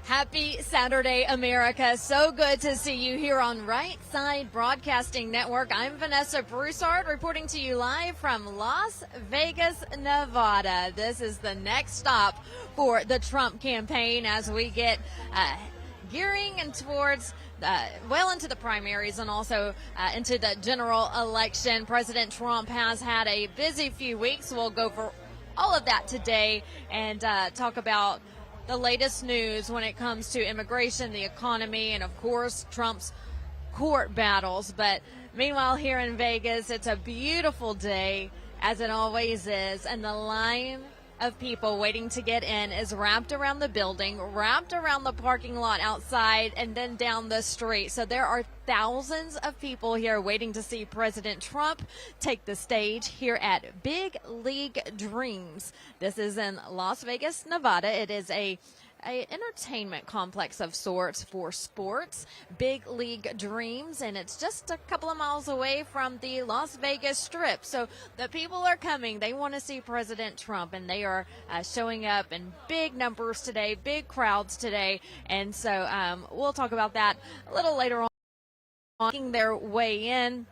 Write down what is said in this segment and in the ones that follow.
Happy Saturday, America. So good to see you here on Right Side Broadcasting Network. I'm Vanessa Broussard reporting to you live from Las Vegas, Nevada. This is the next stop for the Trump campaign as we get gearing and towards well into the primaries and also into the general election. President Trump has had a busy few weeks. We'll go for all of that today and talk about the latest news when it comes to immigration, the economy, and of course Trump's court battles. But meanwhile, here in Vegas, it's a beautiful day, as it always is, and the line of people waiting to get in is wrapped around the building, wrapped around the parking lot outside, and then down the street. So there are thousands of people here waiting to see President Trump take the stage here at Big League Dreams. This is in Las Vegas, Nevada. It is a entertainment complex of sorts for sports, Big League Dreams, and it's just a couple of miles away from the Las Vegas Strip. So the people are coming. They want to see President Trump, and they are showing up in big numbers today, big crowds today. And so we'll talk about that a little later on. Making their way in.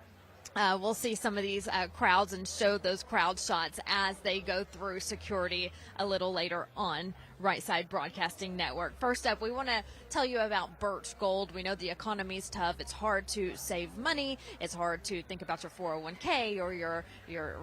We'll see some of these crowds and show those crowd shots as they go through security a little later on Right Side Broadcasting Network. First up, we want to tell you about Birch Gold. We know the economy's tough. It's hard to save money. It's hard to think about your 401k or your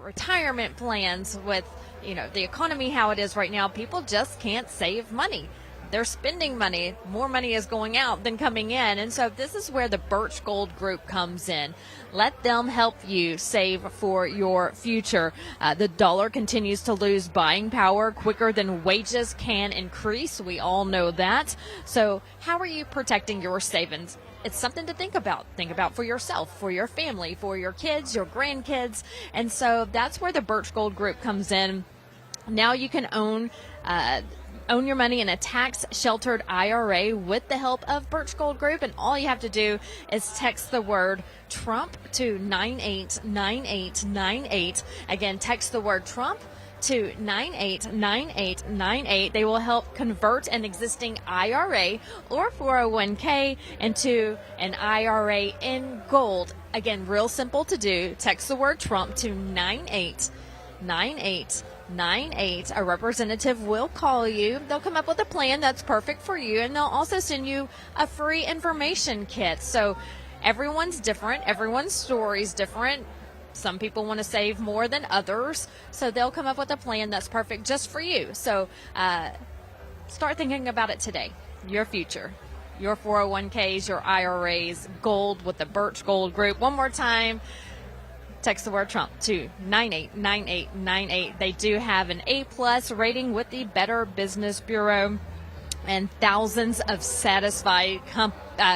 retirement plans with, the economy how it is right now. People just can't save money. They're spending money. More money is going out than coming in. And so this is where the Birch Gold Group comes in. Let them help you save for your future. The dollar continues to lose buying power quicker than wages can increase. We all know that. So how are you protecting your savings? It's something to think about. Think about for yourself, for your family, for your kids, your grandkids. And so that's where the Birch Gold Group comes in. Now you can own your money in a tax-sheltered IRA with the help of Birch Gold Group, and all you have to do is text the word Trump to 989898. Again, text the word Trump to 989898. They will help convert an existing IRA or 401k into an IRA in gold. Again, real simple to do. Text the word Trump to 989898. A representative will call you. They'll come up with a plan that's perfect for you, and they'll also send you a free information kit. So everyone's different. Everyone's story's different. Some people want to save more than others, so they'll come up with a plan that's perfect just for you. So start thinking about it today. Your future, your 401ks, your IRAs, gold with the Birch Gold Group. One more time. Text the word Trump to 989898. They do have an A+ rating with the Better Business Bureau and thousands of satisfied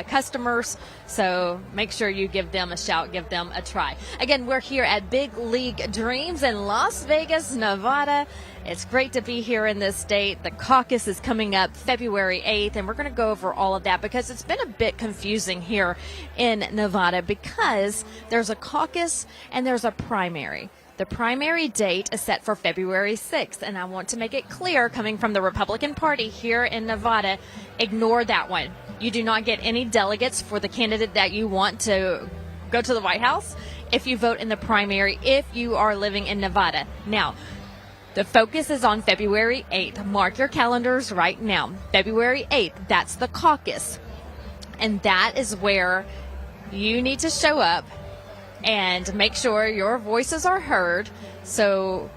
customers. So make sure you give them a shout, give them a try. Again, we're here at Big League Dreams in Las Vegas, Nevada. It's great to be here in this state. The caucus is coming up February 8th, and we're going to go over all of that because it's been a bit confusing here in Nevada because there's a caucus and there's a primary. The primary date is set for February 6th, and I want to make it clear, coming from the Republican Party here in Nevada, ignore that one. You do not get any delegates for the candidate that you want to go to the White House if you vote in the primary, if you are living in Nevada. Now, the focus is on February 8th. Mark your calendars right now. February 8th, that's the caucus. And that is where you need to show up and make sure your voices are heard so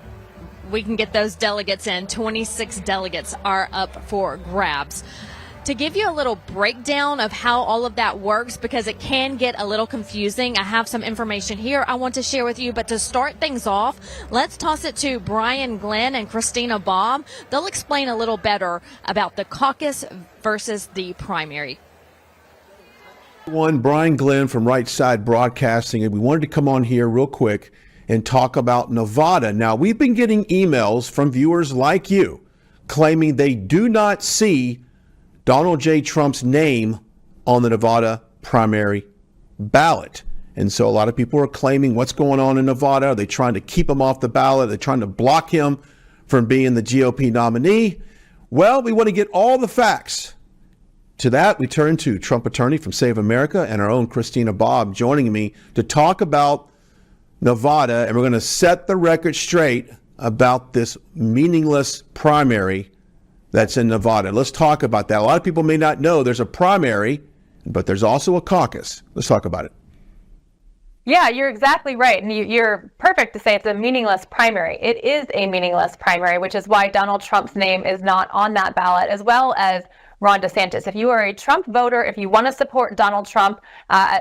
we can get those delegates in. 26 delegates are up for grabs. To give you a little breakdown of how all of that works, because it can get a little confusing, I have some information here I want to share with you. But to start things off, let's toss it to Brian Glenn and Christina Baum. They'll explain a little better about the caucus versus the primary. Brian Glenn from Right Side Broadcasting, and we wanted to come on here real quick and talk about Nevada. Now, we've been getting emails from viewers like you claiming they do not see Donald J. Trump's name on the Nevada primary ballot. And so a lot of people are claiming what's going on in Nevada. Are they trying to keep him off the ballot? Are they trying to block him from being the GOP nominee? Well, we want to get all the facts to that, we turn to Trump attorney from Save America and our own Christina Bobb joining me to talk about Nevada, and we're going to set the record straight about this meaningless primary that's in Nevada. Let's talk about that. A lot of people may not know there's a primary, but there's also a caucus. Let's talk about it. Yeah, you're exactly right. And you're perfect to say it's a meaningless primary. It is a meaningless primary, which is why Donald Trump's name is not on that ballot, as well as Ron DeSantis. If you are a Trump voter, if you want to support Donald Trump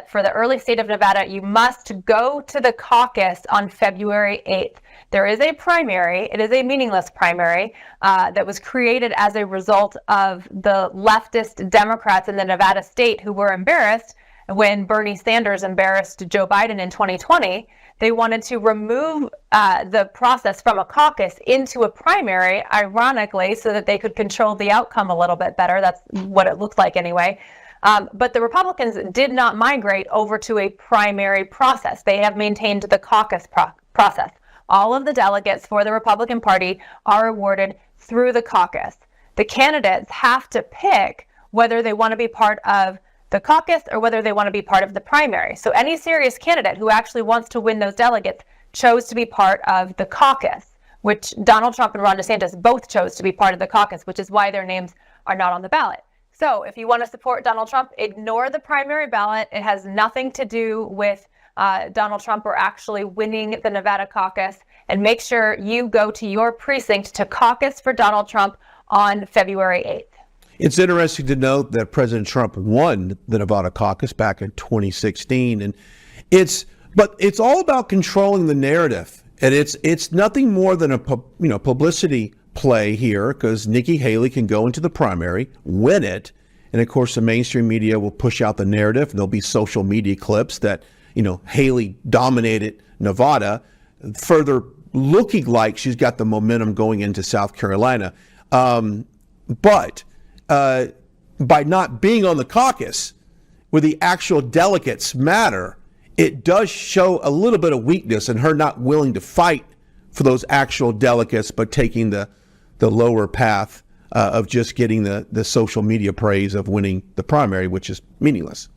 for the early state of Nevada, you must go to the caucus on February 8th. There is a primary. It is a meaningless primary that was created as a result of the leftist Democrats in the Nevada state who were embarrassed when Bernie Sanders embarrassed Joe Biden in 2020. They wanted to remove the process from a caucus into a primary, ironically, so that they could control the outcome a little bit better. That's what it looks like anyway. But the Republicans did not migrate over to a primary process. They have maintained the caucus process. All of the delegates for the Republican Party are awarded through the caucus. The candidates have to pick whether they want to be part of the caucus or whether they want to be part of the primary. So any serious candidate who actually wants to win those delegates chose to be part of the caucus, which Donald Trump and Ron DeSantis both chose to be part of the caucus, which is why their names are not on the ballot. So if you want to support Donald Trump, ignore the primary ballot. It has nothing to do with Donald Trump or actually winning the Nevada caucus, and make sure you go to your precinct to caucus for Donald Trump on February 8th. It's interesting to note that President Trump won the Nevada caucus back in 2016, and it's all about controlling the narrative, and it's nothing more than a publicity play here, because Nikki Haley can go into the primary, win it, and of course the mainstream media will push out the narrative, and there'll be social media clips that Haley dominated Nevada, further looking like she's got the momentum going into South Carolina, but by not being on the caucus where the actual delegates matter, it does show a little bit of weakness in her not willing to fight for those actual delegates, but taking the lower path of just getting the social media praise of winning the primary, which is meaningless.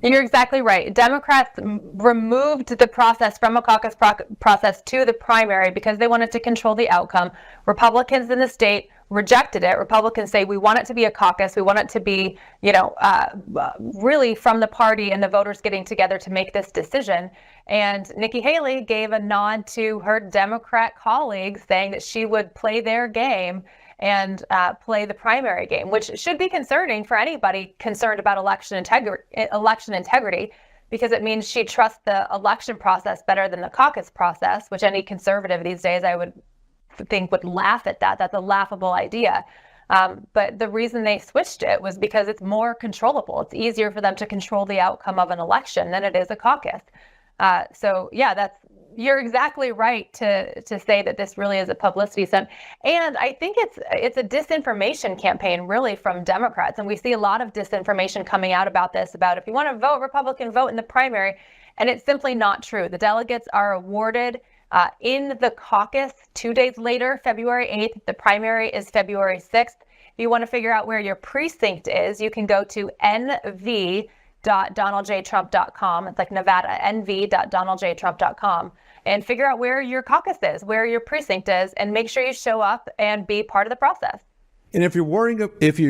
You're exactly right. Democrats removed the process from a caucus process to the primary because they wanted to control the outcome. Republicans in the state rejected it. Republicans say we want it to be a caucus. We want it to be, really from the party and the voters getting together to make this decision. And Nikki Haley gave a nod to her Democrat colleagues, saying that she would play their game and play the primary game, which should be concerning for anybody concerned about election integrity, because it means she trusts the election process better than the caucus process, which any conservative these days I would think would laugh at that. That's a laughable idea. But the reason they switched it was because it's more controllable. It's easier for them to control the outcome of an election than it is a caucus. You're exactly right to say that this really is a publicity stunt. And I think it's a disinformation campaign really from Democrats. And we see a lot of disinformation coming out about this, about if you want to vote Republican, vote in the primary. And it's simply not true. The delegates are awarded in the caucus 2 days later, February 8th. The primary is February 6th. If you want to figure out where your precinct is, you can go to nv.donaldjtrump.com. It's like Nevada, nv.donaldjtrump.com. And figure out where your caucus is, where your precinct is, and make sure you show up and be part of the process. And if you're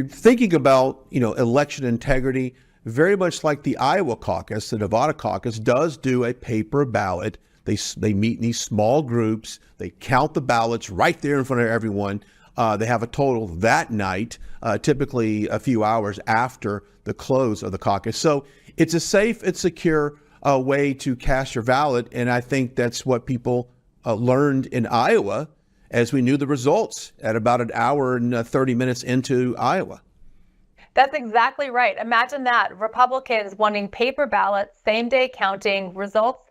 thinking about, election integrity, very much like the Iowa caucus, the Nevada caucus does do a paper ballot. They meet in these small groups. They count the ballots right there in front of everyone. They have a total that night, typically a few hours after the close of the caucus. So it's a safe and secure way to cast your ballot. And I think that's what people learned in Iowa as we knew the results at about an hour and 30 minutes into Iowa. That's exactly right. Imagine that. Republicans wanting paper ballots, same day counting, results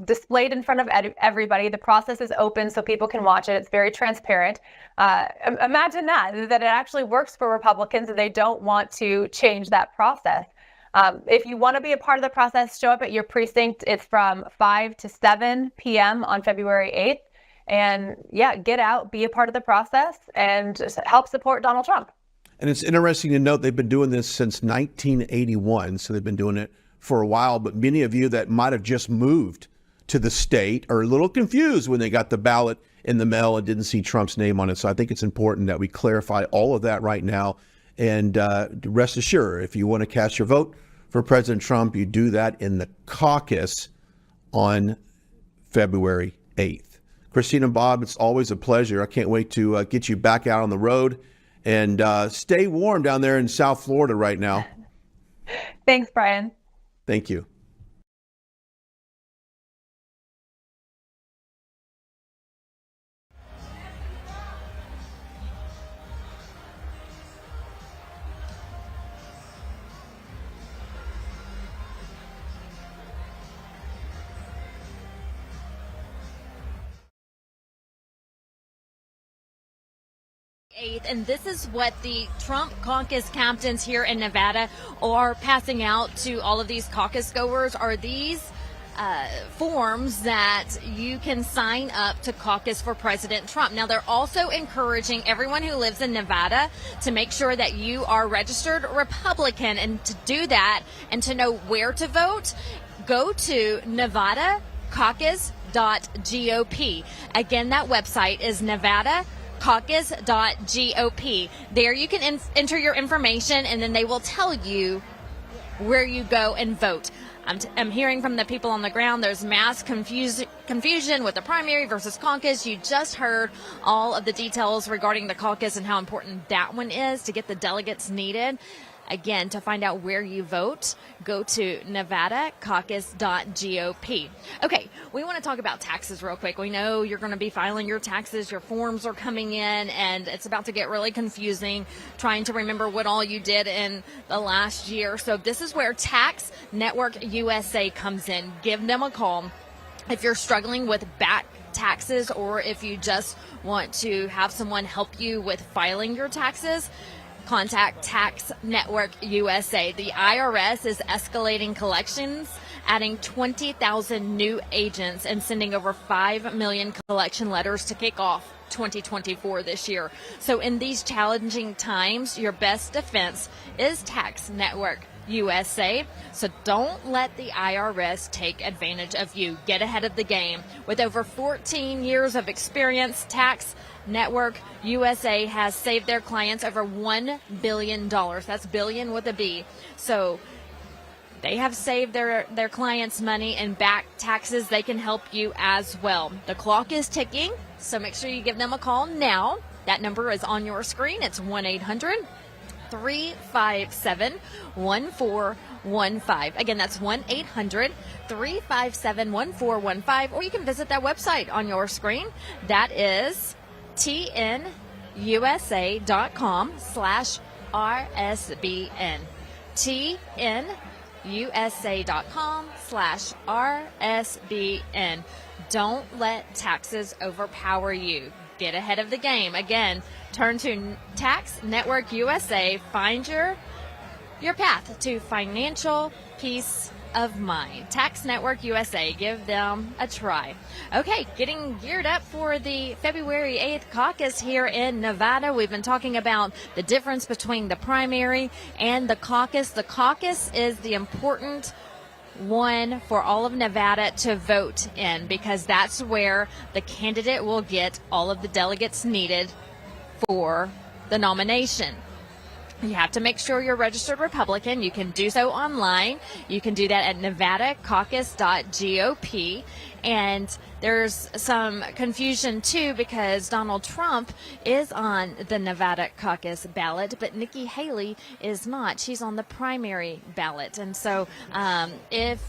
displayed in front of everybody. The process is open so people can watch it. It's very transparent. Imagine that it actually works for Republicans and they don't want to change that process. If you want to be a part of the process, show up at your precinct. It's from 5 to 7 p.m. on February 8th. And get out, be a part of the process, and help support Donald Trump. And it's interesting to note they've been doing this since 1981, so they've been doing it for a while. But many of you that might have just moved to the state are a little confused when they got the ballot in the mail and didn't see Trump's name on it. So I think it's important that we clarify all of that right now. And rest assured, if you want to cast your vote for President Trump, you do that in the caucus on February 8th. Christine and Bob, it's always a pleasure. I can't wait to get you back out on the road and stay warm down there in South Florida right now. Thanks, Brian. Thank you. And this is what the Trump caucus captains here in Nevada are passing out to all of these caucus goers are these forms that you can sign up to caucus for President Trump. Now, they're also encouraging everyone who lives in Nevada to make sure that you are registered Republican. And to do that and to know where to vote, go to nevadacaucus.gop. Again, that website is nevadacaucus.gop. There you can enter your information, and then they will tell you where you go and vote. I'm hearing from the people on the ground there's mass confusion with the primary versus caucus. You just heard all of the details regarding the caucus and how important that one is to get the delegates needed. Again, to find out where you vote, go to nevadacaucus.gop. Okay, we want to talk about taxes real quick. We know you're going to be filing your taxes. Your forms are coming in, and it's about to get really confusing trying to remember what all you did in the last year. So this is where Tax Network USA comes in. Give them a call if you're struggling with back taxes, or if you just want to have someone help you with filing your taxes. Contact Tax Network USA. The IRS is escalating collections, adding 20,000 new agents and sending over 5 million collection letters to kick off 2024 this year. So in these challenging times, your best defense is Tax Network USA. So don't let the IRS take advantage of you. Get ahead of the game. With over 14 years of experience, Tax Network USA has saved their clients over $1 billion. That's billion with a B. So they have saved their clients money and back taxes. They can help you as well. The clock is ticking, so make sure you give them a call now. That number is on your screen. It's 1-800-357-1415. Again, that's 1-800-357-1415, or you can visit that website on your screen. That is tnusa.com/RSBN. tnusa.com/RSBN. Don't let taxes overpower you. Get ahead of the game. Again, turn to Tax Network USA. Find your path to financial peace of mind. Tax Network USA. Give them a try. Okay, getting geared up for the February 8th caucus here in Nevada. We've been talking about the difference between the primary and the caucus. The caucus is the important one for all of Nevada to vote in, because that's where the candidate will get all of the delegates needed for the nomination. You have to make sure you're registered Republican. You can do so online. You can do that at nevadacaucus.gop. And there's some confusion, too, because Donald Trump is on the Nevada caucus ballot, but Nikki Haley is not. She's on the primary ballot. And so if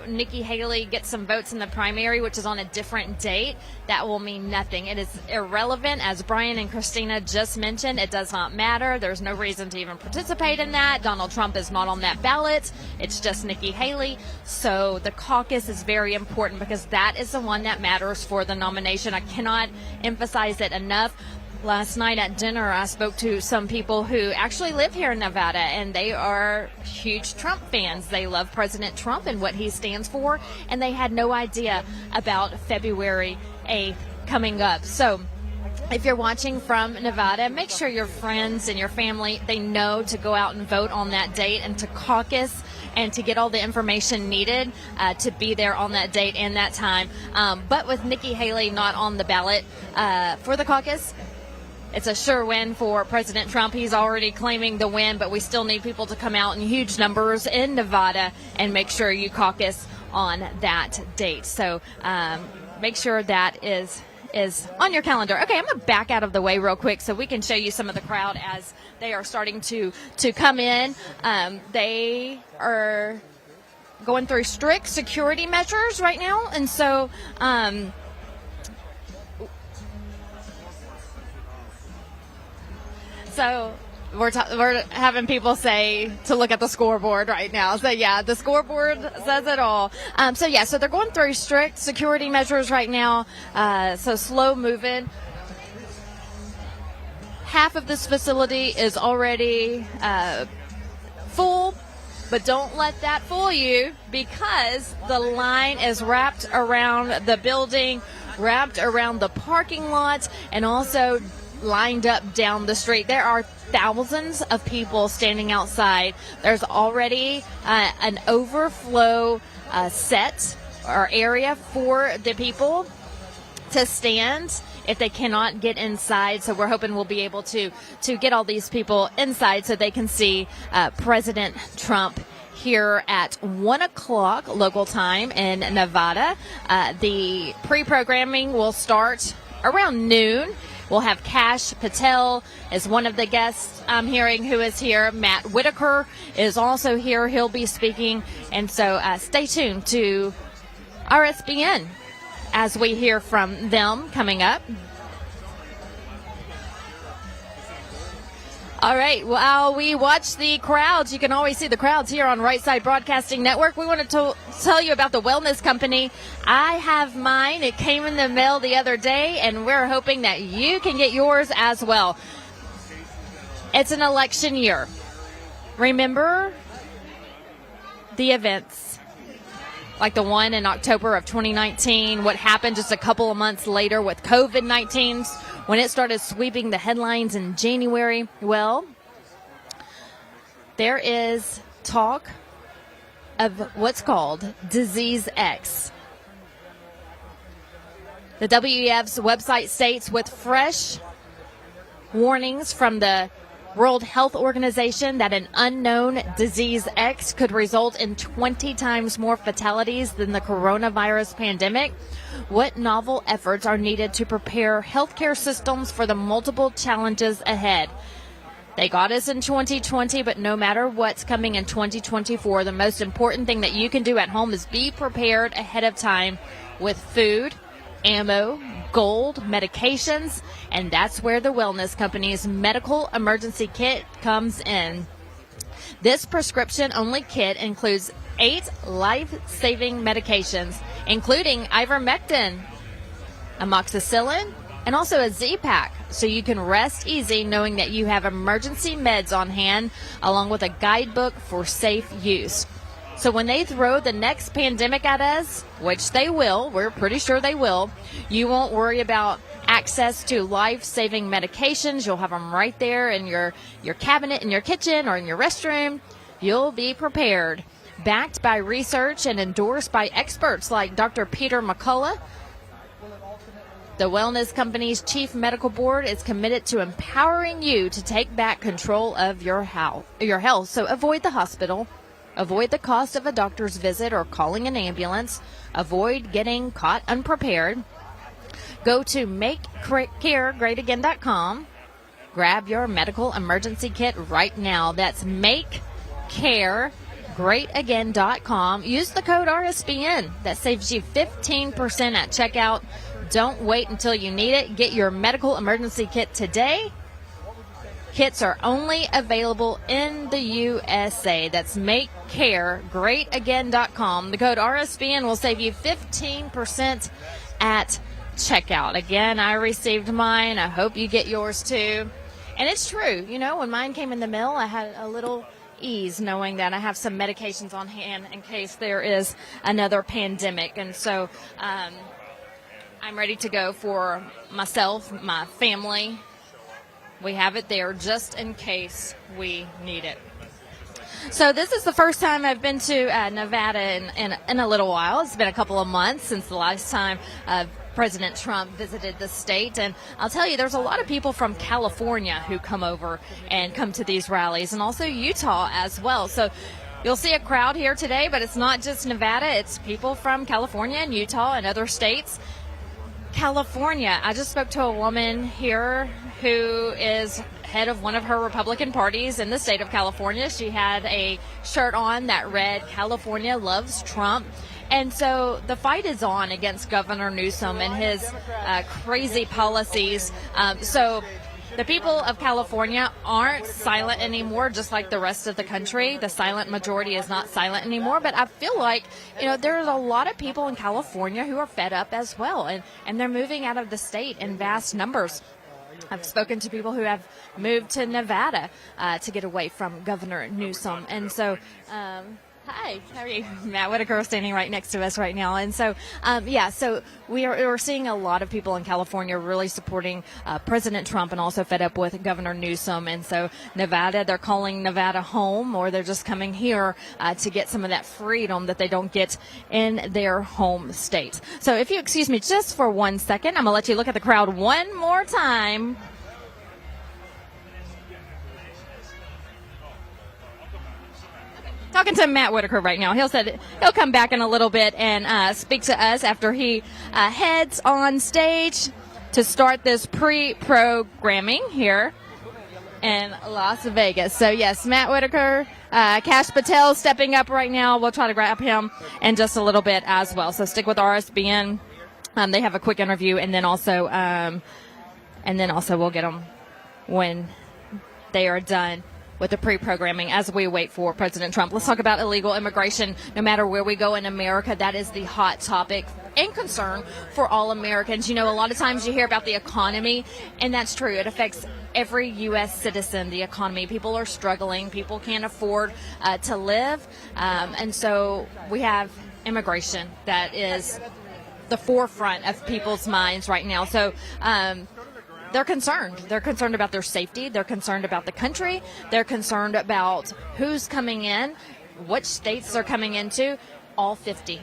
Nikki Haley gets some votes in the primary, which is on a different date, that will mean nothing. It is irrelevant. As Brian and Christina just mentioned, it does not matter. There's no reason to even participate in that. Donald Trump is not on that ballot. It's just Nikki Haley. So the caucus is very important, because that is the one that matters for the nomination. I cannot emphasize it enough. Last night at dinner, I spoke to some people who actually live here in Nevada, and they are huge Trump fans. They love President Trump and what he stands for, and they had no idea about February 8th coming up. So if you're watching from Nevada, make sure your friends and your family, they know to go out and vote on that date and to caucus and to get all the information needed to be there on that date and that time. But with Nikki Haley not on the ballot for the caucus, it's a sure win for President Trump. He's already claiming the win, but we still need people to come out in huge numbers in Nevada and make sure you caucus on that date. So make sure that is on your calendar. Okay, I'm going to back out of the way real quick so we can show you some of the crowd as they are starting to come in. They are going through strict security measures right now, and so we're having people say to look at the scoreboard right now. So, yeah, the scoreboard says it all. So they're going through strict security measures right now, so slow moving. Half of this facility is already full, but don't let that fool you because the line is wrapped around the building, wrapped around the parking lot, and also lined up down the street. There are thousands of people standing outside. There's already an overflow set or area for the people to stand if they cannot get inside. So we're hoping we'll be able to get all these people inside so they can see President Trump here at 1 o'clock local time in Nevada. The pre-programming will start around noon. We'll have Kash Patel as one of the guests I'm hearing who is here. Matt Whitaker is also here. He'll be speaking. And so stay tuned to RSBN as we hear from them coming up. All right. While we watch the crowds, you can always see the crowds here on Right Side Broadcasting Network. We want to tell you about the wellness company. I have mine. It came in the mail the other day, and we're hoping that you can get yours as well. It's an election year. Remember the events like the one in October of 2019, what happened just a couple of months later with COVID-19 when it started sweeping the headlines in January. Well, there is talk of what's called Disease X. The WEF's website states with fresh warnings from the World Health Organization that an unknown disease X could result in 20 times more fatalities than the coronavirus pandemic. What novel efforts are needed to prepare healthcare systems for the multiple challenges ahead? They got us in 2020, but no matter what's coming in 2024, the most important thing that you can do at home is be prepared ahead of time with food, ammo, gold, medications, and that's where the wellness company's medical emergency kit comes in. This prescription-only kit includes 8 life-saving medications, including ivermectin, amoxicillin, and also a Z-Pack, so you can rest easy knowing that you have emergency meds on hand, along with a guidebook for safe use. So when they throw the next pandemic at us, which they will, we're pretty sure they will, you won't worry about access to life-saving medications. You'll have them right there in your cabinet in your kitchen or in your restroom. You'll be prepared. Backed by research and endorsed by experts like Dr. Peter McCullough, the wellness company's chief medical board is committed to empowering you to take back control of your health. So avoid the hospital. Avoid the cost of a doctor's visit or calling an ambulance. Avoid getting caught unprepared. Go to makecaregreatagain.com. Grab your medical emergency kit right now. That's makecaregreatagain.com. Use the code RSBN. That saves you 15% at checkout. Don't wait until you need it. Get your medical emergency kit today. Kits are only available in the USA. That's makecaregreatagain.com. The code RSBN will save you 15% at checkout. Again, I received mine. I hope you get yours too. And it's true. You know, when mine came in the mail, I had a little ease knowing that I have some medications on hand in case there is another pandemic. And so I'm ready to go for myself, my family. We have it there just in case we need it. So this is the first time I've been to Nevada in a little while. It's been a couple of months since the last time President Trump visited the state. And I'll tell you, there's a lot of people from California who come over and come to these rallies, and also Utah as well. So you'll see a crowd here today, but it's not just Nevada. It's people from California and Utah and other states. California, I just spoke to a woman here who is head of one of her Republican parties in the state of California. She had a shirt on that read, "California loves Trump." And so the fight is on against Governor Newsom and his crazy policies. So the people of California aren't silent anymore, just like the rest of the country. The silent majority is not silent anymore. But I feel like, there's a lot of people in California who are fed up as well. And they're moving out of the state in vast numbers. I've spoken to people who have moved to Nevada to get away from Governor Newsom. And so, hi, how are you? Matt Whitaker standing right next to us right now. And so, so we're seeing a lot of people in California really supporting President Trump and also fed up with Governor Newsom. And so Nevada, they're calling Nevada home, or they're just coming here to get some of that freedom that they don't get in their home state. So if you excuse me just for 1 second, I'm going to let you look at the crowd one more time. Talking to Matt Whitaker right now. He'll come back in a little bit and speak to us after he heads on stage to start this pre-programming here in Las Vegas. So yes, Matt Whitaker, Kash Patel stepping up right now. We'll try to grab him in just a little bit as well. So stick with RSBN. They have a quick interview, and then also we'll get them when they are done with the pre-programming as we wait for President Trump. Let's talk about illegal immigration. No matter where we go in America, that is the hot topic and concern for all Americans. A lot of times you hear about the economy, and that's true. It affects every U.S. citizen, the economy. People are struggling. People can't afford to live. And so we have immigration that is the forefront of people's minds right now. So, they're concerned. They're concerned about their safety. They're concerned about the country. They're concerned about who's coming in, which states they're coming into. All 50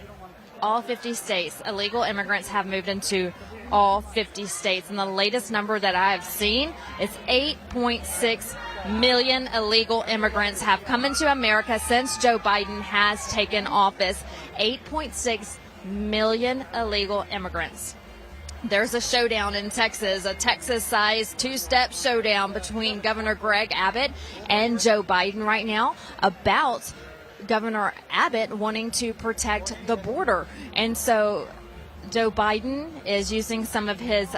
states. Illegal immigrants have moved into all 50 states. And the latest number that I have seen is 8.6 million illegal immigrants have come into America since Joe Biden has taken office. 8.6 million illegal immigrants. There's a showdown in Texas, a Texas-sized two-step showdown between Governor Greg Abbott and Joe Biden right now about Governor Abbott wanting to protect the border. And so Joe Biden is using some of his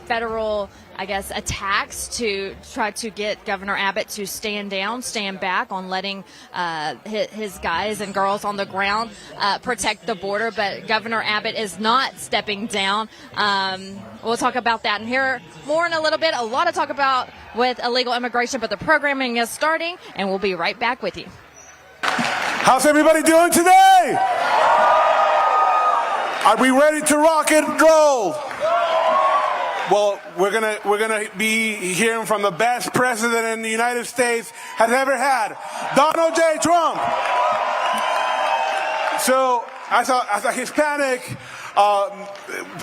federal, attacks to try to get Governor Abbott to stand back on letting his guys and girls on the ground protect the border. But Governor Abbott is not stepping down. We'll talk about that and hear more in a little bit. A lot to talk about with illegal immigration, but the programming is starting, and we'll be right back with you. How's everybody doing today? Are we ready to rock and roll? Well, we're gonna be hearing from the best president in the United States has ever had, Donald J. Trump. So, as a Hispanic,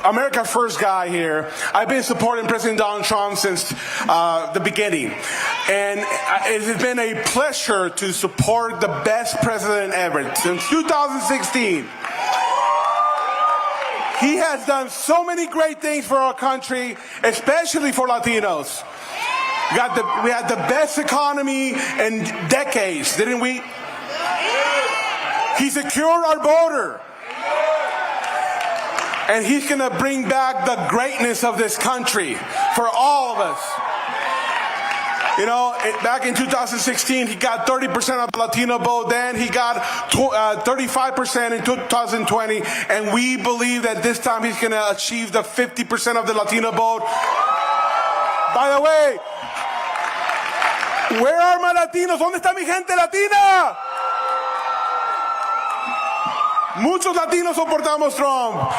America First guy here, I've been supporting President Donald Trump since the beginning, and it has been a pleasure to support the best president ever since 2016. He has done so many great things for our country, especially for Latinos. We had the best economy in decades, didn't we? He secured our border. And he's going to bring back the greatness of this country for all of us. Back in 2016, he got 30% of the Latino vote. Then he got 35% in 2020. And we believe that this time he's going to achieve the 50% of the Latino vote. By the way, where are my Latinos? ¿Dónde está mi gente latina? Muchos latinos soportamos Trump.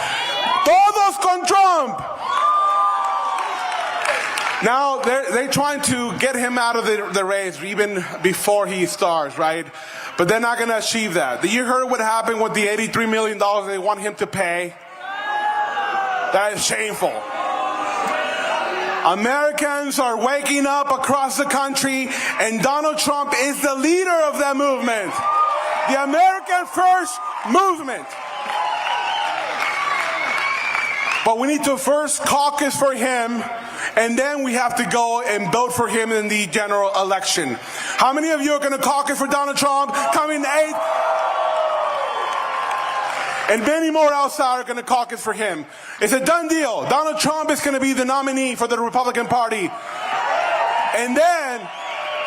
Todos con Trump. Now, they're trying to get him out of the race even before he starts, right? But they're not going to achieve that. You heard what happened with the $83 million they want him to pay? That is shameful. Americans are waking up across the country, and Donald Trump is the leader of that movement. The American First movement. But we need to first caucus for him, and then we have to go and vote for him in the general election. How many of you are going to caucus for Donald Trump coming the 8th? And many more outside are going to caucus for him. It's a done deal. Donald Trump is going to be the nominee for the Republican Party. And then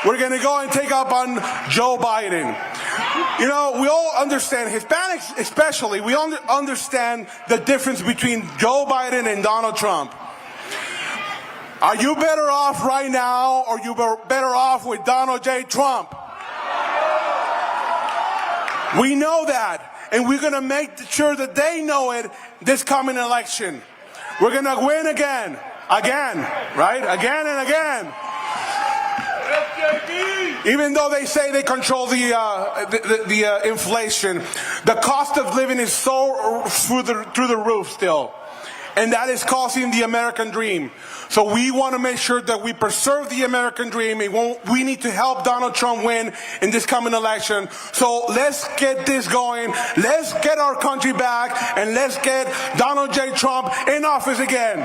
we're going to go and take up on Joe Biden. You know, we all understand, Hispanics especially, we understand the difference between Joe Biden and Donald Trump. Are you better off right now, or you better off with Donald J. Trump? We know that. And we're going to make sure that they know it this coming election. We're going to win again. Again. Right? Again and again. Even though they say they control the inflation, the cost of living is so through the roof still. And that is causing the American dream. So we want to make sure that we preserve the American dream. We need to help Donald Trump win in this coming election. So let's get this going. Let's get our country back, and let's get Donald J. Trump in office again.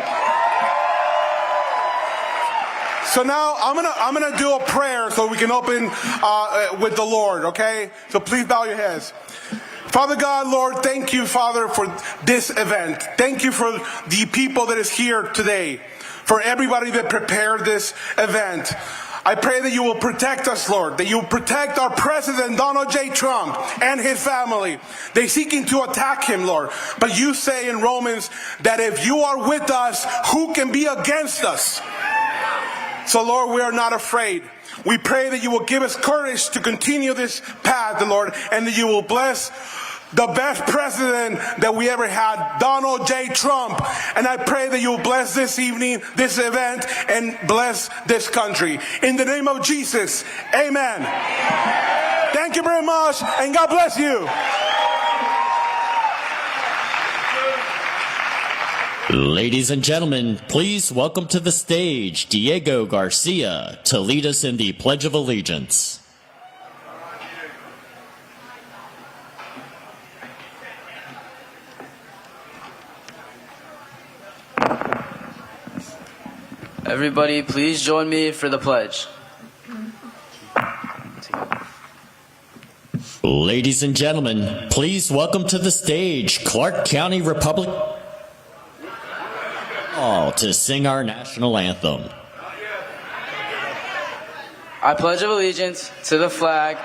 So now I'm gonna do a prayer so we can open with the Lord. Okay? So please bow your heads. Father God, Lord, thank you, Father, for this event. Thank you for the people that is here today, for everybody that prepared this event. I pray that you will protect us, Lord, that you will protect our President, Donald J. Trump, and his family. They're seeking to attack him, Lord. But you say in Romans that if you are with us, who can be against us? So, Lord, we are not afraid. We pray that you will give us courage to continue this path, Lord, and that you will bless the best president that we ever had, Donald J. Trump. And I pray that you will bless this evening, this event, and bless this country. In the name of Jesus, amen. Thank you very much, and God bless you. Ladies and gentlemen, please welcome to the stage Diego Garcia to lead us in the Pledge of Allegiance. Everybody, please join me for the pledge. Ladies and gentlemen, please welcome to the stage Clark County Republic to sing our national anthem. I pledge allegiance to the flag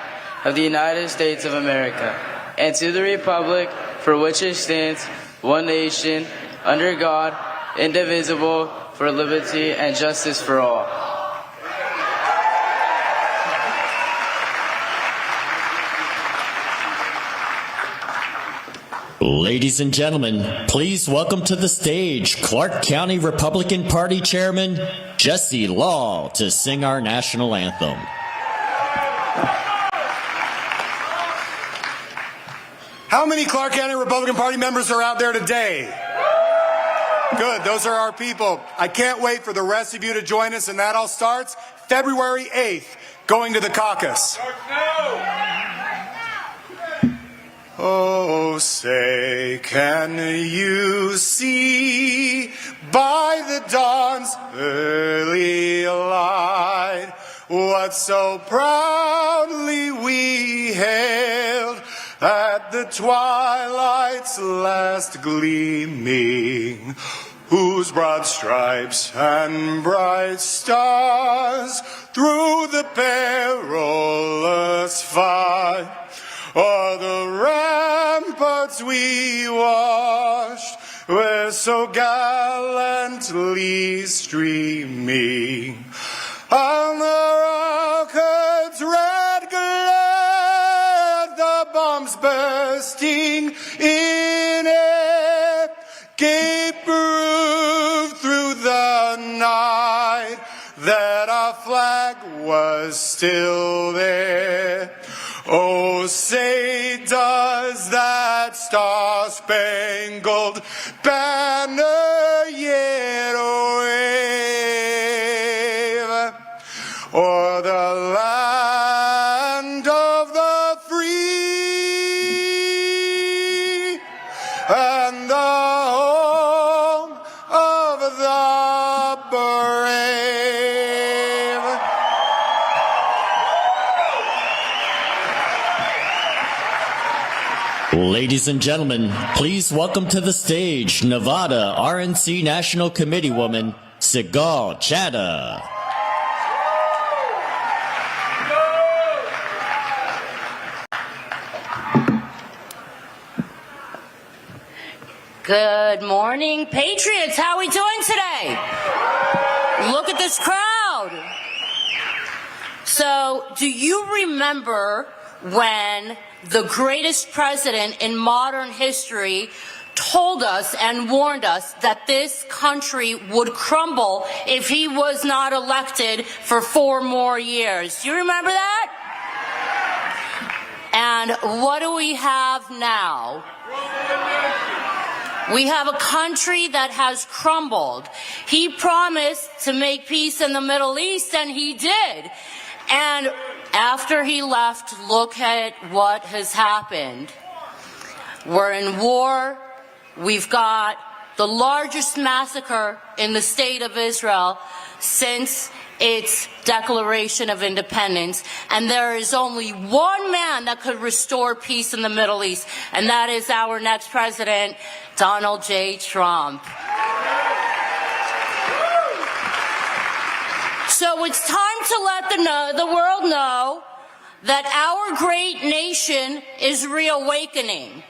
of the United States of America and to the republic for which it stands, one nation, under God, indivisible, for liberty and justice for all. Ladies and gentlemen, please welcome to the stage Clark County Republican Party Chairman Jesse Law to sing our national anthem. How many Clark County Republican Party members are out there today? Good, those are our people. I can't wait for the rest of you to join us, and that all starts February 8th, going to the caucus. Oh, say, can you see by the dawn's early light what so proudly we hailed at the twilight's last gleaming, whose broad stripes and bright stars through the perilous fight o'er the ramparts we watched were so gallantly streaming. On the rocket's red glare, the bombs stars bursting in air gave proof through the night that our flag was still there. Oh, say does that star-spangled banner yet wave o'er the land of the free and the home of the brave. Ladies and gentlemen, please welcome to the stage Nevada RNC National Committee woman, Sigal Chattah. Good morning, Patriots. How are we doing today? Look at this crowd. So, do you remember when the greatest president in modern history told us and warned us that this country would crumble if he was not elected for 4 more years? Do you remember that? And what do we have now? We have a country that has crumbled. He promised to make peace in the Middle East, and he did. And after he left, look at what has happened. We're in war. We've got the largest massacre in the state of Israel since its declaration of independence. And there is only one man that could restore peace in the Middle East, and that is our next president, Donald J. Trump. So it's time to let the world know that our great nation is reawakening,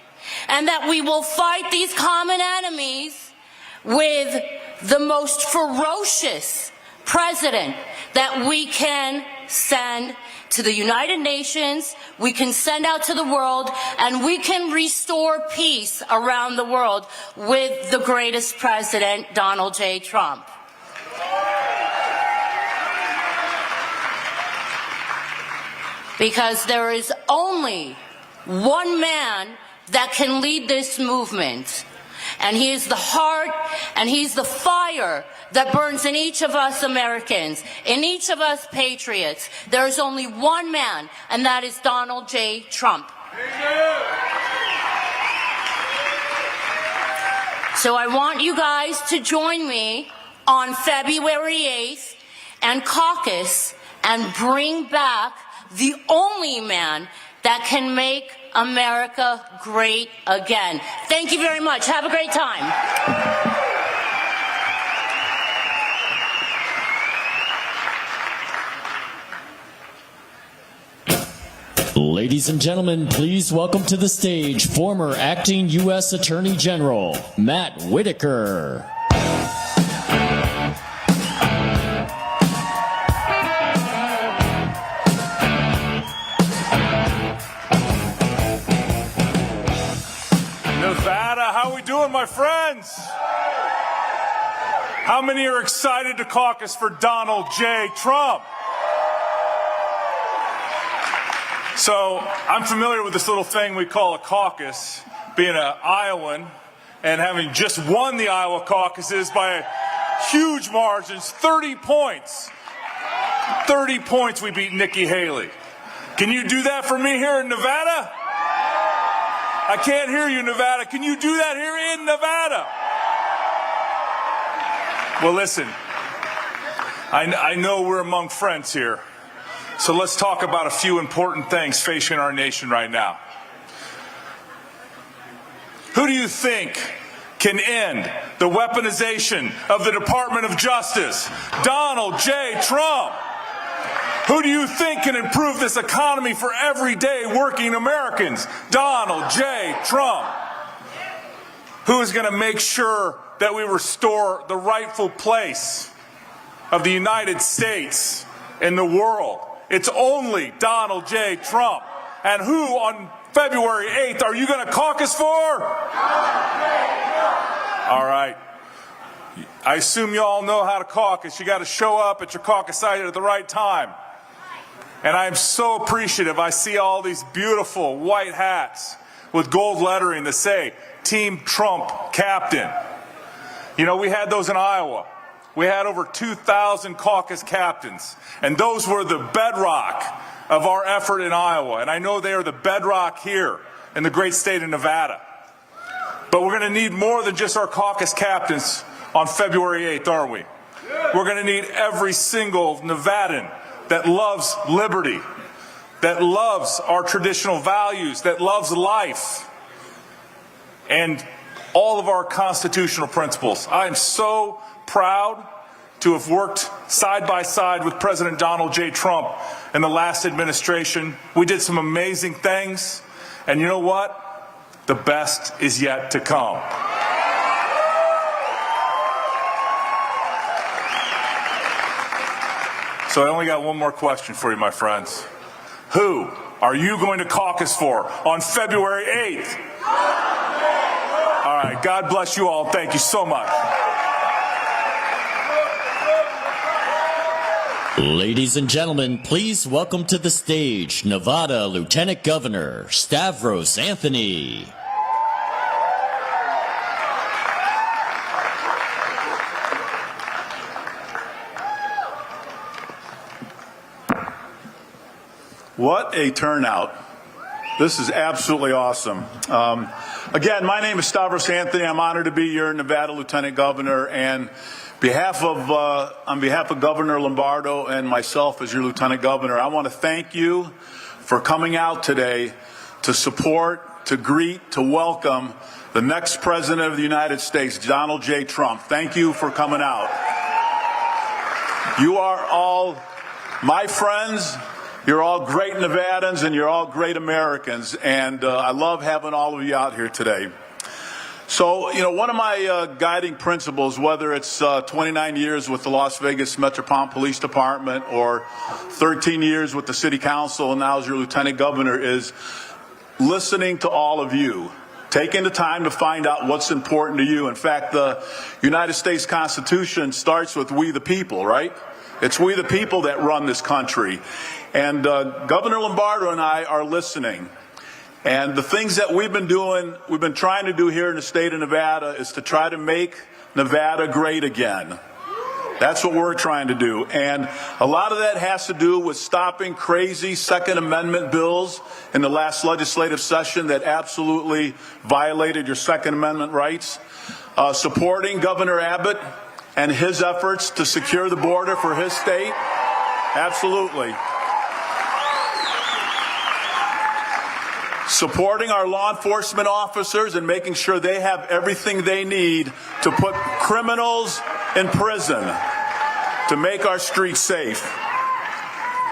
and that we will fight these common enemies with the most ferocious president that we can send to the United Nations, we can send out to the world, and we can restore peace around the world with the greatest president, Donald J. Trump. Because there is only one man that can lead this movement. And he is the heart and he's the fire that burns in each of us Americans, in each of us patriots. There is only one man, and that is Donald J. Trump. So I want you guys to join me on February 8th and caucus and bring back the only man that can make America great again. Thank you very much. Have a great time. Ladies and gentlemen, please welcome to the stage former acting U.S. Attorney General, Matt Whitaker. Nevada, how we doing, my friends? How many are excited to caucus for Donald J. Trump? So I'm familiar with this little thing we call a caucus, being an Iowan and having just won the Iowa caucuses by huge margins, 30 points. 30 points we beat Nikki Haley. Can you do that for me here in Nevada? I can't hear you, Nevada. Can you do that here in Nevada? Well, listen, I know we're among friends here. So let's talk about a few important things facing our nation right now. Who do you think can end the weaponization of the Department of Justice? Donald J. Trump. Who do you think can improve this economy for everyday working Americans? Donald J. Trump. Who is going to make sure that we restore the rightful place of the United States in the world? It's only Donald J. Trump. And who on February 8th, are you going to caucus for? All right. I assume you all know how to caucus. You got to show up at your caucus site at the right time. And I am so appreciative. I see all these beautiful white hats with gold lettering that say Team Trump Captain. You know, we had those in Iowa. We had over 2,000 caucus captains, and those were the bedrock of our effort in Iowa. And I know they are the bedrock here in the great state of Nevada. But we're going to need more than just our caucus captains on February 8th, aren't we? We're going to need every single Nevadan that loves liberty, that loves our traditional values, that loves life, and all of our constitutional principles. I am so proud to have worked side by side with President Donald J. Trump in the last administration. We did some amazing things, and you know what? The best is yet to come. So I only got one more question for you, my friends. Who are you going to caucus for on February 8th? All right, God bless you all. Thank you so much. Ladies and gentlemen, please welcome to the stage Nevada Lieutenant Governor Stavos Anthony. What a turnout. This is absolutely awesome. Again, my name is Stavos Anthony. I'm honored to be your Nevada Lieutenant Governor, and on behalf of Governor Lombardo and myself as your Lieutenant Governor, I want to thank you for coming out today to support, to greet, to welcome the next President of the United States, Donald J. Trump. Thank you for coming out. You are all my friends. You're all great Nevadans, and you're all great Americans, and I love having all of you out here today. So, you know, one of my guiding principles, whether it's 29 years with the Las Vegas Metropolitan Police Department or 13 years with the City Council and now as your Lieutenant Governor, is listening to all of you, taking the time to find out what's important to you. In fact, the United States Constitution starts with we the people, right? It's we the people that run this country. And Governor Lombardo and I are listening. And the things that we've been trying to do here in the state of Nevada is to try to make Nevada great again. That's what we're trying to do. And a lot of that has to do with stopping crazy Second Amendment bills in the last legislative session that absolutely violated your Second Amendment rights. Supporting Governor Abbott and his efforts to secure the border for his state. Absolutely. Supporting our law enforcement officers and making sure they have everything they need to put criminals in prison, to make our streets safe.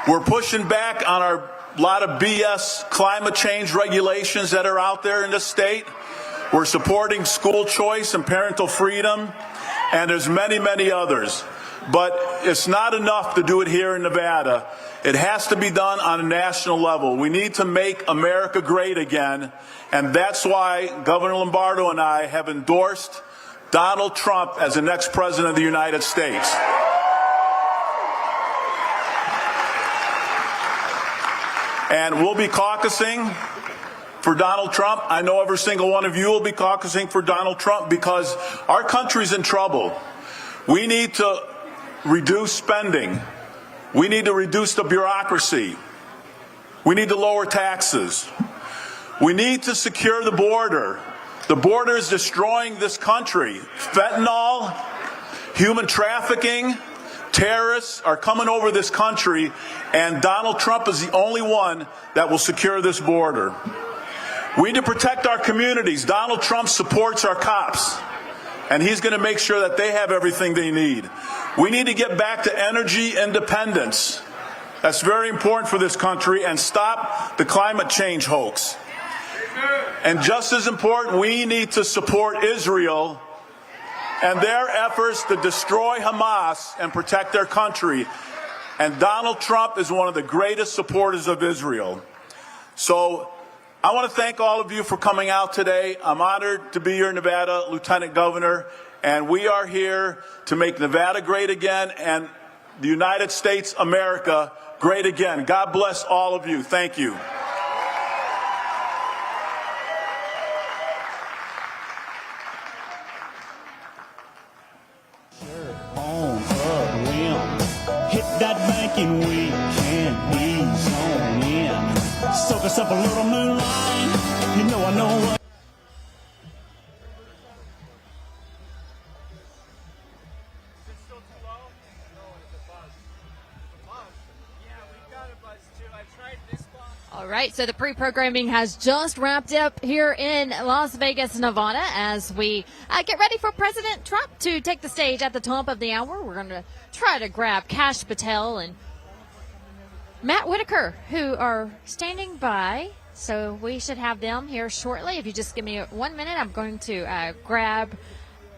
We're pushing back on our lot of BS climate change regulations that are out there in this state. We're supporting school choice and parental freedom, and there's many, many others. But it's not enough to do it here in Nevada. It has to be done on a national level. We need to make America great again, and that's why Governor Lombardo and I have endorsed Donald Trump as the next President of the United States. And we'll be caucusing for Donald Trump. I know every single one of you will be caucusing for Donald Trump because our country's in trouble. We need to reduce spending. We need to reduce the bureaucracy. We need to lower taxes. We need to secure the border. The border is destroying this country. Fentanyl, human trafficking, terrorists are coming over this country, and Donald Trump is the only one that will secure this border. We need to protect our communities. Donald Trump supports our cops, and he's going to make sure that they have everything they need. We need to get back to energy independence. That's very important for this country, and stop the climate change hoax. And just as important, we need to support Israel and their efforts to destroy Hamas and protect their country. And Donald Trump is one of the greatest supporters of Israel. So I want to thank all of you for coming out today. I'm honored to be your Nevada Lieutenant Governor, and we are here to make Nevada great again and the United States, America, great again. God bless all of you. Thank you. Hit that bank and we can ease on in. Soak us up a little moonlight. You know I know what. All right, so the pre-programming has just wrapped up here in Las Vegas, Nevada, as we get ready for President Trump to take the stage at the top of the hour. We're going to try to grab Kash Patel and Matt Whitaker, who are standing by. So we should have them here shortly. If you just give me 1 minute, I'm going to grab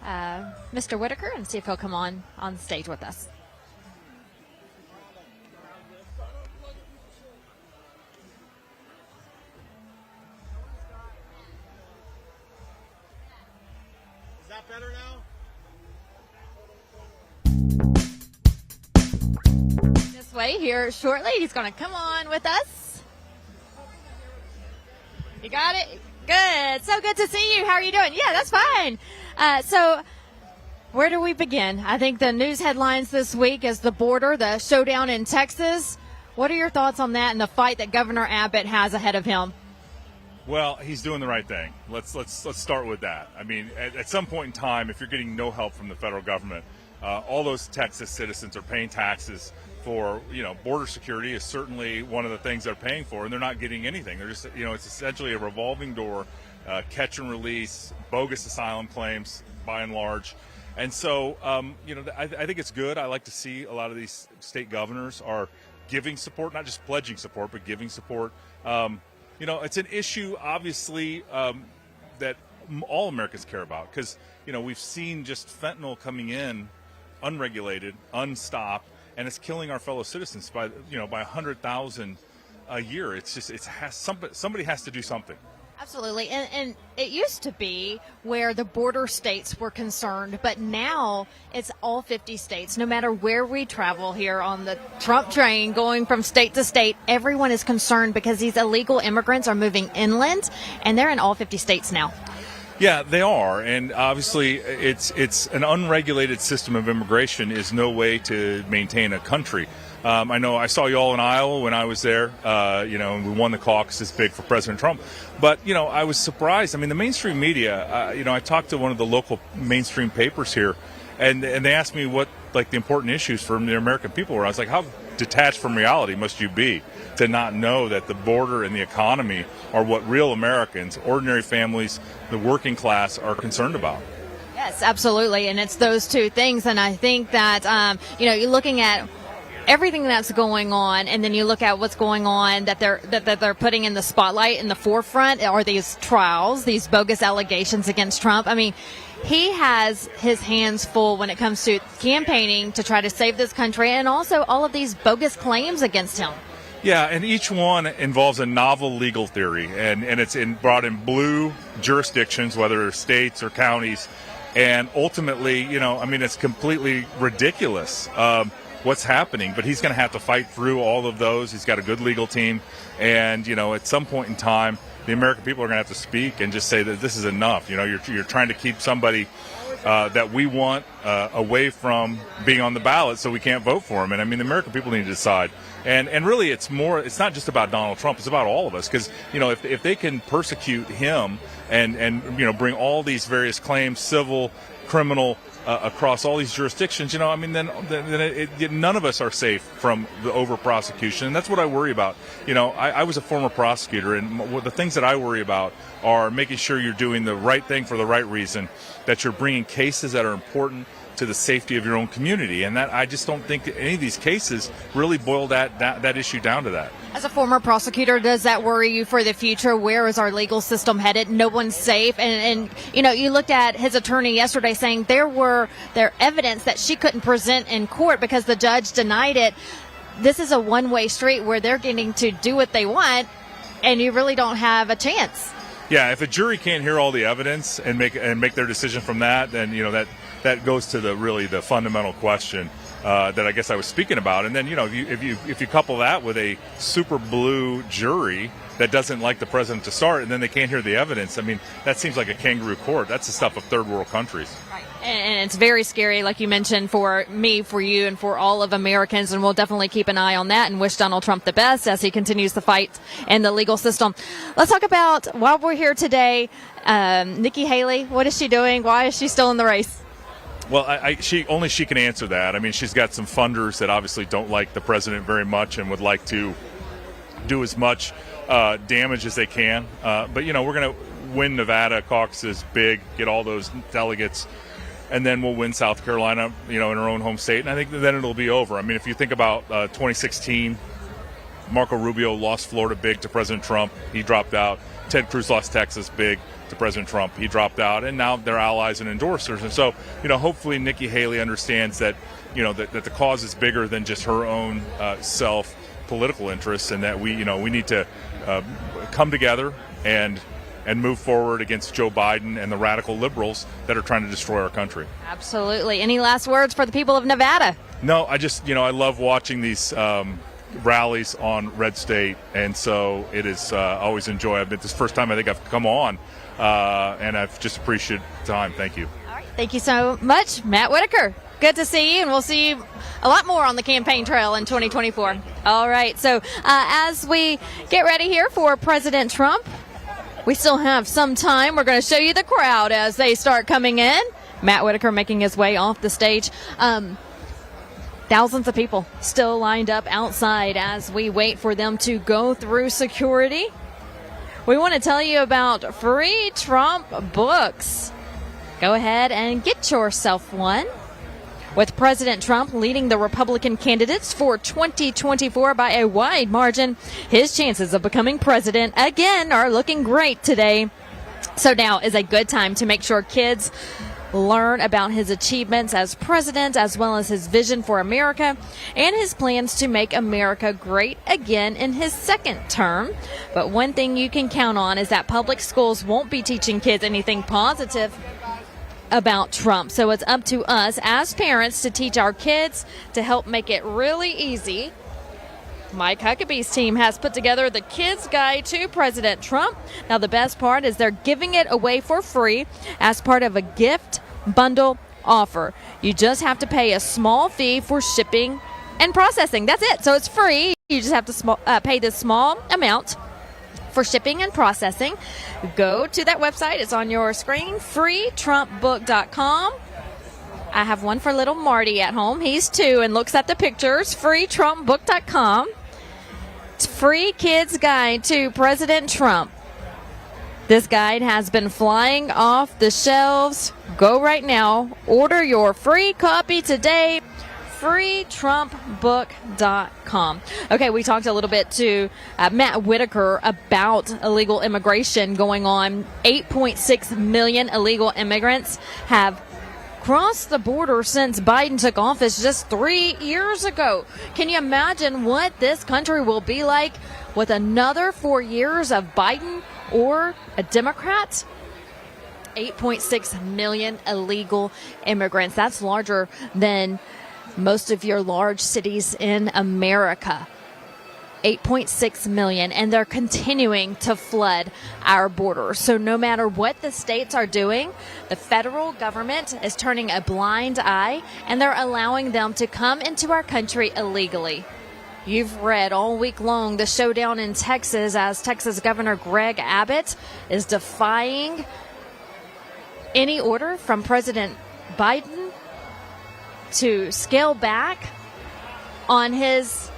Mr. Whitaker and see if he'll come on the stage with us. Better now? This way here shortly. He's going to come on with us. You got it? Good. So good to see you. How are you doing? Yeah, that's fine. So where do we begin? I think the news headlines this week is the border, the showdown in Texas. What are your thoughts on that and the fight that Governor Abbott has ahead of him? Well, he's doing the right thing. Let's start with that. I mean, at some point in time, if you're getting no help from the federal government, all those Texas citizens are paying taxes for, border security is certainly one of the things they're paying for, and they're not getting anything. They're just, it's essentially a revolving door, catch and release, bogus asylum claims by and large. And so, I think it's good. I like to see a lot of these state governors are giving support, not just pledging support, but giving support. It's an issue, obviously, that all Americans care about because, we've seen just fentanyl coming in unregulated, unstopped, and it's killing our fellow citizens by 100,000 a year. It's just, somebody has to do something. Absolutely. And it used to be where the border states were concerned, but now it's all 50 states. No matter where we travel here on the Trump train going from state to state, everyone is concerned because these illegal immigrants are moving inland, and they're in all 50 states now. Yeah, they are. And obviously it's an unregulated system of immigration is no way to maintain a country. I know I saw you all in Iowa when I was there, and we won the caucus. It's big for President Trump. But, I was surprised. I mean, the mainstream media, I talked to one of the local mainstream papers here, and they asked me what, the important issues for the American people were. I was like, how detached from reality must you be to not know that the border and the economy are what real Americans, ordinary families, the working class are concerned about? Yes, absolutely. And it's those two things. And I think that, you're looking at everything that's going on, and then you look at what's going on that they're putting in the spotlight in the forefront are these trials, these bogus allegations against Trump. I mean, he has his hands full when it comes to campaigning to try to save this country, and also all of these bogus claims against him. Yeah, and each one involves a novel legal theory, and it's brought in blue jurisdictions, whether states or counties, and ultimately, it's completely ridiculous. What's happening, but he's going to have to fight through all of those. He's got a good legal team, and at some point in time, the American people are going to have to speak and just say that this is enough. You're trying to keep somebody that we want away from being on the ballot, so we can't vote for him. And the American people need to decide. And really, it's not just about Donald Trump. It's about all of us, because if they can persecute him and bring all these various claims, civil, criminal, across all these jurisdictions, then none of us are safe from the over prosecution, and that's what I worry about. I was a former prosecutor, and the things that I worry about are making sure you're doing the right thing for the right reason, that you're bringing cases that are important to the safety of your own community, and that I just don't think any of these cases really boil that issue down to that. As a former prosecutor, does that worry you for the future? Where is our legal system headed? No one's safe. And you looked at his attorney yesterday saying there evidence that she couldn't present in court because the judge denied it. This is a one-way street where they're getting to do what they want. and you really don't have a chance. Yeah, if a jury can't hear all the evidence and make their decision from that, then that goes to the fundamental question that I guess I was speaking about. And then if you couple that with a super blue jury that doesn't like the president to start, and then they can't hear the evidence, I mean, that seems like a kangaroo court. That's the stuff of third world countries. Right. And it's very scary, like you mentioned, for me, for you, and for all of Americans. And we'll definitely keep an eye on that and wish Donald Trump the best as he continues the fight in the legal system. Let's talk about, while we're here today, Nikki Haley. What is she doing? Why is she still in the race? Well, she can answer that. I mean, she's got some funders that obviously don't like the president very much and would like to do as much damage as they can. But we're going to win Nevada. Caucus is big, get all those delegates, and then we'll win South Carolina, in our own home state. And I think then it'll be over. I mean, if you think about 2016, Marco Rubio lost Florida big to President Trump. He dropped out. Ted Cruz lost Texas big to President Trump. He dropped out. And now they're allies and endorsers. And so, hopefully Nikki Haley understands that, that the cause is bigger than just her own political interests, and that we need to come together and move forward against Joe Biden and the radical liberals that are trying to destroy our country. Absolutely. Any last words for the people of Nevada? No, I just, I love watching these rallies on Red State, and so it is always enjoy. This is the first time I think I've come on, and I've just appreciated the time. Thank you. All right. Thank you so much, Matt Whitaker. Good to see you, and we'll see you a lot more on the campaign trail in 2024. All right, so as we get ready here for President Trump, we still have some time. We're going to show you the crowd as they start coming in. Matt Whitaker making his way off the stage. Thousands of people still lined up outside as we wait for them to go through security. We want to tell you about free Trump books. Go ahead and get yourself one. With President Trump leading the Republican candidates for 2024 by a wide margin, his chances of becoming president again are looking great today. So now is a good time to make sure kids learn about his achievements as president, as well as his vision for America and his plans to make America great again in his second term. But one thing you can count on is that public schools won't be teaching kids anything positive about Trump. So it's up to us as parents to teach our kids to help make it really easy. Mike Huckabee's team has put together the Kids Guide to President Trump. Now, the best part is they're giving it away for free as part of a gift bundle offer. You just have to pay a small fee for shipping and processing. That's it. So it's free. You just have to pay this small amount for shipping and processing. Go to that website. It's on your screen, freetrumpbook.com. I have one for little Marty at home. He's 2 and looks at the pictures. freetrumpbook.com. It's free kids guide to President Trump. This guide has been flying off the shelves. Go right now. Order your free copy today. freetrumpbook.com. Okay, we talked a little bit to Matt Whitaker about illegal immigration going on. 8.6 million illegal immigrants have crossed the border since Biden took office just 3 years ago. Can you imagine what this country will be like with another 4 years of Biden or a Democrat? 8.6 million illegal immigrants. That's larger than most of your large cities in America. 8.6 million, and they're continuing to flood our borders. So no matter what the states are doing, the federal government is turning a blind eye, and they're allowing them to come into our country illegally. You've read all week long the showdown in Texas as Texas Governor Greg Abbott is defying any order from President Biden to scale back on his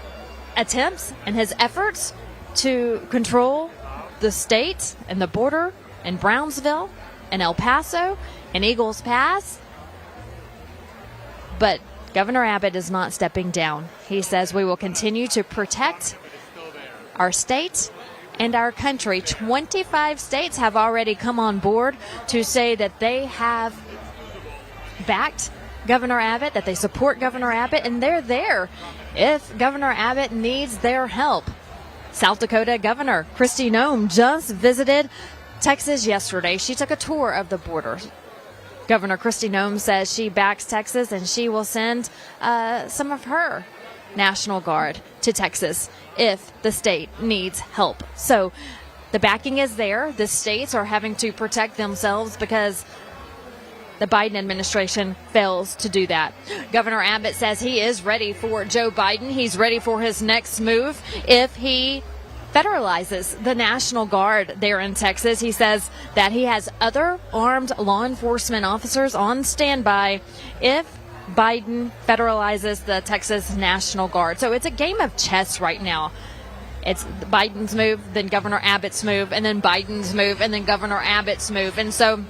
attempts and his efforts to control the state and the border in Brownsville and El Paso and Eagles Pass. But Governor Abbott is not stepping down. He says we will continue to protect our state and our country. 25 states have already come on board to say that they have backed Governor Abbott, that they support Governor Abbott, and they're there if Governor Abbott needs their help. South Dakota Governor Kristi Noem just visited Texas yesterday. She took a tour of the border. Governor Kristi Noem says she backs Texas and she will send some of her National Guard to Texas if the state needs help. So the backing is there. The states are having to protect themselves because the Biden administration fails to do that. Governor Abbott says he is ready for Joe Biden. He's ready for his next move if he federalizes the National Guard there in Texas. He says that he has other armed law enforcement officers on standby if Biden federalizes the Texas National Guard. So it's a game of chess right now. It's Biden's move, then Governor Abbott's move, and then Biden's move, and then Governor Abbott's move. And so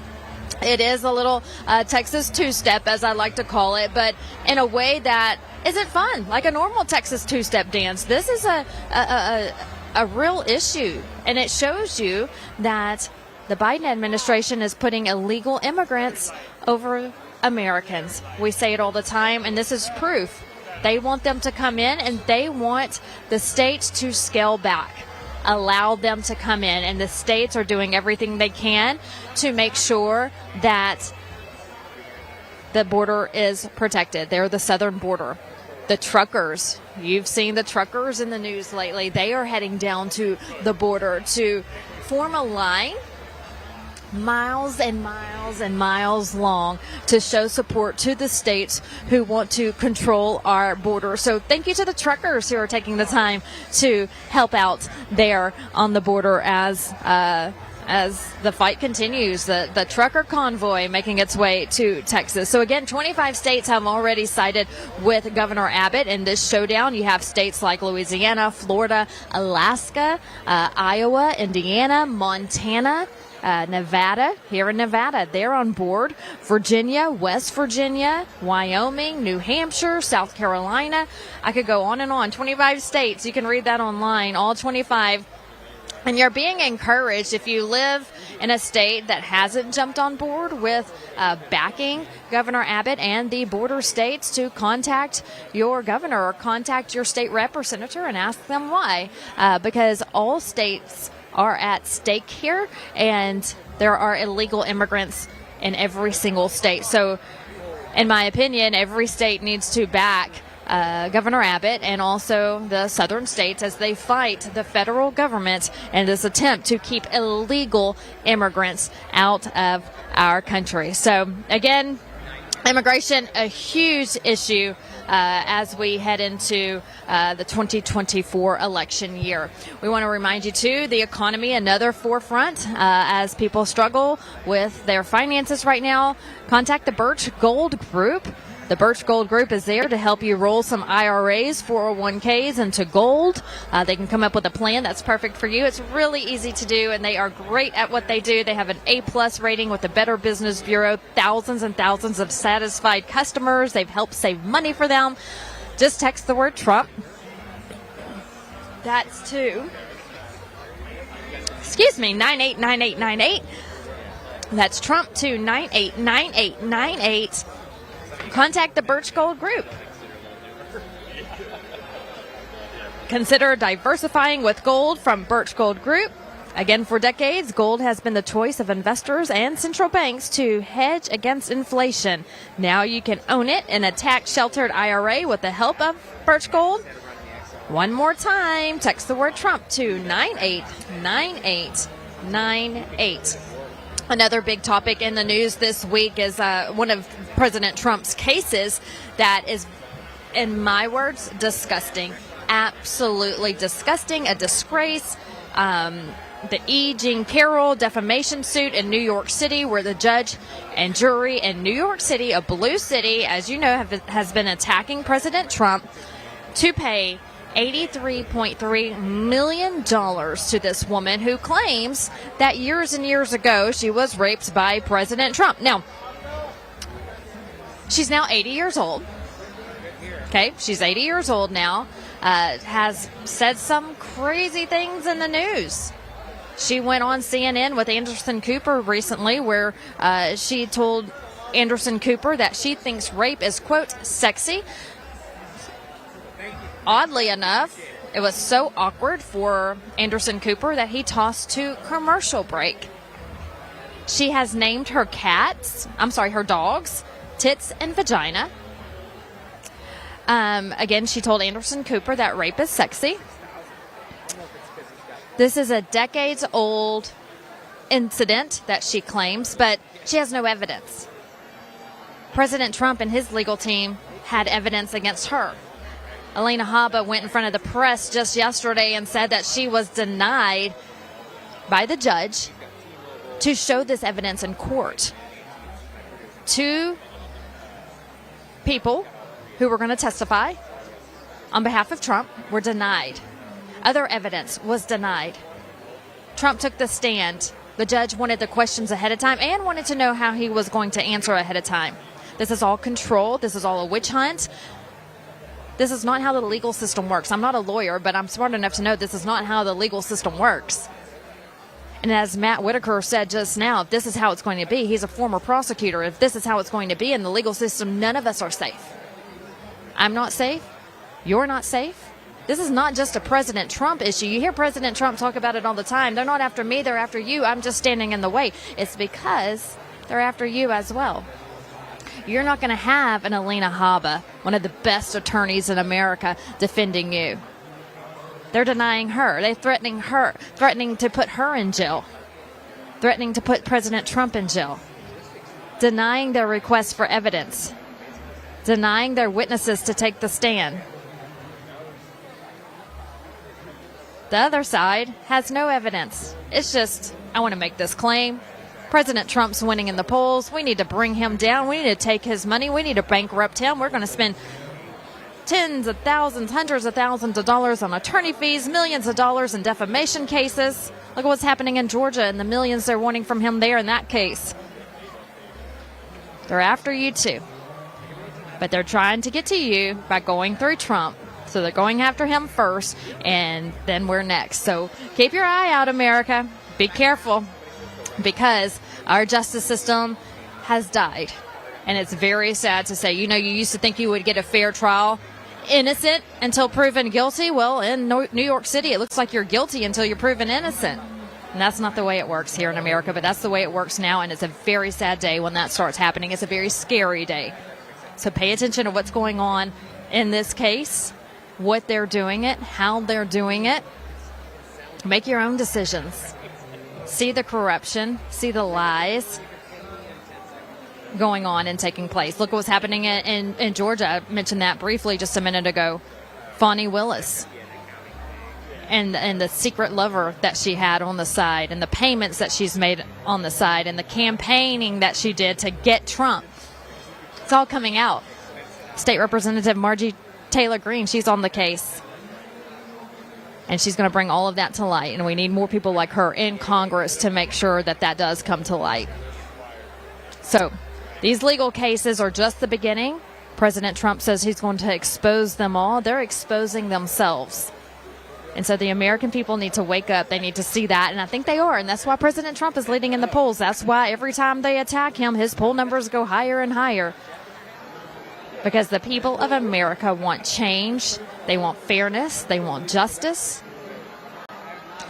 it is a little Texas two-step, as I like to call it, but in a way that isn't fun, like a normal Texas two-step dance. This is a real issue, and it shows you that the Biden administration is putting illegal immigrants over Americans. We say it all the time, and this is proof. They want them to come in, and they want the states to scale back, allow them to come in, and the states are doing everything they can to make sure that the border is protected. They're the southern border. The truckers, you've seen the truckers in the news lately. They are heading down to the border to form a line miles and miles and miles long to show support to the states who want to control our border. So thank you to the truckers who are taking the time to help out there on the border as the fight continues, the trucker convoy making its way to Texas. So again, 25 states have already sided with Governor Abbott in this showdown. You have states like Louisiana, Florida, Alaska, Iowa, Indiana, Montana, Nevada, here in Nevada, they're on board. Virginia, West Virginia, Wyoming, New Hampshire, South Carolina. I could go on and on. 25 states. You can read that online, all 25. And you're being encouraged, if you live in a state that hasn't jumped on board with backing Governor Abbott and the border states, to contact your governor or contact your state rep or senator and ask them why. Because all states are at stake here, and there are illegal immigrants in every single state. So, in my opinion, every state needs to back Governor Abbott and also the southern states as they fight the federal government in this attempt to keep illegal immigrants out of our country. So, again, immigration, a huge issue as we head into the 2024 election year. We want to remind you, too, the economy, another forefront as people struggle with their finances right now. Contact the Birch Gold Group. The Birch Gold Group is there to help you roll some IRAs, 401ks into gold. They can come up with a plan that's perfect for you. It's really easy to do, and they are great at what they do. They have an A+ rating with the Better Business Bureau, thousands and thousands of satisfied customers. They've helped save money for them. Just text the word Trump. That's to 989898. That's Trump to 989898. Contact the Birch Gold Group. Consider diversifying with gold from Birch Gold Group. Again, for decades, gold has been the choice of investors and central banks to hedge against inflation. Now you can own it in a tax-sheltered IRA with the help of Birch Gold. One more time, text the word Trump to 989898. Another big topic in the news this week is one of President Trump's cases that is, in my words, disgusting. Absolutely disgusting, a disgrace. The E. Jean Carroll defamation suit in New York City, where the judge and jury in New York City, a blue city, as you know, has been attacking President Trump to pay $83.3 million to this woman who claims that years and years ago she was raped by President Trump. Now, she's now 80 years old. Okay, she's 80 years old now, has said some crazy things in the news. She went on CNN with Anderson Cooper recently where she told Anderson Cooper that she thinks rape is, quote, sexy. Oddly enough, It was so awkward for Anderson Cooper that he tossed to commercial break. She has named her her dogs, Tits and Vagina. Again, she told Anderson Cooper that rape is sexy. This is a decades-old incident that she claims, but she has no evidence. President Trump and his legal team had evidence against her. Alina Habba went in front of the press just yesterday and said that she was denied by the judge to show this evidence in court. 2 people who were going to testify on behalf of Trump were denied. Other evidence was denied. Trump took the stand. The judge wanted the questions ahead of time and wanted to know how he was going to answer ahead of time. This is all controlled. This is all a witch hunt. This is not how the legal system works. I'm not a lawyer, but I'm smart enough to know this is not how the legal system works. And as Matt Whitaker said just now, if this is how it's going to be, he's a former prosecutor. If this is how it's going to be in the legal system, none of us are safe. I'm not safe. You're not safe. This is not just a President Trump issue. You hear President Trump talk about it all the time. They're not after me, they're after you. I'm just standing in the way. It's because they're after you as well. You're not going to have an Alina Habba, one of the best attorneys in America, defending you. They're denying her. They're threatening her, threatening to put her in jail, threatening to put President Trump in jail, denying their request for evidence, denying their witnesses to take the stand. The other side has no evidence. It's just, I want to make this claim. President Trump's winning in the polls. We need to bring him down. We need to take his money. We need to bankrupt him. We're going to spend tens of thousands, hundreds of thousands of dollars on attorney fees, millions of dollars in defamation cases. Look at what's happening in Georgia and the millions they're wanting from him there in that case. They're after you too. But they're trying to get to you by going through Trump. So they're going after him first, and then we're next. So keep your eye out, America. Be careful, because our justice system has died. And it's very sad to say. You know, you used to think you would get a fair trial, innocent until proven guilty. Well, in New York City, it looks like you're guilty until you're proven innocent. And that's not the way it works here in America, but that's the way it works now, and it's a very sad day when that starts happening. It's a very scary day. So pay attention to what's going on in this case, what they're doing it, how they're doing it. Make your own decisions. See the corruption, see the lies going on and taking place. Look what's happening in Georgia. I mentioned that briefly just a minute ago. Fani Willis and the secret lover that she had on the side, and the payments that she's made on the side, and the campaigning that she did to get Trump. It's all coming out. State Representative Margie Taylor Greene, she's on the case. And she's going to bring all of that to light. And we need more people like her in Congress to make sure that that does come to light. So these legal cases are just the beginning. President Trump says he's going to expose them all. They're exposing themselves. And so the American people need to wake up. They need to see that. And I think they are. And that's why President Trump is leading in the polls. That's why every time they attack him, his poll numbers go higher and higher. Because the people of America want change. They want fairness. They want justice.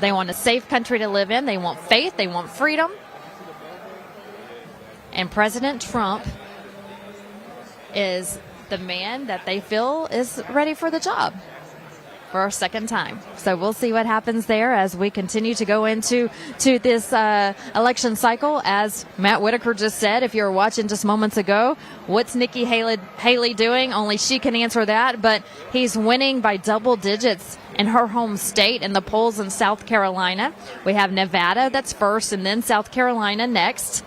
They want a safe country to live in. They want faith. They want freedom. And President Trump is the man that they feel is ready for the job for a second time. So we'll see what happens there as we continue to go into this election cycle. As Matt Whitaker just said, if you were watching just moments ago, what's Nikki Haley doing? Only she can answer that. But he's winning by double digits in her home state in the polls in South Carolina. We have Nevada that's first, and then South Carolina next.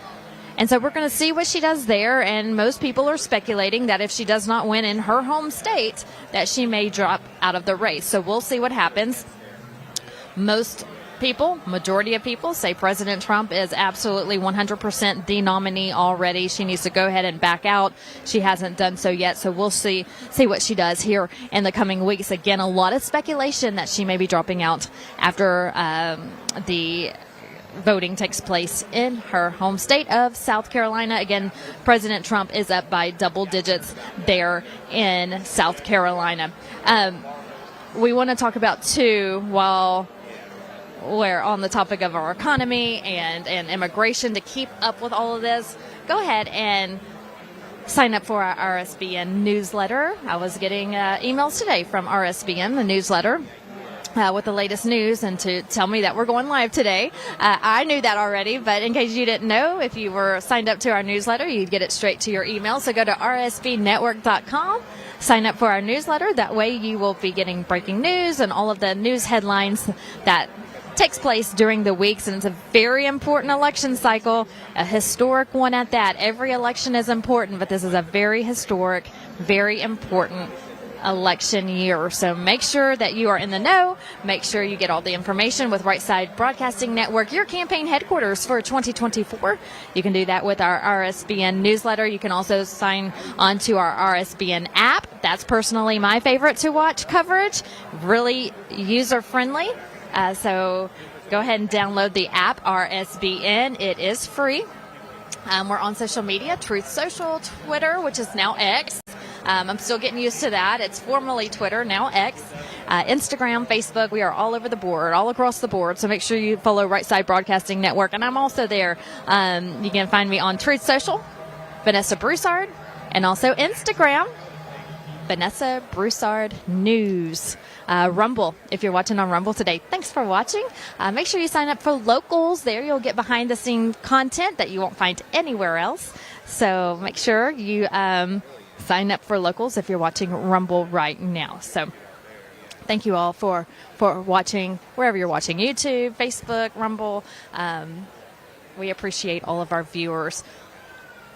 And so we're going to see what she does there, and most people are speculating that if she does not win in her home state, that she may drop out of the race. So we'll see what happens. Most people, majority of people, say President Trump is absolutely 100% the nominee already. She needs to go ahead and back out. She hasn't done so yet, so we'll see what she does here in the coming weeks. Again, a lot of speculation that she may be dropping out after the voting takes place in her home state of South Carolina. Again, President Trump is up by double digits there in South Carolina. we want to talk about too, while we're on the topic of our economy and immigration, to keep up with all of this, go ahead and sign up for our RSBN newsletter. I was getting emails today from RSBN, the newsletter, with the latest news, and to tell me that we're going live today. I knew that already, but in case you didn't know, if you were signed up to our newsletter, you'd get it straight to your email. So go to rsbnetwork.com, sign up for our newsletter. That way you will be getting breaking news and all of the news headlines that takes place during the weeks. And it's a very important election cycle, a historic one at that. Every election is important, but this is a very historic, very important election year. So make sure that you are in the know. Make sure you get all the information with Right Side Broadcasting Network, your campaign headquarters for 2024. You can do that with our RSBN newsletter. You can also sign on to our RSBN app. That's personally my favorite to watch coverage. Really user-friendly. So go ahead and download the app, RSBN. It is free. We're on social media, Truth Social, Twitter, which is now X. I'm still getting used to that. It's formerly Twitter, now X. Instagram, Facebook, we are all over the board, all across the board. So make sure you follow Right Side Broadcasting Network. And I'm also there. You can find me on Truth Social, Vanessa Broussard, and also Instagram, Vanessa Broussard News. Rumble, if you're watching on Rumble today, thanks for watching. Make sure you sign up for Locals. There you'll get behind-the-scenes content that you won't find anywhere else. So make sure you sign up for Locals if you're watching Rumble right now. So thank you all for watching wherever you're watching, YouTube, Facebook, Rumble. We appreciate all of our viewers.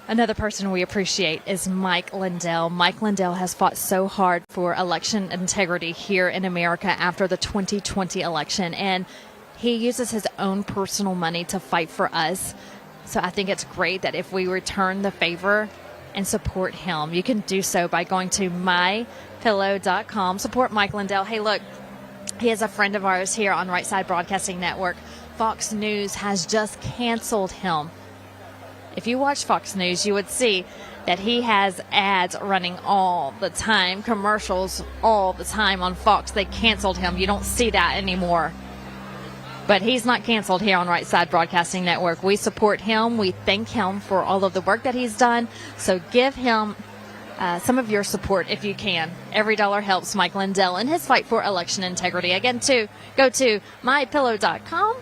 Another person we appreciate is Mike Lindell. Mike Lindell has fought so hard for election integrity here in America after the 2020 election, and he uses his own personal money to fight for us. So I think it's great that if we return the favor and support him, you can do so by going to mypillow.com. Support Mike Lindell. Hey, look, he is a friend of ours here on Right Side Broadcasting Network. Fox News has just canceled him. If you watch Fox News, you would see that he has ads running all the time, commercials all the time on Fox. They canceled him. You don't see that anymore. But he's not canceled here on Right Side Broadcasting Network. We support him. We thank him for all of the work that he's done. So give him some of your support if you can. Every dollar helps Mike Lindell in his fight for election integrity. Again, go to mypillow.com,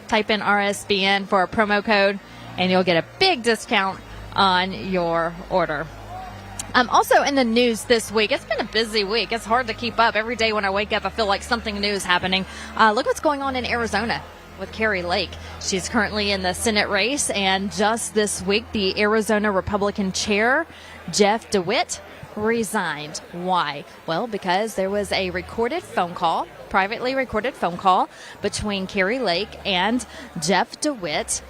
type in RSBN for a promo code, and you'll get a big discount on your order. Also in the news this week, it's been a busy week. It's hard to keep up. Every day when I wake up, I feel like something new is happening. Look what's going on in Arizona with Carrie Lake. She's currently in the Senate race, and just this week, the Arizona Republican chair, Jeff DeWitt, resigned. Why? Well, because there was a recorded phone call, privately recorded phone call, between Carrie Lake and Jeff DeWitt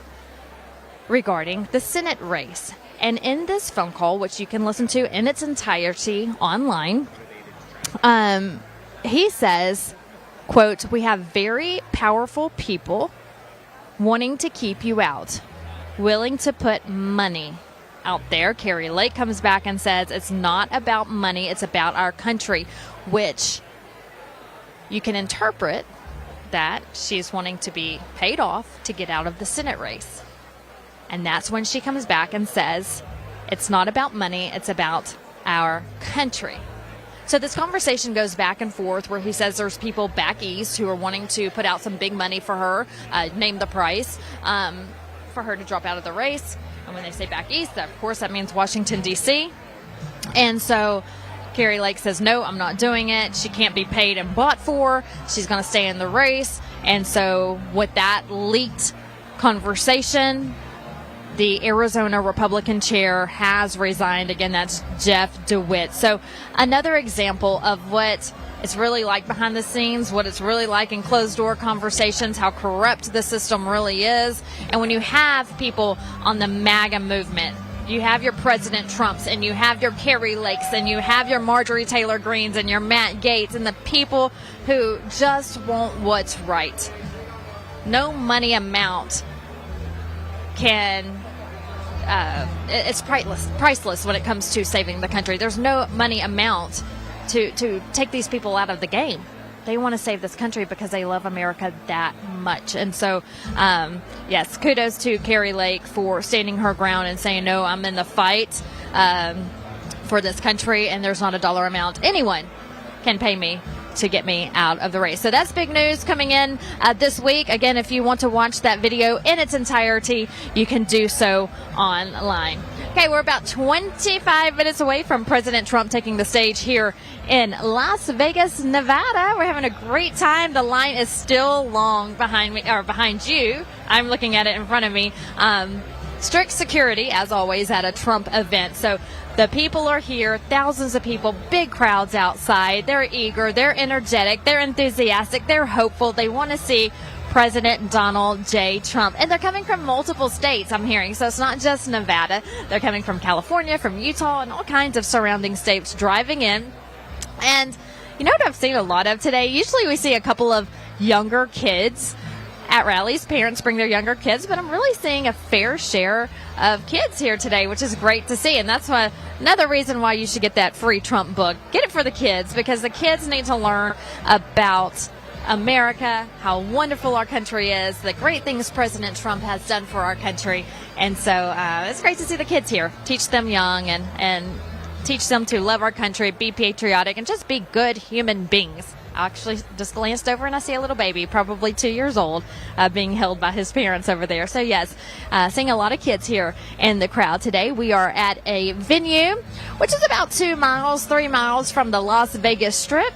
regarding the Senate race. And in this phone call, which you can listen to in its entirety online, he says, quote, "We have very powerful people wanting to keep you out, willing to put money out there." Carrie Lake comes back and says it's not about money, it's about our country, which you can interpret that she's wanting to be paid off to get out of the Senate race. And that's when she comes back and says, it's not about money, it's about our country. So this conversation goes back and forth where he says there's people back east who are wanting to put out some big money for her, name the price, for her to drop out of the race. And when they say back east, of course, that means Washington, D.C. And so Carrie Lake says, no, I'm not doing it. She can't be paid and bought for. She's going to stay in the race. And so with that leaked conversation, the Arizona Republican chair has resigned. Again, that's Jeff DeWitt. So another example of what it's really like behind the scenes, what it's really like in closed-door conversations, how corrupt the system really is. And when you have people on the MAGA movement, you have your President Trumps, and you have your Carrie Lakes, and you have your Marjorie Taylor Greens, and your Matt Gaetz, and the people who just want what's right. No money amount can it's priceless when it comes to saving the country. There's no money amount to take these people out of the game. they want to save this country because they love America that much. And so, yes, kudos to Carrie Lake for standing her ground and saying, no, I'm in the fight for this country, and there's not a dollar amount anyone can pay me to get me out of the race. So that's big news coming in this week. Again, if you want to watch that video in its entirety, you can do so online. Okay, we're about 25 minutes away from President Trump taking the stage here in Las Vegas, Nevada. We're having a great time. The line is still long behind me, or behind you. I'm looking at it in front of me. Strict security, as always, at a Trump event. So the people are here, thousands of people, big crowds outside. They're eager, they're energetic, they're enthusiastic, they're hopeful. They want to see President Donald J. Trump. And they're coming from multiple states, I'm hearing. So it's not just Nevada. They're coming from California, from Utah, and all kinds of surrounding states driving in. And you know what I've seen a lot of today? Usually we see a couple of younger kids at rallies. Parents bring their younger kids, but I'm really seeing a fair share of kids here today, which is great to see. And that's why another reason why you should get that free Trump book. Get it for the kids, because the kids need to learn about America, how wonderful our country is, the great things President Trump has done for our country. And so it's great to see the kids here. Teach them young and teach them to love our country, be patriotic, and just be good human beings. I actually just glanced over and I see a little baby, probably 2 years old, being held by his parents over there. So yes, seeing a lot of kids here in the crowd today. We are at a venue, which is about 3 miles from the Las Vegas Strip.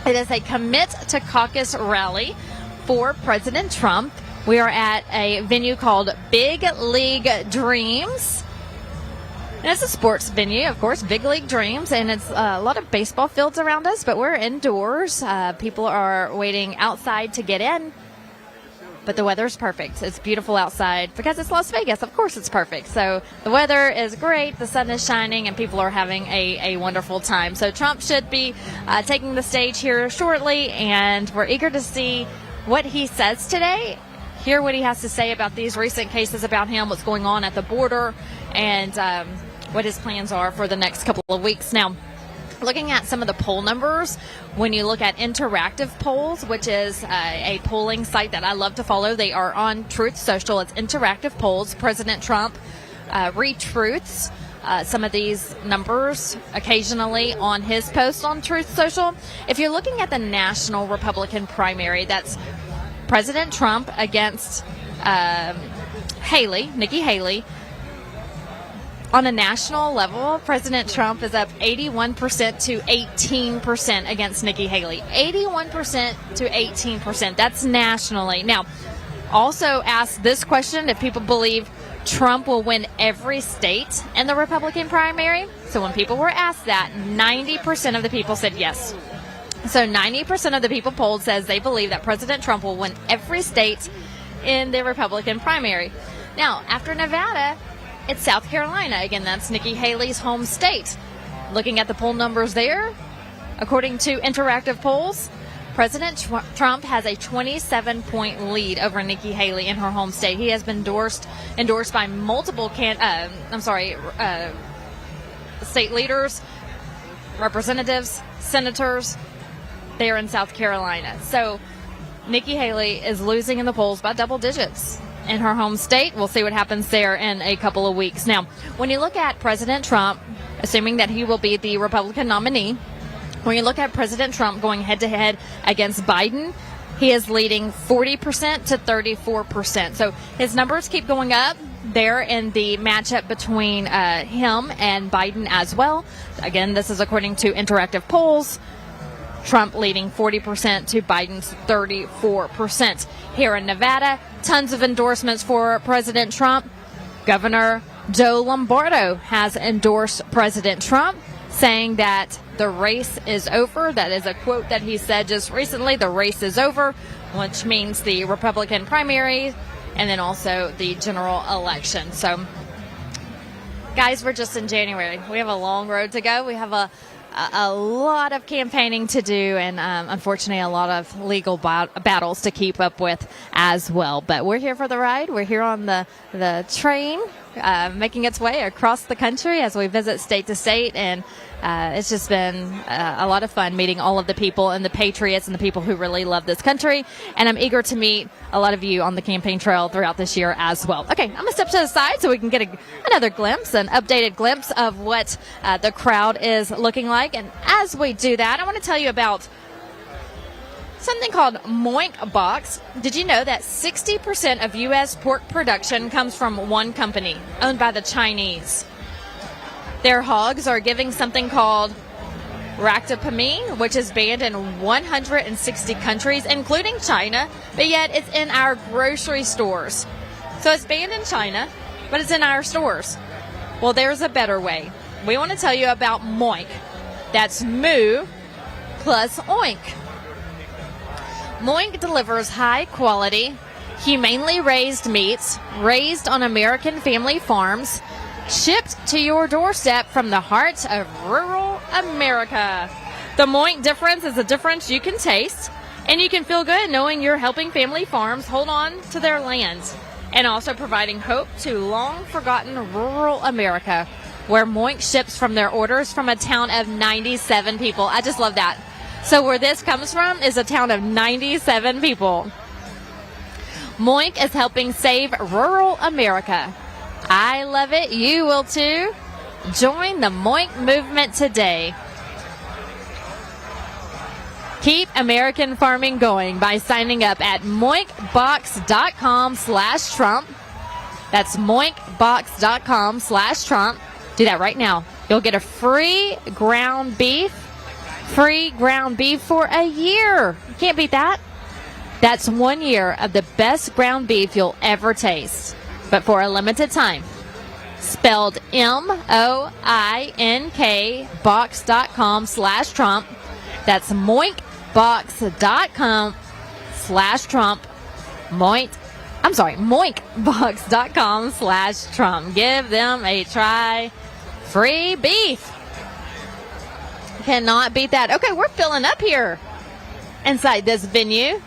It is a Commit to Caucus rally for President Trump. We are at a venue called Big League Dreams. And it's a sports venue, of course, Big League Dreams, and it's a lot of baseball fields around us, but we're indoors. People are waiting outside to get in, but the weather's perfect. It's beautiful outside because it's Las Vegas. Of course it's perfect. So the weather is great, the sun is shining, and people are having a wonderful time. So Trump should be taking the stage here shortly, and we're eager to see what he says today, hear what he has to say about these recent cases about him, what's going on at the border, and what his plans are for the next couple of weeks. Now, looking at some of the poll numbers, when you look at Interactive Polls, which is a polling site that I love to follow, they are on Truth Social. It's Interactive Polls. President Trump retruths some of these numbers occasionally on his post on Truth Social. If you're looking at the national Republican primary, that's President Trump against Nikki Haley. On a national level, President Trump is up 81% to 18% against Nikki Haley. 81% to 18%. That's nationally. Now, also ask this question: if people believe Trump will win every state in the Republican primary. So when people were asked that, 90% of the people said yes. So 90% of the people polled says they believe that President Trump will win every state in the Republican primary. Now, after Nevada, it's South Carolina. Again, that's Nikki Haley's home state. Looking at the poll numbers there, according to Interactive Polls, President Trump has a 27-point lead over Nikki Haley in her home state. He has been endorsed by multiple state leaders, representatives, senators there in South Carolina. So Nikki Haley is losing in the polls by double digits in her home state. We'll see what happens there in a couple of weeks. Now, when you look at President Trump, assuming that he will be the Republican nominee, when you look at President Trump going head-to-head against Biden, he is leading 40% to 34%. So his numbers keep going up there in the matchup between him and Biden as well. Again, this is according to Interactive Polls. Trump leading 40% to Biden's 34%. Here in Nevada, tons of endorsements for President Trump. Governor Joe Lombardo has endorsed President Trump, saying that the race is over. That is a quote that he said just recently. The race is over, which means the Republican primary and then also the general election. So, guys, we're just in January. We have a long road to go. We have a lot of campaigning to do, and unfortunately a lot of legal battles to keep up with as well. But we're here for the ride. We're here on the train making its way across the country as we visit state to state. And it's just been a lot of fun meeting all of the people and the patriots and the people who really love this country. And I'm eager to meet a lot of you on the campaign trail throughout this year as well. Okay, I'm going to step to the side so we can get another glimpse, an updated glimpse of what the crowd is looking like. And as we do that, I want to tell you about something called Moink Box. Did you know that 60% of U.S. pork production comes from one company owned by the Chinese? Their hogs are giving something called ractopamine, which is banned in 160 countries, including China, but yet it's in our grocery stores. So it's banned in China, but it's in our stores. Well, there's a better way. We want to tell you about Moink. That's moo plus oink. Moink delivers high-quality, humanely raised meats raised on American family farms, shipped to your doorstep from the heart of rural America. The Moink difference is a difference you can taste, and you can feel good knowing you're helping family farms hold on to their lands, and also providing hope to long-forgotten rural America, where Moink ships from their orders from a town of 97 people. I just love that. So where this comes from is a town of 97 people. Moink is helping save rural America. I love it. You will too. Join the Moink movement today. Keep American farming going by signing up at moinkbox.com/Trump. That's moinkbox.com/Trump. Do that right now. You'll get a free ground beef for a year. You can't beat that. That's 1 year of the best ground beef you'll ever taste, but for a limited time. Spelled MOINK box.com/Trump. That's moinkbox.com/Trump. moinkbox.com/Trump. Give them a try. Free beef. Cannot beat that. Okay, we're filling up here inside this venue.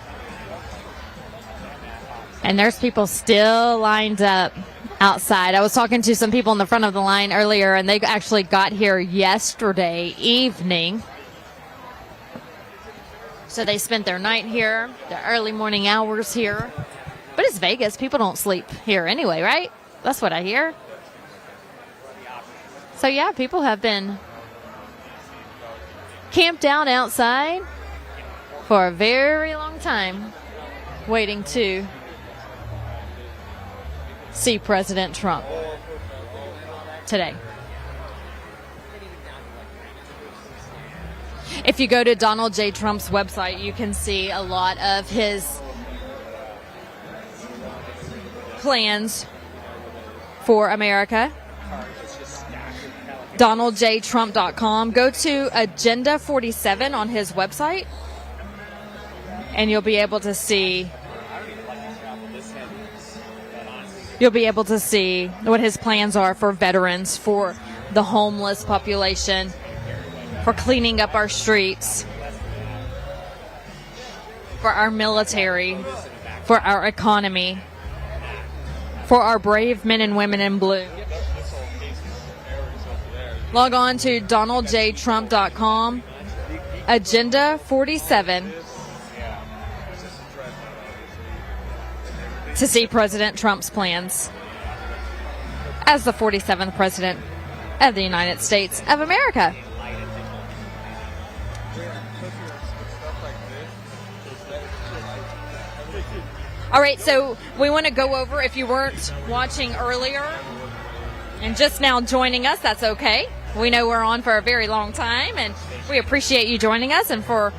And there's people still lined up outside. I was talking to some people in the front of the line earlier, and they actually got here yesterday evening. So they spent their night here, their early morning hours here. But it's Vegas. People don't sleep here anyway, right? That's what I hear. So yeah, people have been camped out outside for a very long time, waiting to see President Trump today. If you go to Donald J. Trump's website, you can see a lot of his plans for America. DonaldJTrump.com. Go to Agenda 47 on his website, and you'll be able to see what his plans are for veterans, for the homeless population, for cleaning up our streets, for our military, for our economy, for our brave men and women in blue. Log on to DonaldJTrump.com, Agenda 47, to see President Trump's plans as the 47th President of the United States of America. All right, so we want to go over, if you weren't watching earlier and just now joining us, that's okay. We know we're on for a very long time, and we appreciate you joining us. And for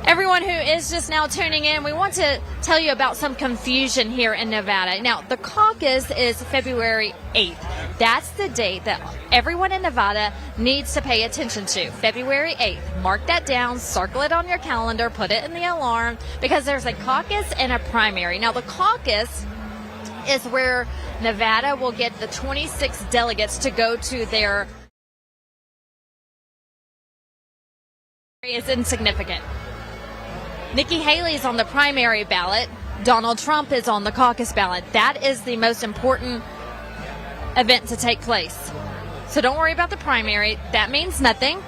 everyone who is just now tuning in, we want to tell you about some confusion here in Nevada. Now, the caucus is February 8th. That's the date that everyone in Nevada needs to pay attention to. February 8th. Mark that down, circle it on your calendar, put it in the alarm, because there's a caucus and a primary. Now, the caucus is where Nevada will get the 26 delegates to go to their... is insignificant. Nikki Haley is on the primary ballot. Donald Trump is on the caucus ballot. That is the most important event to take place. So don't worry about the primary. That means nothing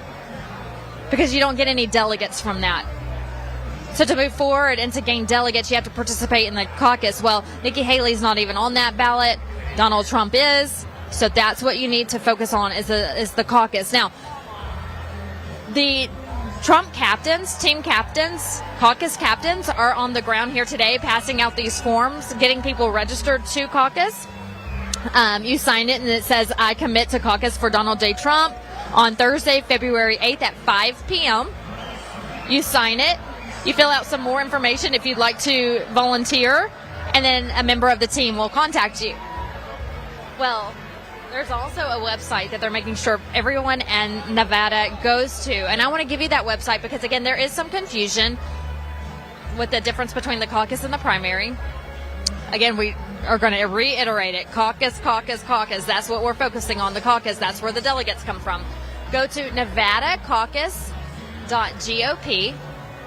because you don't get any delegates from that. So to move forward and to gain delegates, you have to participate in the caucus. Well, Nikki Haley's not even on that ballot. Donald Trump is. So that's what you need to focus on is the caucus. Now, the Trump captains, team captains, caucus captains are on the ground here today passing out these forms, getting people registered to caucus. You sign it and it says, I commit to caucus for Donald J. Trump on Thursday, February 8th at 5 p.m. You sign it. You fill out some more information if you'd like to volunteer, and then a member of the team will contact you. Well, there's also a website that they're making sure everyone in Nevada goes to. And I want to give you that website because, again, there is some confusion with the difference between the caucus and the primary. Again, we are going to reiterate it. Caucus, caucus, caucus. That's what we're focusing on, the caucus. That's where the delegates come from. Go to nevadacaucus.gop.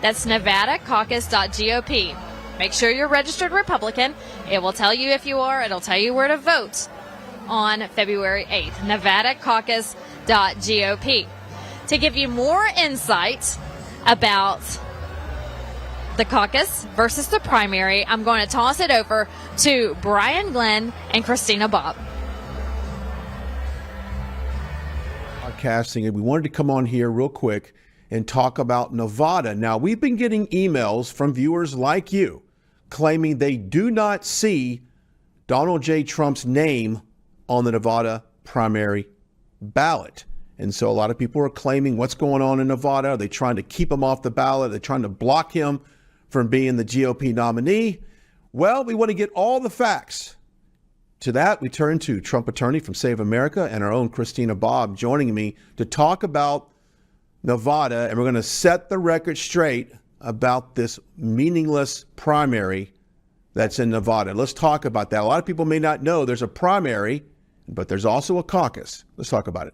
That's nevadacaucus.gop. Make sure you're registered Republican. It will tell you if you are. It'll tell you where to vote on February 8th. nevadacaucus.gop. To give you more insight about the caucus versus the primary, I'm going to toss it over to Brian Glenn and Christina Bobb. Podcasting, and we wanted to come on here real quick and talk about Nevada. Now, we've been getting emails from viewers like you claiming they do not see Donald J. Trump's name on the Nevada primary ballot. And so a lot of people are claiming what's going on in Nevada. Are they trying to keep him off the ballot? Are they trying to block him from being the GOP nominee? Well, we want to get all the facts. To that, we turn to Trump attorney from Save America and our own Christina Bobb joining me to talk about Nevada. And we're going to set the record straight about this meaningless primary that's in Nevada. Let's talk about that. A lot of people may not know there's a primary, but there's also a caucus. Let's talk about it.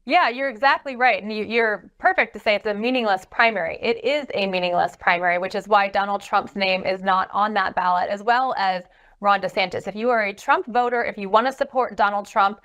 Yeah, you're exactly right. And you're perfect to say it's a meaningless primary. It is a meaningless primary, which is why Donald Trump's name is not on that ballot, as well as Ron DeSantis. If you are a Trump voter, if you want to support Donald Trump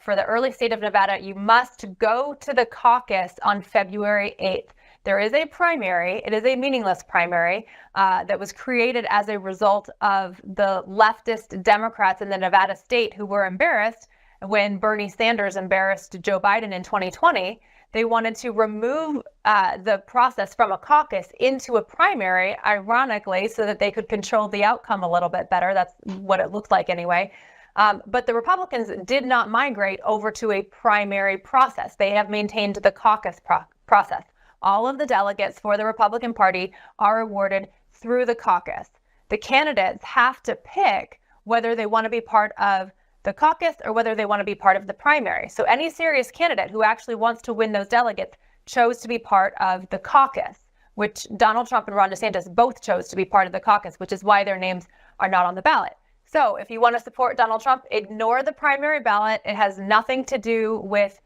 for the early state of Nevada, you must go to the caucus on February 8th. There is a primary. It is a meaningless primary that was created as a result of the leftist Democrats in the Nevada state who were embarrassed when Bernie Sanders embarrassed Joe Biden in 2020. They wanted to remove the process from a caucus into a primary, ironically, so that they could control the outcome a little bit better. That's what it looks like anyway. But the Republicans did not migrate over to a primary process. They have maintained the caucus process. All of the delegates for the Republican Party are awarded through the caucus. The candidates have to pick whether they want to be part of the caucus or whether they want to be part of the primary. So any serious candidate who actually wants to win those delegates chose to be part of the caucus, which Donald Trump and Ron DeSantis both chose to be part of the caucus, which is why their names are not on the ballot. So if you want to support Donald Trump, ignore the primary ballot. It has nothing to do with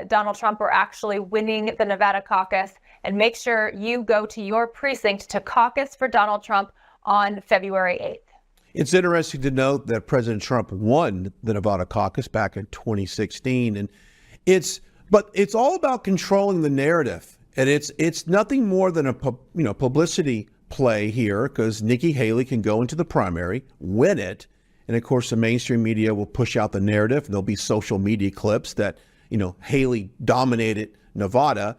Donald Trump or actually winning the Nevada caucus, and make sure you go to your precinct to caucus for Donald Trump on February 8th. It's interesting to note that President Trump won the Nevada caucus back in 2016, and it's all about controlling the narrative, and it's nothing more than a publicity play here, because Nikki Haley can go into the primary, win it, and of course the mainstream media will push out the narrative, and there'll be social media clips that Haley dominated Nevada,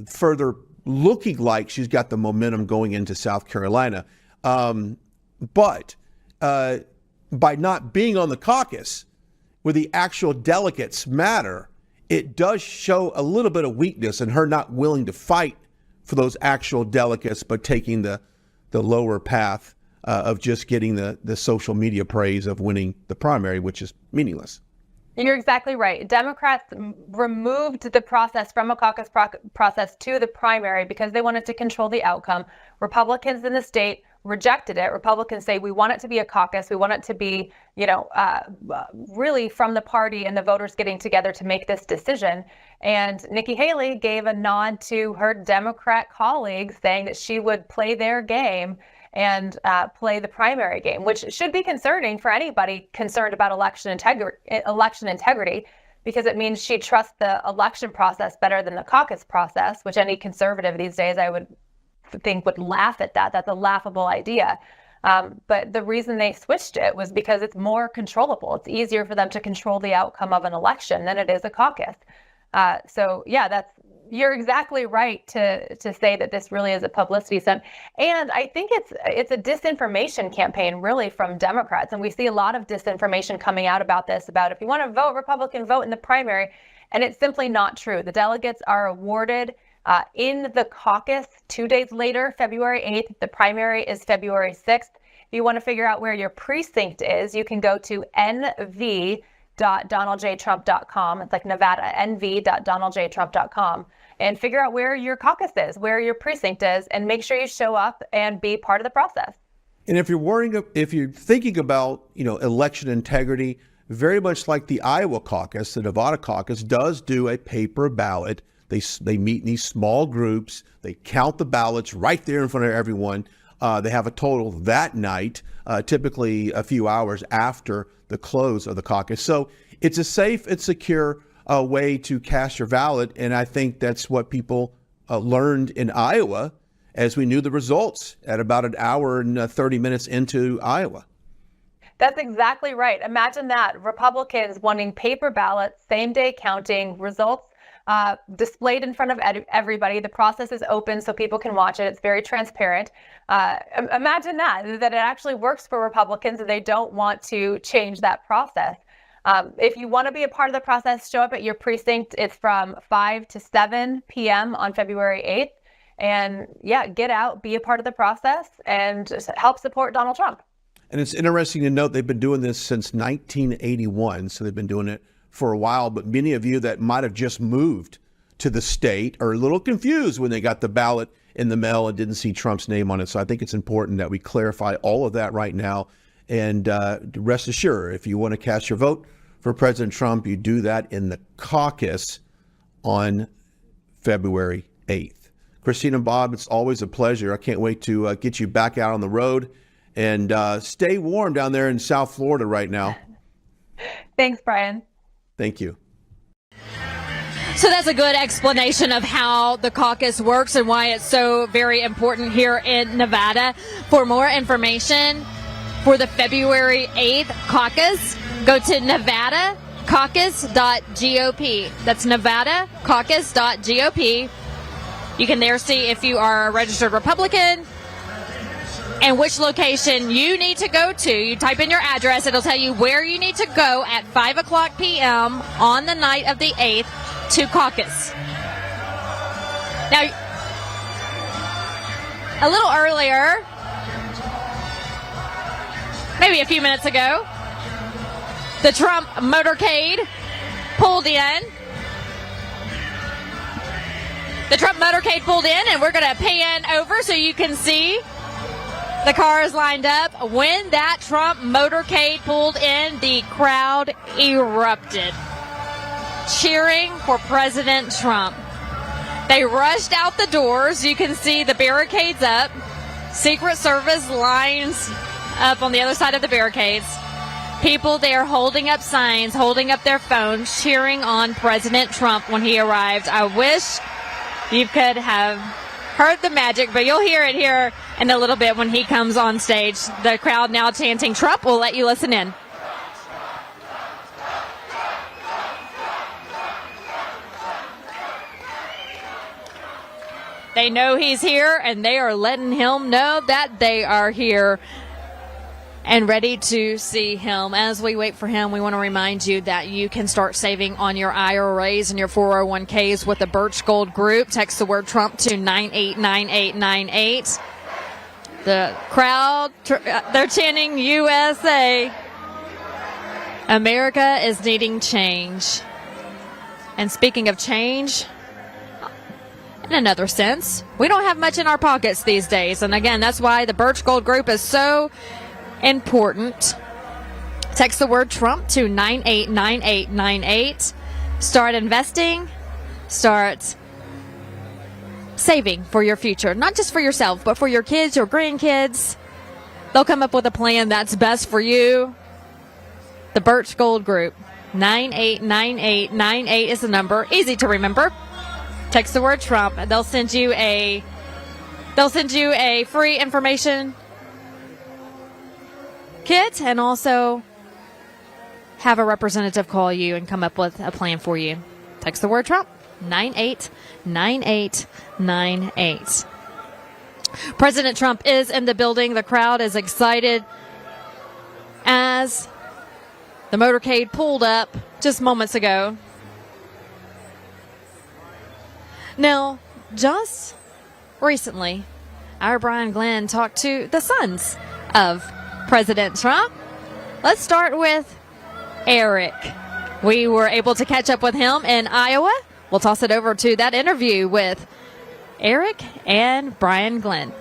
further looking like she's got the momentum going into South Carolina, but by not being on the caucus where the actual delegates matter, it does show a little bit of weakness in her not willing to fight for those actual delegates, but taking the lower path of just getting the social media praise of winning the primary, which is meaningless. You're exactly right. Democrats removed the process from a caucus process to the primary because they wanted to control the outcome. Republicans in the state rejected it. Republicans say we want it to be a caucus. We want it to be, really from the party and the voters getting together to make this decision. And Nikki Haley gave a nod to her Democrat colleagues, saying that she would play their game and play the primary game, which should be concerning for anybody concerned about election integrity, because it means she trusts the election process better than the caucus process, which any conservative these days I would think would laugh at that. That's a laughable idea. But the reason they switched it was because it's more controllable. It's easier for them to control the outcome of an election than it is a caucus. So yeah, you're exactly right to say that this really is a publicity stunt. And I think it's a disinformation campaign really from Democrats. And we see a lot of disinformation coming out about this, about if you want to vote Republican, vote in the primary. And it's simply not true. The delegates are awarded in the caucus 2 days later, February 8th. The primary is February 6th. If you want to figure out where your precinct is, you can go to nv.donaldjtrump.com. It's like Nevada, nv.donaldjtrump.com, and figure out where your caucus is, where your precinct is, and make sure you show up and be part of the process. And if you're thinking about, election integrity, very much like the Iowa caucus, the Nevada caucus does do a paper ballot. They meet in these small groups. They count the ballots right there in front of everyone. They have a total that night, typically a few hours after the close of the caucus. So it's a safe and secure way to cast your ballot. And I think that's what people learned in Iowa as we knew the results at about an hour and 30 minutes into Iowa. That's exactly right. Imagine that. Republicans wanting paper ballots, same day counting, results displayed in front of everybody. The process is open so people can watch it. It's very transparent. Imagine that it actually works for Republicans and they don't want to change that process. If you want to be a part of the process, show up at your precinct. It's from 5 to 7 p.m. on February 8th. And yeah, get out, be a part of the process, and help support Donald Trump. And it's interesting to note they've been doing this since 1981. So they've been doing it for a while, but many of you that might have just moved to the state are a little confused when they got the ballot in the mail and didn't see Trump's name on it. So I think it's important that we clarify all of that right now. And rest assured, if you want to cast your vote for President Trump, you do that in the caucus on February 8th. Christine and Bob, it's always a pleasure. I can't wait to get you back out on the road, and stay warm down there in South Florida right now. Thanks, Brian. Thank you. So that's a good explanation of how the caucus works and why it's so very important here in Nevada. For more information for the February 8th caucus, go to nevadacaucus.gop. That's nevadacaucus.gop. You can there see if you are a registered Republican and which location you need to go to. You type in your address. It'll tell you where you need to go at 5 o'clock p.m. on the night of the 8th to caucus. Now, a little earlier, maybe a few minutes ago, the Trump motorcade pulled in. The Trump motorcade pulled in, and we're going to pan over so you can see the cars lined up. When that Trump motorcade pulled in, the crowd erupted, cheering for President Trump. They rushed out the doors. You can see the barricades up. Secret Service lines up on the other side of the barricades. People there holding up signs, holding up their phones, cheering on President Trump when he arrived. I wish you could have heard the magic, but you'll hear it here in a little bit when he comes on stage. The crowd now chanting Trump. We'll let you listen in. They know he's here, and they are letting him know that they are here and ready to see him. As we wait for him, we want to remind you that you can start saving on your IRAs and your 401ks with the Birch Gold Group. Text the word Trump to 989898. The crowd, they're chanting USA. America is needing change. And speaking of change, in another sense, we don't have much in our pockets these days. And again, that's why the Birch Gold Group is so important. Text the word Trump to 989898. Start investing. Start saving for your future. Not just for yourself, but for your kids, your grandkids, They'll come up with a plan that's best for you. The Birch Gold Group. 989898 is the number. Easy to remember. Text the word Trump. They'll send you a free information kit and also have a representative call you and come up with a plan for you. Text the word Trump. 989898. President Trump is in the building. The crowd is excited as the motorcade pulled up just moments ago. Now, just recently, our Brian Glenn talked to the sons of President Trump. Let's start with Eric. We were able to catch up with him in Iowa. We'll toss it over to that interview with Eric and Brian Glenn.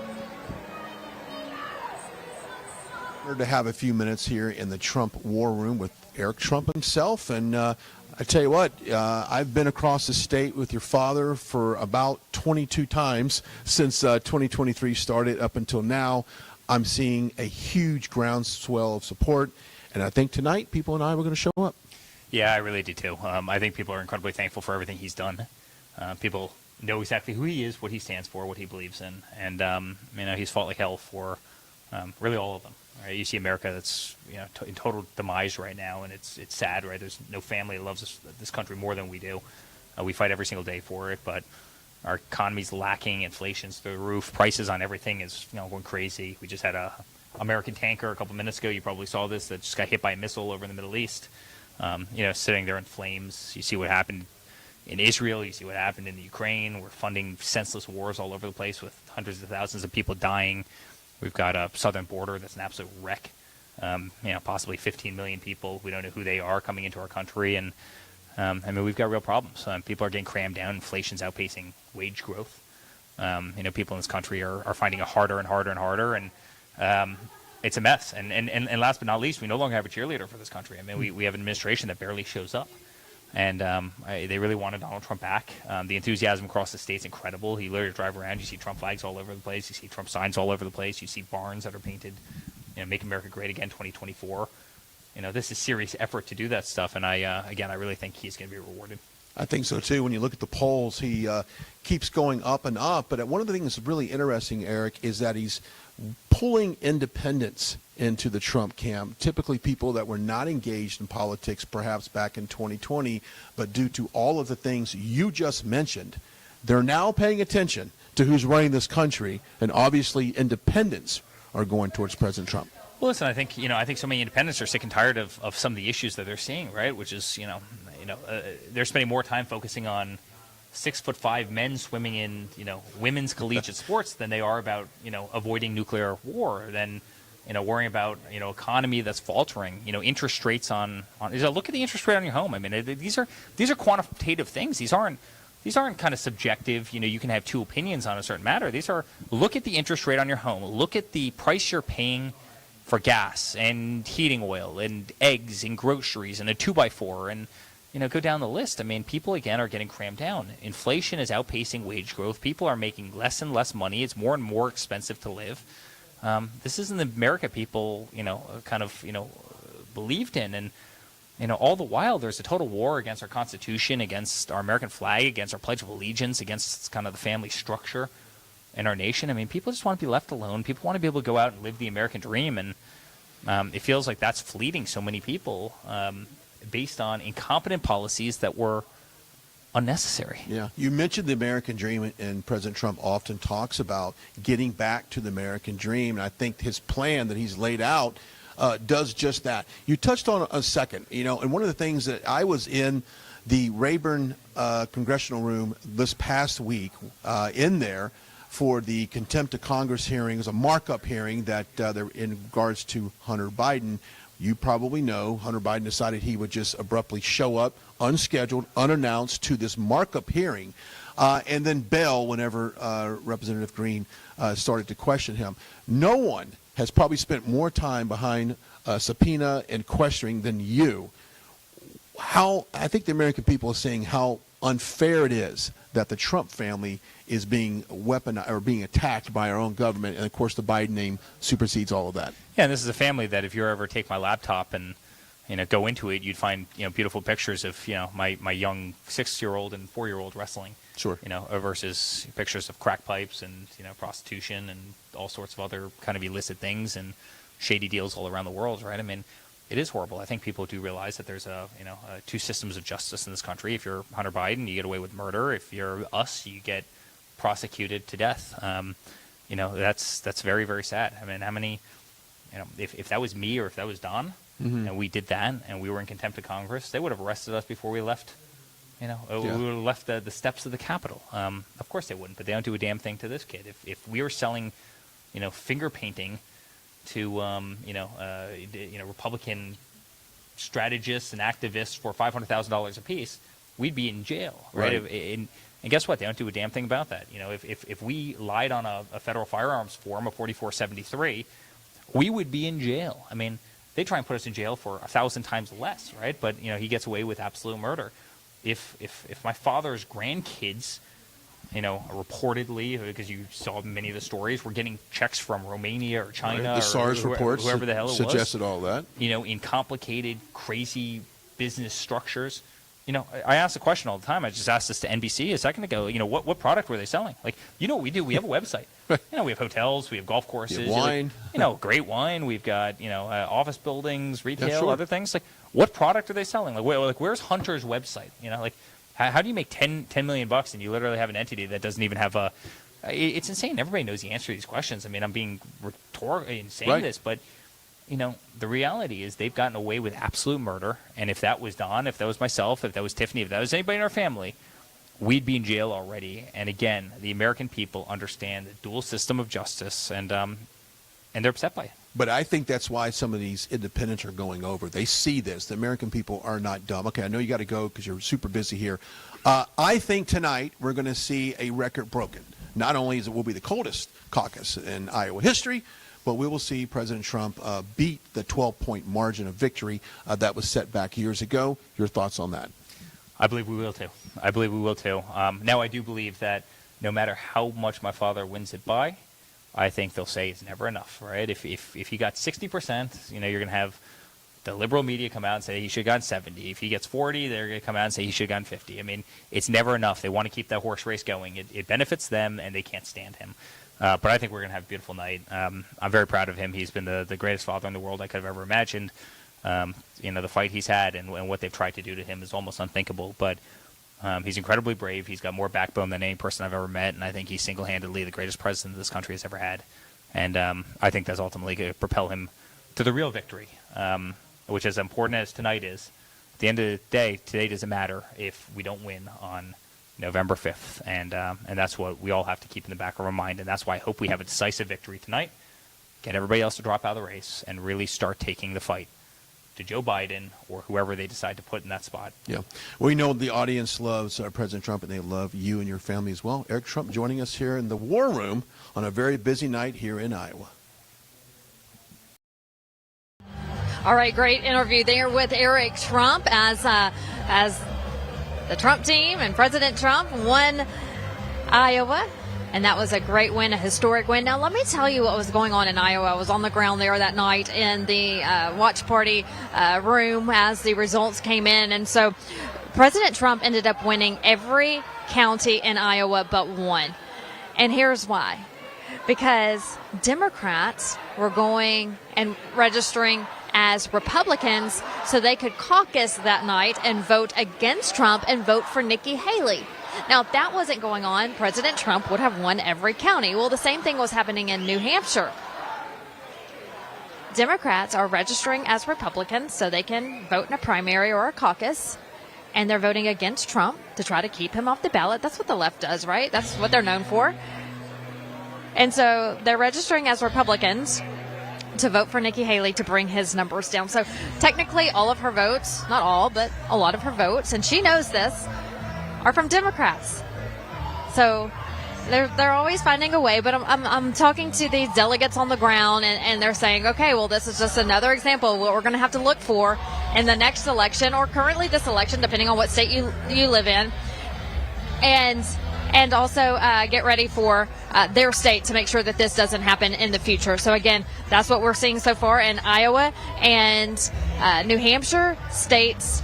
Honored to have a few minutes here in the Trump War Room with Eric Trump himself. And I tell you what, I've been across the state with your father for about 22 times since 2023 started up until now. I'm seeing a huge groundswell of support. And I think tonight people in Iowa are going to show up. Yeah, I really do too. I think people are incredibly thankful for everything he's done. People know exactly who he is, what he stands for, what he believes in. And, he's fought like hell for really all of them. Right? You see America that's in total demise right now, and it's sad, right? There's no family that loves this country more than we do. We fight every single day for it, but our economy's lacking, inflation's through the roof, prices on everything is going crazy. We just had a American tanker a couple minutes ago. You probably saw this, that just got hit by a missile over in the Middle East. Sitting there in flames. You see what happened in Israel. You see what happened in the Ukraine. We're funding senseless wars all over the place with hundreds of thousands of people dying. We've got a southern border that's an absolute wreck. Possibly 15 million people. We don't know who they are coming into our country. And, we've got real problems. People are getting crammed down. Inflation's outpacing wage growth. People in this country are finding it harder and harder and harder. And it's a mess. And last but not least, we no longer have a cheerleader for this country. We have an administration that barely shows up. And they really wanted Donald Trump back. The enthusiasm across the state is incredible. You literally drive around, you see Trump flags all over the place. You see Trump signs all over the place. You see barns that are painted, Make America Great Again 2024. This is serious effort to do that stuff. And I really think he's going to be rewarded. I think so, too. When you look at the polls, he keeps going up and up. But one of the things that's really interesting, Eric, is that he's pulling independents into the Trump camp, typically people that were not engaged in politics perhaps back in 2020, but due to all of the things you just mentioned, they're now paying attention to who's running this country, and obviously independents are going towards President Trump. Well, listen, I think so many independents are sick and tired of some of the issues that they're seeing, right? Which is, they're spending more time focusing on 6'5" men swimming in, women's collegiate sports than they are about, avoiding nuclear war, than, worrying about, economy that's faltering, interest rates on look at the interest rate on your home. These are quantitative things. These aren't kind of subjective, you can have two opinions on a certain matter. These are, look at the interest rate on your home. Look at the price you're paying for gas and heating oil and eggs and groceries and a 2x4 and, go down the list. People, again, are getting crammed down. Inflation is outpacing wage growth. People are making less and less money. It's more and more expensive to live. This isn't the America people, believed in. And, all the while, there's a total war against our Constitution, against our American flag, against our Pledge of Allegiance, against kind of the family structure in our nation. People just want to be left alone. People want to be able to go out and live the American dream. And it feels like that's fleeting so many people. Based on incompetent policies that were unnecessary. Yeah. You mentioned the American dream, and President Trump often talks about getting back to the American dream. And I think his plan that he's laid out does just that. You touched on a second, and one of the things that I was in the Rayburn Congressional Room this past week in there for the contempt of Congress hearings, a markup hearing that they're in regards to Hunter Biden. You probably know Hunter Biden decided he would just abruptly show up, unscheduled, unannounced, to this markup hearing, and then bail whenever Representative Green started to question him. No one has probably spent more time behind subpoena and questioning than you. I think the American people are seeing how unfair it is that the Trump family is being weaponized or being attacked by our own government. And of course, the Biden name supersedes all of that. Yeah, and this is a family that if you ever take my laptop and go into it, you'd find beautiful pictures of my young 6-year-old and 4-year-old wrestling. Sure. Versus pictures of crack pipes and prostitution and all sorts of other kind of illicit things and shady deals all around the world, right? I mean, it is horrible. I think people do realize that there's two systems of justice in this country. If you're Hunter Biden, you get away with murder. If you're us, you get prosecuted to death. That's very, very sad. I mean, how many, if that was me or if that was Don, and we did that and we were in contempt of Congress, they would have arrested us before we left. We would have left the steps of the Capitol. Of course they wouldn't, but they don't do a damn thing to this kid. If we were selling, finger painting to Republican strategists and activists for $500,000 apiece, we'd be in jail, right? And guess what? They don't do a damn thing about that. If we lied on a federal firearms form of 4473, we would be in jail. I mean, they try and put us in jail for 1,000 times less, right? But he gets away with absolute murder. If my father's grandkids, reportedly, because you saw many of the stories, were getting checks from Romania or China, right. The SARS reports, whoever the hell it suggested was, all that. In complicated, crazy business structures. I ask the question all the time. I just asked this to NBC a second ago. What product were they selling? Like, what we do? We have a website. We have hotels, we have golf courses, you have wine. Great wine. We've got office buildings, retail, Yeah, sure. other things. Like, what product are they selling? Like, where's Hunter's website? How do you make $10 million and you literally have an entity that doesn't even have a? It's insane. Everybody knows the answer to these questions. I mean, I'm being rhetorical in saying this, but the reality is they've gotten away with absolute murder. And if that was Don, if that was myself, if that was Tiffany, if that was anybody in our family, we'd be in jail already. And again, the American people understand the dual system of justice, and they're upset by it. But I think that's why some of these independents are going over. They see this. The American people are not dumb. Okay, I know you got to go because you're super busy here. I think tonight we're going to see a record broken. Not only will it be the coldest caucus in Iowa history, but we will see President Trump beat the 12-point margin of victory that was set back years ago. Your thoughts on that? I believe we will, too. Now, I do believe that no matter how much my father wins it by, I think they'll say it's never enough, right? If he got 60%, you're going to have the liberal media come out and say he should have gotten 70. If he gets 40, they're going to come out and say he should have gotten 50. I mean, it's never enough. They want to keep that horse race going. It benefits them, and they can't stand him. But I think we're going to have a beautiful night. I'm very proud of him. He's been the greatest father in the world I could have ever imagined. The fight he's had and what they've tried to do to him is almost unthinkable. But he's incredibly brave. He's got more backbone than any person I've ever met, and I think he's single-handedly the greatest president this country has ever had. And I think that's ultimately going to propel him to the real victory, which, as important as tonight is, at the end of the day, today doesn't matter if we don't win on November 5th. And that's what we all have to keep in the back of our mind, and that's why I hope we have a decisive victory tonight, get everybody else to drop out of the race, and really start taking the fight to Joe Biden or whoever they decide to put in that spot. Yeah. We know the audience loves President Trump, and they love you and your family as well. Eric Trump joining us here in the War Room on a very busy night here in Iowa. All right, great interview there with Eric Trump as the Trump team and President Trump won Iowa. And that was a great win, a historic win. Now, let me tell you what was going on in Iowa. I was on the ground there that night in the watch party room as the results came in. And so President Trump ended up winning every county in Iowa but one. And here's why. Because Democrats were going and registering as Republicans so they could caucus that night and vote against Trump and vote for Nikki Haley. Now, if that wasn't going on, President Trump would have won every county. Well, the same thing was happening in New Hampshire. Democrats are registering as Republicans so they can vote in a primary or a caucus, and they're voting against Trump to try to keep him off the ballot. That's what the left does, right? That's what they're known for. And so they're registering as Republicans to vote for Nikki Haley to bring his numbers down. So technically all of her votes, not all, but a lot of her votes, and she knows this, are from Democrats. So they're always finding a way, but I'm talking to these delegates on the ground, and they're saying, okay, well, this is just another example of what we're going to have to look for in the next election, or currently this election, depending on what state you live in. and also get ready for their state to make sure that this doesn't happen in the future. So again, that's what we're seeing so far in Iowa and New Hampshire, states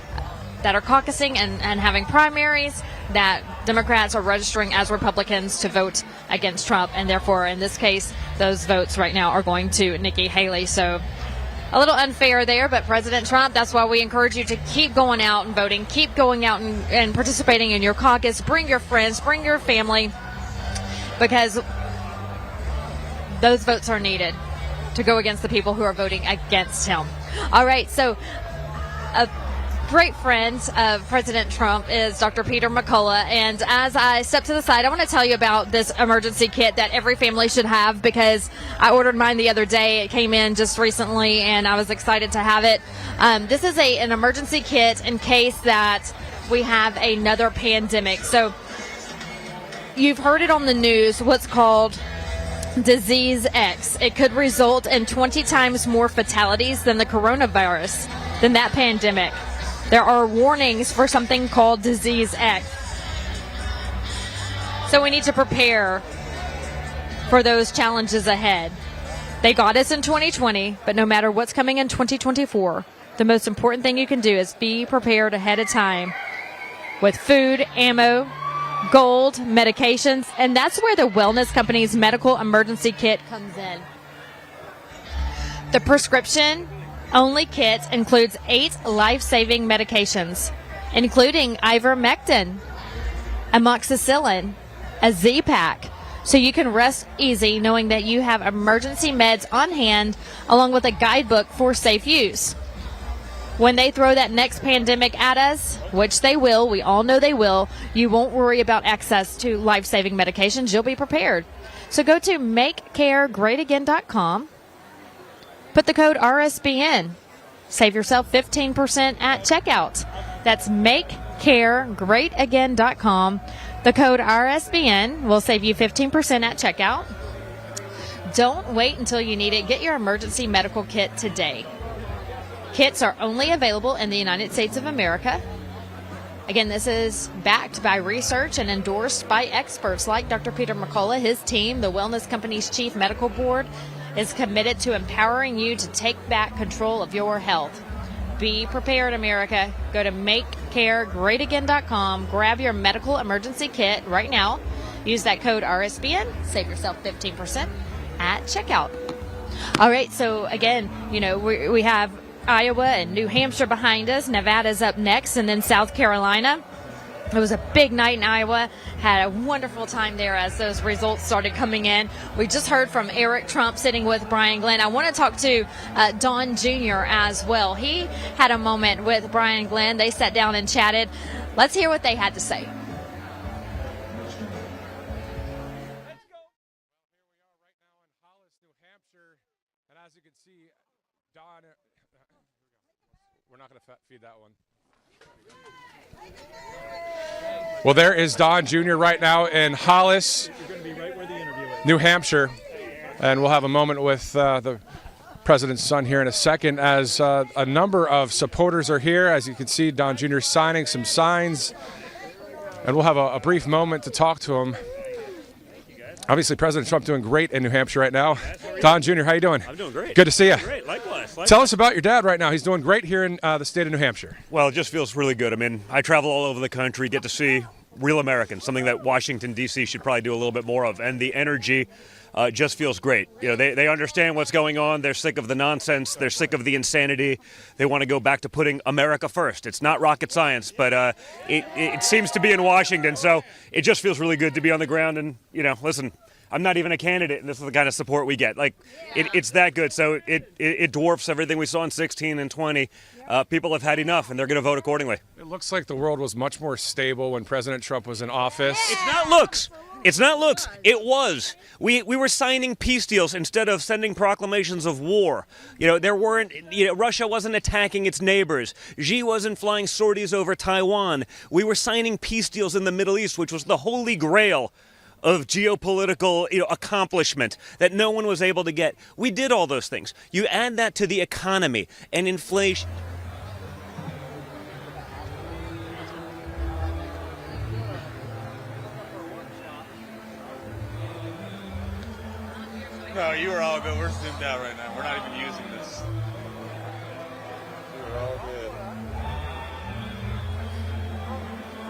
that are caucusing and having primaries, that Democrats are registering as Republicans to vote against Trump, and therefore in this case those votes right now are going to Nikki Haley. So a little unfair there, but President Trump, that's why we encourage you to keep going out and voting, keep going out and participating in your caucus. Bring your friends, bring your family, because those votes are needed to go against the people who are voting against him. All right, so a great friend of President Trump is Dr. Peter McCullough, and as I step to the side, I want to tell you about this emergency kit that every family should have, because I ordered mine the other day. It came in just recently, and I was excited to have it. This is an emergency kit in case that we have another pandemic. So you've heard it on the news, what's called Disease X. It could result in 20 times more fatalities than the coronavirus, than that pandemic. There are warnings for something called Disease X. So we need to prepare for those challenges ahead. They got us in 2020, but no matter what's coming in 2024, the most important thing you can do is be prepared ahead of time with food, ammo, gold, medications, and that's where the wellness company's medical emergency kit comes in. The prescription only kit includes 8 life-saving medications, including ivermectin, amoxicillin, a Z-Pack, so you can rest easy knowing that you have emergency meds on hand along with a guidebook for safe use. When they throw that next pandemic at us, which they will, we all know they will, you won't worry about access to life-saving medications. You'll be prepared. So go to makecaregreatagain.com. Put the code RSBN. Save yourself 15% at checkout. That's makecaregreatagain.com. The code RSBN will save you 15% at checkout. Don't wait until you need it. Get your emergency medical kit today. Kits are only available in the United States of America. Again, this is backed by research and endorsed by experts like Dr. Peter McCullough. His team, the Wellness Company's Chief Medical Board, is committed to empowering you to take back control of your health. Be prepared, America. Go to makecaregreatagain.com. Grab your medical emergency kit right now. Use that code RSBN. Save yourself 15% at checkout. All right, so again, you know, we have Iowa and New Hampshire behind us. Nevada's up next, and then South Carolina. It was a big night in Iowa. Had a wonderful time there as those results started coming in. We just heard from Eric Trump sitting with Brian Glenn. I want to talk to Don Jr. as well. He had a moment with Brian Glenn. They sat down and chatted. Let's hear what they had to say. As you can see, Don, we're not going to feed that one. Well, there is Don Jr. right now in Hollis, New Hampshire, and we'll have a moment with the president's son here in a second as a number of supporters are here. As you can see, Don Jr. signing some signs, and we'll have a brief moment to talk to him. Obviously, President Trump doing great in New Hampshire right now. Don Jr., how you doing? I'm doing great. Good to see you. Great, likewise. Tell us about your dad right now. He's doing great here in the state of New Hampshire. Well, it just feels really good. I mean, I travel all over the country, get to see real Americans, something that Washington, D.C. should probably do a little bit more of. And the energy just feels great. You know, they understand what's going on. They're sick of the nonsense. They're sick of the insanity. They want to go back to putting America first. It's not rocket science, but it seems to be in Washington. So it just feels really good to be on the ground. And, you know, listen, I'm not even a candidate, and this is the kind of support we get. Like, it's that good. So it dwarfs everything we saw in 16 and 20. People have had enough, and they're going to vote accordingly. It looks like the world was much more stable when President Trump was in office. It's not looks. It's not looks. It was. We were signing peace deals instead of sending proclamations of war. You know, there weren't. You know, Russia wasn't attacking its neighbors. Xi wasn't flying sorties over Taiwan. We were signing peace deals in the Middle East, which was the holy grail of geopolitical, accomplishment that no one was able to get. We did all those things. You add that to the economy and inflation. No, you were all good. We're zoomed out right now. We're not even using this. We're all good.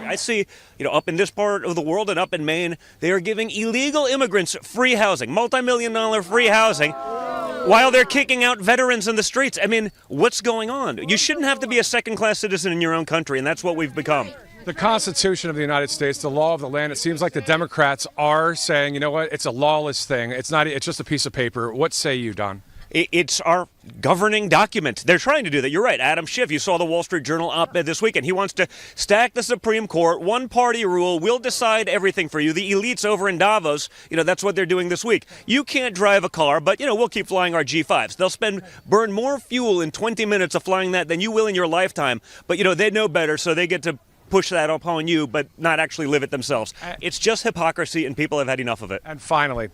I see, up in this part of the world and up in Maine, they are giving illegal immigrants free housing, multi-million-dollar free housing, while they're kicking out veterans in the streets. I mean, what's going on? You shouldn't have to be a second-class citizen in your own country, and that's what we've become. The Constitution of the United States, the law of the land, it seems like the Democrats are saying, you know what, it's a lawless thing. It's just a piece of paper. What say you, Don? It's our governing document. They're trying to do that. You're right. Adam Schiff, you saw the Wall Street Journal op-ed this weekend. He wants to stack the Supreme Court, one-party rule. We'll decide everything for you. The elites over in Davos, that's what they're doing this week. You can't drive a car, but, we'll keep flying our G5s. They'll burn more fuel in 20 minutes of flying that than you will in your lifetime. But, they know better, so they get to push that upon you, but not actually live it themselves. It's just hypocrisy, and people have had enough of it. And finally,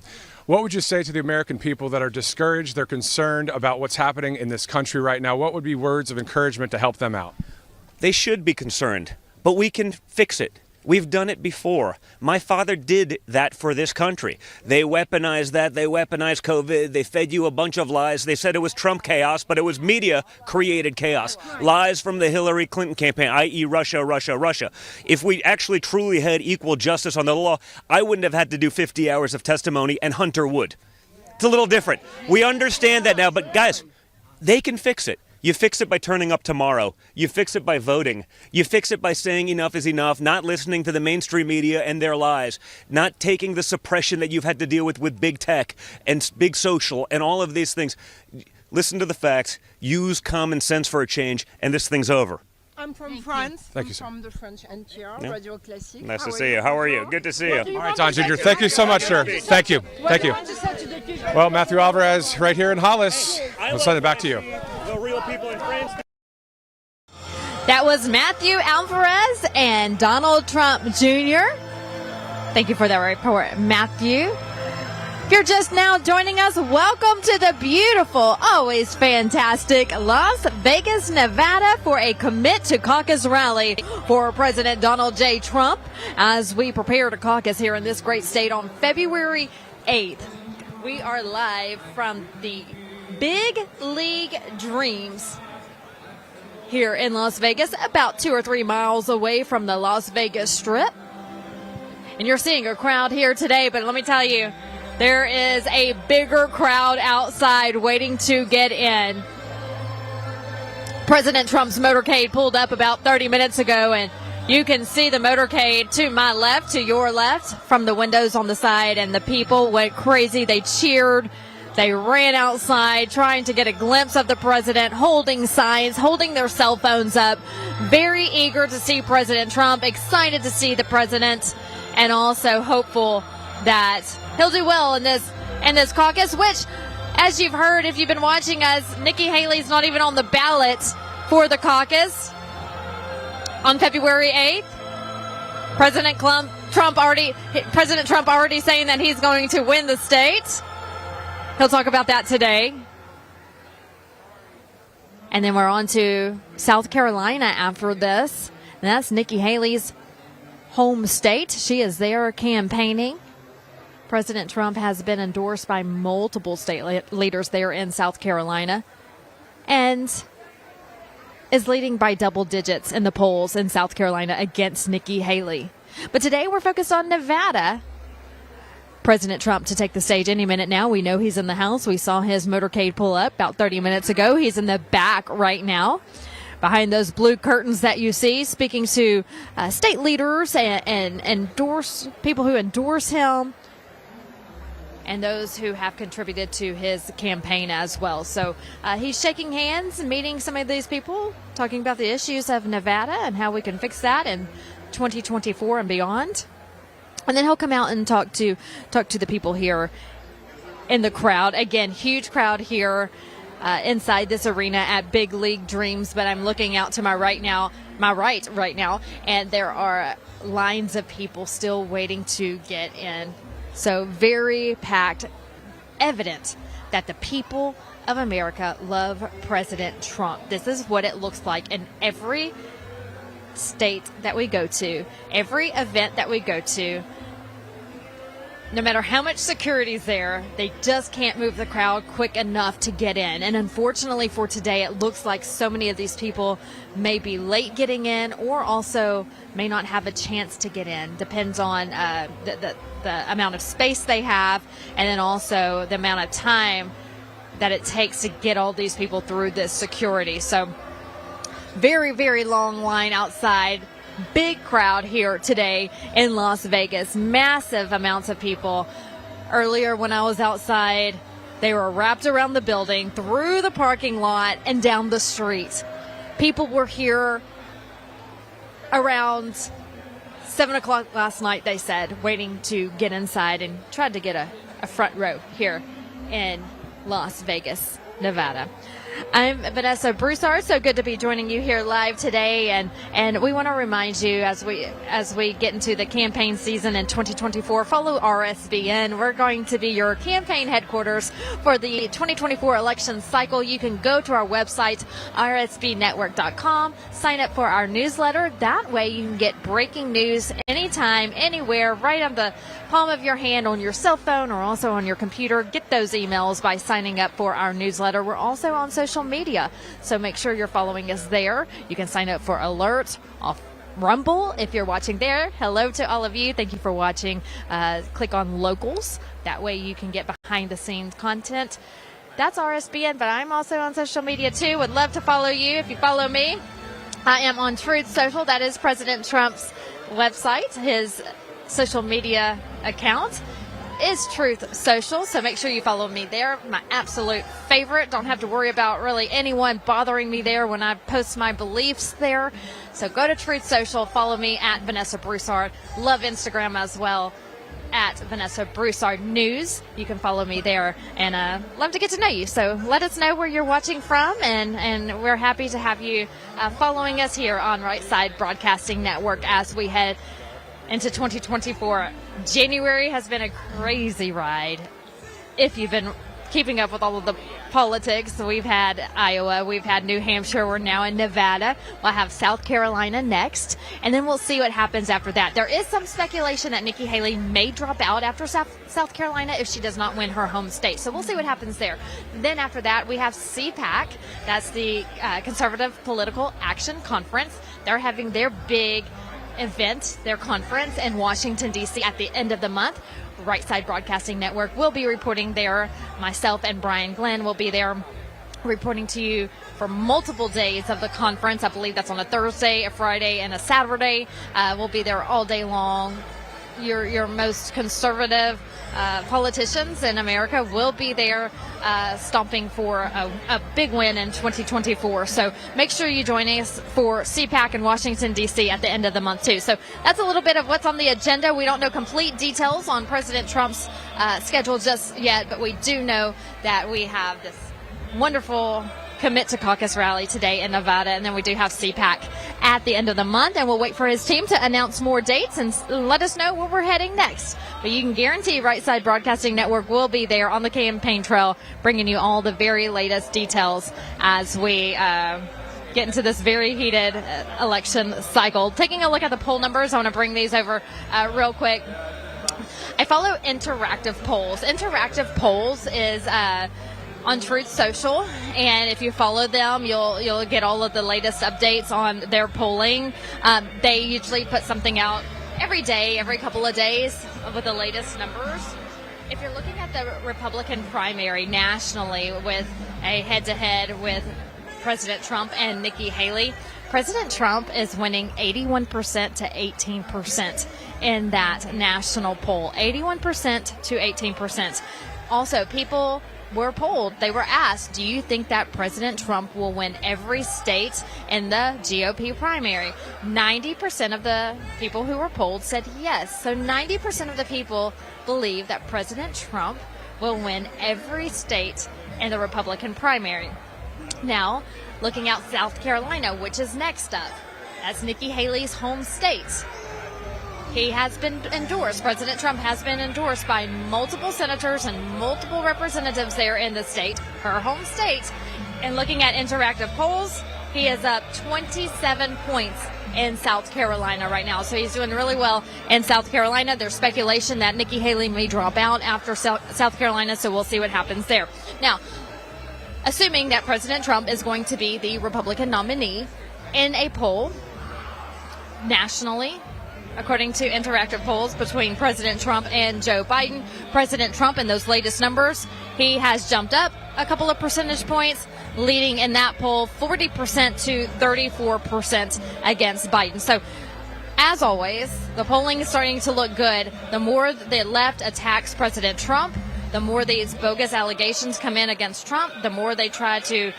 what would you say to the American people that are discouraged, they're concerned about what's happening in this country right now? What would be words of encouragement to help them out? They should be concerned, but we can fix it. We've done it before. My father did that for this country. They weaponized that. They weaponized COVID. They fed you a bunch of lies. They said it was Trump chaos, but it was media-created chaos. Lies from the Hillary Clinton campaign, i.e. Russia, Russia, Russia. If we actually truly had equal justice on the law, I wouldn't have had to do 50 hours of testimony, and Hunter would. It's a little different. We understand that now, but guys, they can fix it. You fix it by turning up tomorrow. You fix it by voting. You fix it by saying enough is enough, not listening to the mainstream media and their lies, not taking the suppression that you've had to deal with big tech and big social and all of these things. Listen to the facts, use common sense for a change, and this thing's over. I'm from France. Thank you, sir. From the French NPR, Radio Classique. Nice to see you. How are you? Good to see you. All right, Don Jr., thank you so much, sir. Thank you. Thank you. Well, Matthew Alvarez right here in Hollis. We'll send it back to you. The real people in France. That was Matthew Alvarez and Donald Trump Jr. Thank you for that report, Matthew. If you're just now joining us, welcome to the beautiful, always fantastic Las Vegas, Nevada for a Commit to Caucus rally for President Donald J. Trump as we prepare to caucus here in this great state on February 8th. We are live from the Big League Dreams here in Las Vegas, about 2 or 3 miles away from the Las Vegas Strip. And you're seeing a crowd here today, but let me tell you, there is a bigger crowd outside waiting to get in. President Trump's motorcade pulled up about 30 minutes ago, and you can see the motorcade to my left, to your left, from the windows on the side, and the people went crazy. They cheered. They ran outside trying to get a glimpse of the president, holding signs, holding their cell phones up, very eager to see President Trump, excited to see the president, and also hopeful that he'll do well in this caucus, which, as you've heard, if you've been watching us, Nikki Haley's not even on the ballot for the caucus on February 8th. President Trump already saying that he's going to win the state. He'll talk about that today. And then we're on to South Carolina after this. And that's Nikki Haley's home state. She is there campaigning. President Trump has been endorsed by multiple state leaders there in South Carolina and is leading by double digits in the polls in South Carolina against Nikki Haley. But today we're focused on Nevada. President Trump to take the stage any minute now. We know he's in the House. We saw his motorcade pull up about 30 minutes ago. He's in the back right now, behind those blue curtains that you see, speaking to state leaders and people who endorse him, and those who have contributed to his campaign as well. So he's shaking hands, meeting some of these people, talking about the issues of Nevada and how we can fix that in 2024 and beyond. And then he'll come out and talk to the people here in the crowd. Again, huge crowd here inside this arena at Big League Dreams. But I'm looking out to my right now, and there are lines of people still waiting to get in. So very packed, evident that the people of America love President Trump. This is what it looks like in every state that we go to, every event that we go to. no matter how much security's there, they just can't move the crowd quick enough to get in. And unfortunately for today, it looks like so many of these people may be late getting in or also may not have a chance to get in. Depends on the amount of space they have and then also the amount of time that it takes to get all these people through this security. So very, very long line outside. Big crowd here today in Las Vegas. Massive amounts of people. Earlier when I was outside, they were wrapped around the building, through the parking lot, and down the street. People were here around 7 o'clock last night, they said, waiting to get inside and tried to get a front row here in Las Vegas, Nevada. I'm Vanessa Broussard. So good to be joining you here live today, and we want to remind you as we get into the campaign season in 2024, follow RSBN. We're going to be your campaign headquarters for the 2024 election cycle. You can go to our website, rsbnetwork.com, sign up for our newsletter. That way you can get breaking news anytime, anywhere, right on the palm of your hand, on your cell phone or also on your computer. Get those emails by signing up for our newsletter. We're also on social media, so make sure you're following us there. You can sign up for alerts off Rumble if you're watching there. Hello to all of you. Thank you for watching. Click on locals. That way you can get behind the scenes content. That's RSBN, but I'm also on social media too. Would love to follow you. If you follow me, I am on Truth Social. That is President Trump's website. His social media account is Truth Social, so make sure you follow me there. My absolute favorite. Don't have to worry about really anyone bothering me there when I post my beliefs there. So go to Truth Social, follow me at Vanessa Broussard. Love Instagram as well, at Vanessa Broussard News. You can follow me there, and love to get to know you. So let us know where you're watching from, and we're happy to have you following us here on Right Side Broadcasting Network as we head into 2024. January has been a crazy ride. If you've been keeping up with all of the politics, we've had Iowa, we've had New Hampshire, we're now in Nevada. We'll have South Carolina next, and then we'll see what happens after that. There is some speculation that Nikki Haley may drop out after South Carolina if she does not win her home state. So we'll see what happens there. Then after that, we have CPAC. That's the Conservative Political Action Conference. They're having their big event, their conference in Washington, D.C. at the end of the month. Right Side Broadcasting Network will be reporting there. Myself and Brian Glenn will be there reporting to you for multiple days of the conference. I believe that's on a Thursday, a Friday, and a Saturday. We'll be there all day long. Your most conservative politicians in America will be there stomping for a big win in 2024. So make sure you join us for CPAC in Washington, D.C. at the end of the month, too. So that's a little bit of what's on the agenda. We don't know complete details on President Trump's schedule just yet, but we do know that we have this wonderful Commit to Caucus rally today in Nevada, and then we do have CPAC at the end of the month, and we'll wait for his team to announce more dates and let us know where we're heading next. But you can guarantee Right Side Broadcasting Network will be there on the campaign trail, bringing you all the very latest details as we get into this very heated election cycle. Taking a look at the poll numbers, I want to bring these over real quick. I follow Interactive Polls. Interactive Polls is on Truth Social, and if you follow them, you'll get all of the latest updates on their polling. They usually put something out every day, every couple of days with the latest numbers. If you're looking at the Republican primary nationally with a head-to-head with President Trump and Nikki Haley, President Trump is winning 81% to 18% in that national poll. 81% to 18%. Also, people were polled. They were asked, do you think that President Trump will win every state in the GOP primary? 90% of the people who were polled said yes. So 90% of the people believe that President Trump will win every state in the Republican primary. Now, looking at South Carolina, which is next up, that's Nikki Haley's home state. He has been endorsed. President Trump has been endorsed by multiple senators and multiple representatives there in the state, her home state. And looking at interactive polls, he is up 27 points in South Carolina right now. So he's doing really well in South Carolina. There's speculation that Nikki Haley may drop out after South Carolina, so we'll see what happens there. Now, assuming that President Trump is going to be the Republican nominee in a poll nationally, according to interactive polls between President Trump and Joe Biden, President Trump in those latest numbers, he has jumped up a couple of percentage points, leading in that poll 40% to 34% against Biden. So, as always, the polling is starting to look good. The more the left attacks President Trump, the more these bogus allegations come in against Trump, the more they try to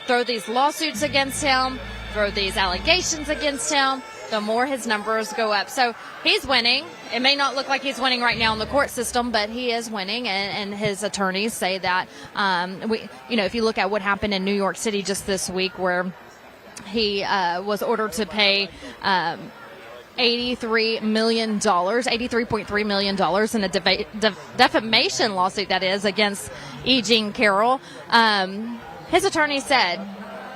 throw these lawsuits against him, throw these allegations against him, the more his numbers go up. So he's winning. It may not look like he's winning right now in the court system, but he is winning, and his attorneys say that. If you look at what happened in New York City just this week, where he was ordered to pay $83.3 million in a defamation lawsuit, that is, against E. Jean Carroll. His attorney said,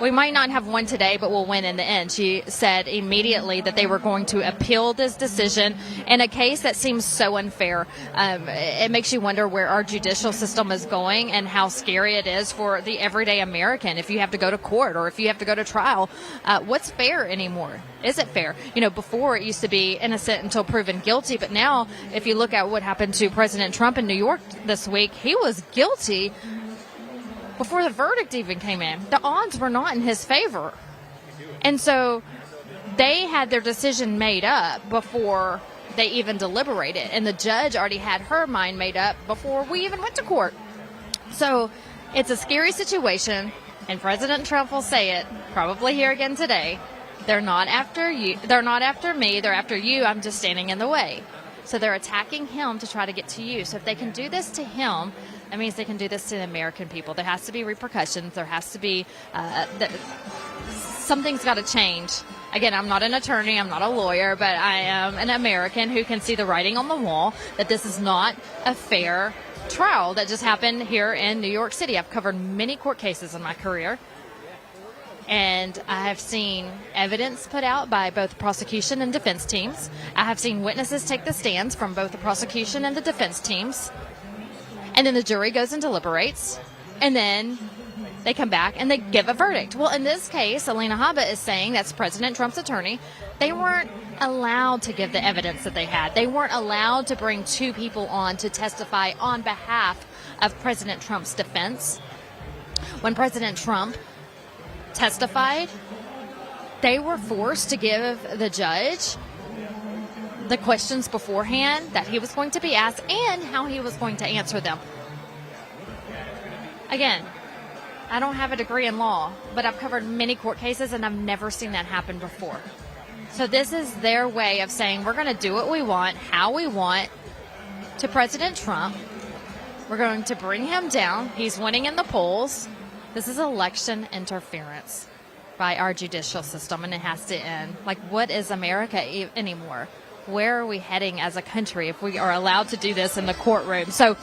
"We might not have won today, but we'll win in the end." She said immediately that they were going to appeal this decision in a case that seems so unfair. It makes you wonder where our judicial system is going and how scary it is for the everyday American. If you have to go to court or if you have to go to trial, what's fair anymore? Is it fair? Before it used to be innocent until proven guilty, but now if you look at what happened to President Trump in New York this week, he was guilty before the verdict even came in. The odds were not in his favor. And so they had their decision made up before they even deliberated. And the judge already had her mind made up before we even went to court. So it's a scary situation. And President Trump will say it probably here again today. They're not after you. They're not after me. They're after you. I'm just standing in the way. So they're attacking him to try to get to you. So if they can do this to him, that means they can do this to the American people. There has to be repercussions. There has to be something's got to change. Again, I'm not an attorney. I'm not a lawyer, but I am an American who can see the writing on the wall that this is not a fair trial that just happened here in New York City. I've covered many court cases in my career, and I have seen evidence put out by both prosecution and defense teams. I have seen witnesses take the stands from both the prosecution and the defense teams. And then the jury goes and deliberates, and then they come back and they give a verdict. Well, in this case, Alina Habba is saying, that's President Trump's attorney, they weren't allowed to give the evidence that they had. They weren't allowed to bring two people on to testify on behalf of President Trump's defense. When President Trump testified, they were forced to give the judge the questions beforehand that he was going to be asked and how he was going to answer them. Again, I don't have a degree in law, but I've covered many court cases and I've never seen that happen before. So this is their way of saying we're going to do what we want, how we want to President Trump. We're going to bring him down. He's winning in the polls. This is election interference by our judicial system, and it has to end. Like, what is America anymore? Where are we heading as a country if we are allowed to do this in the courtroom? So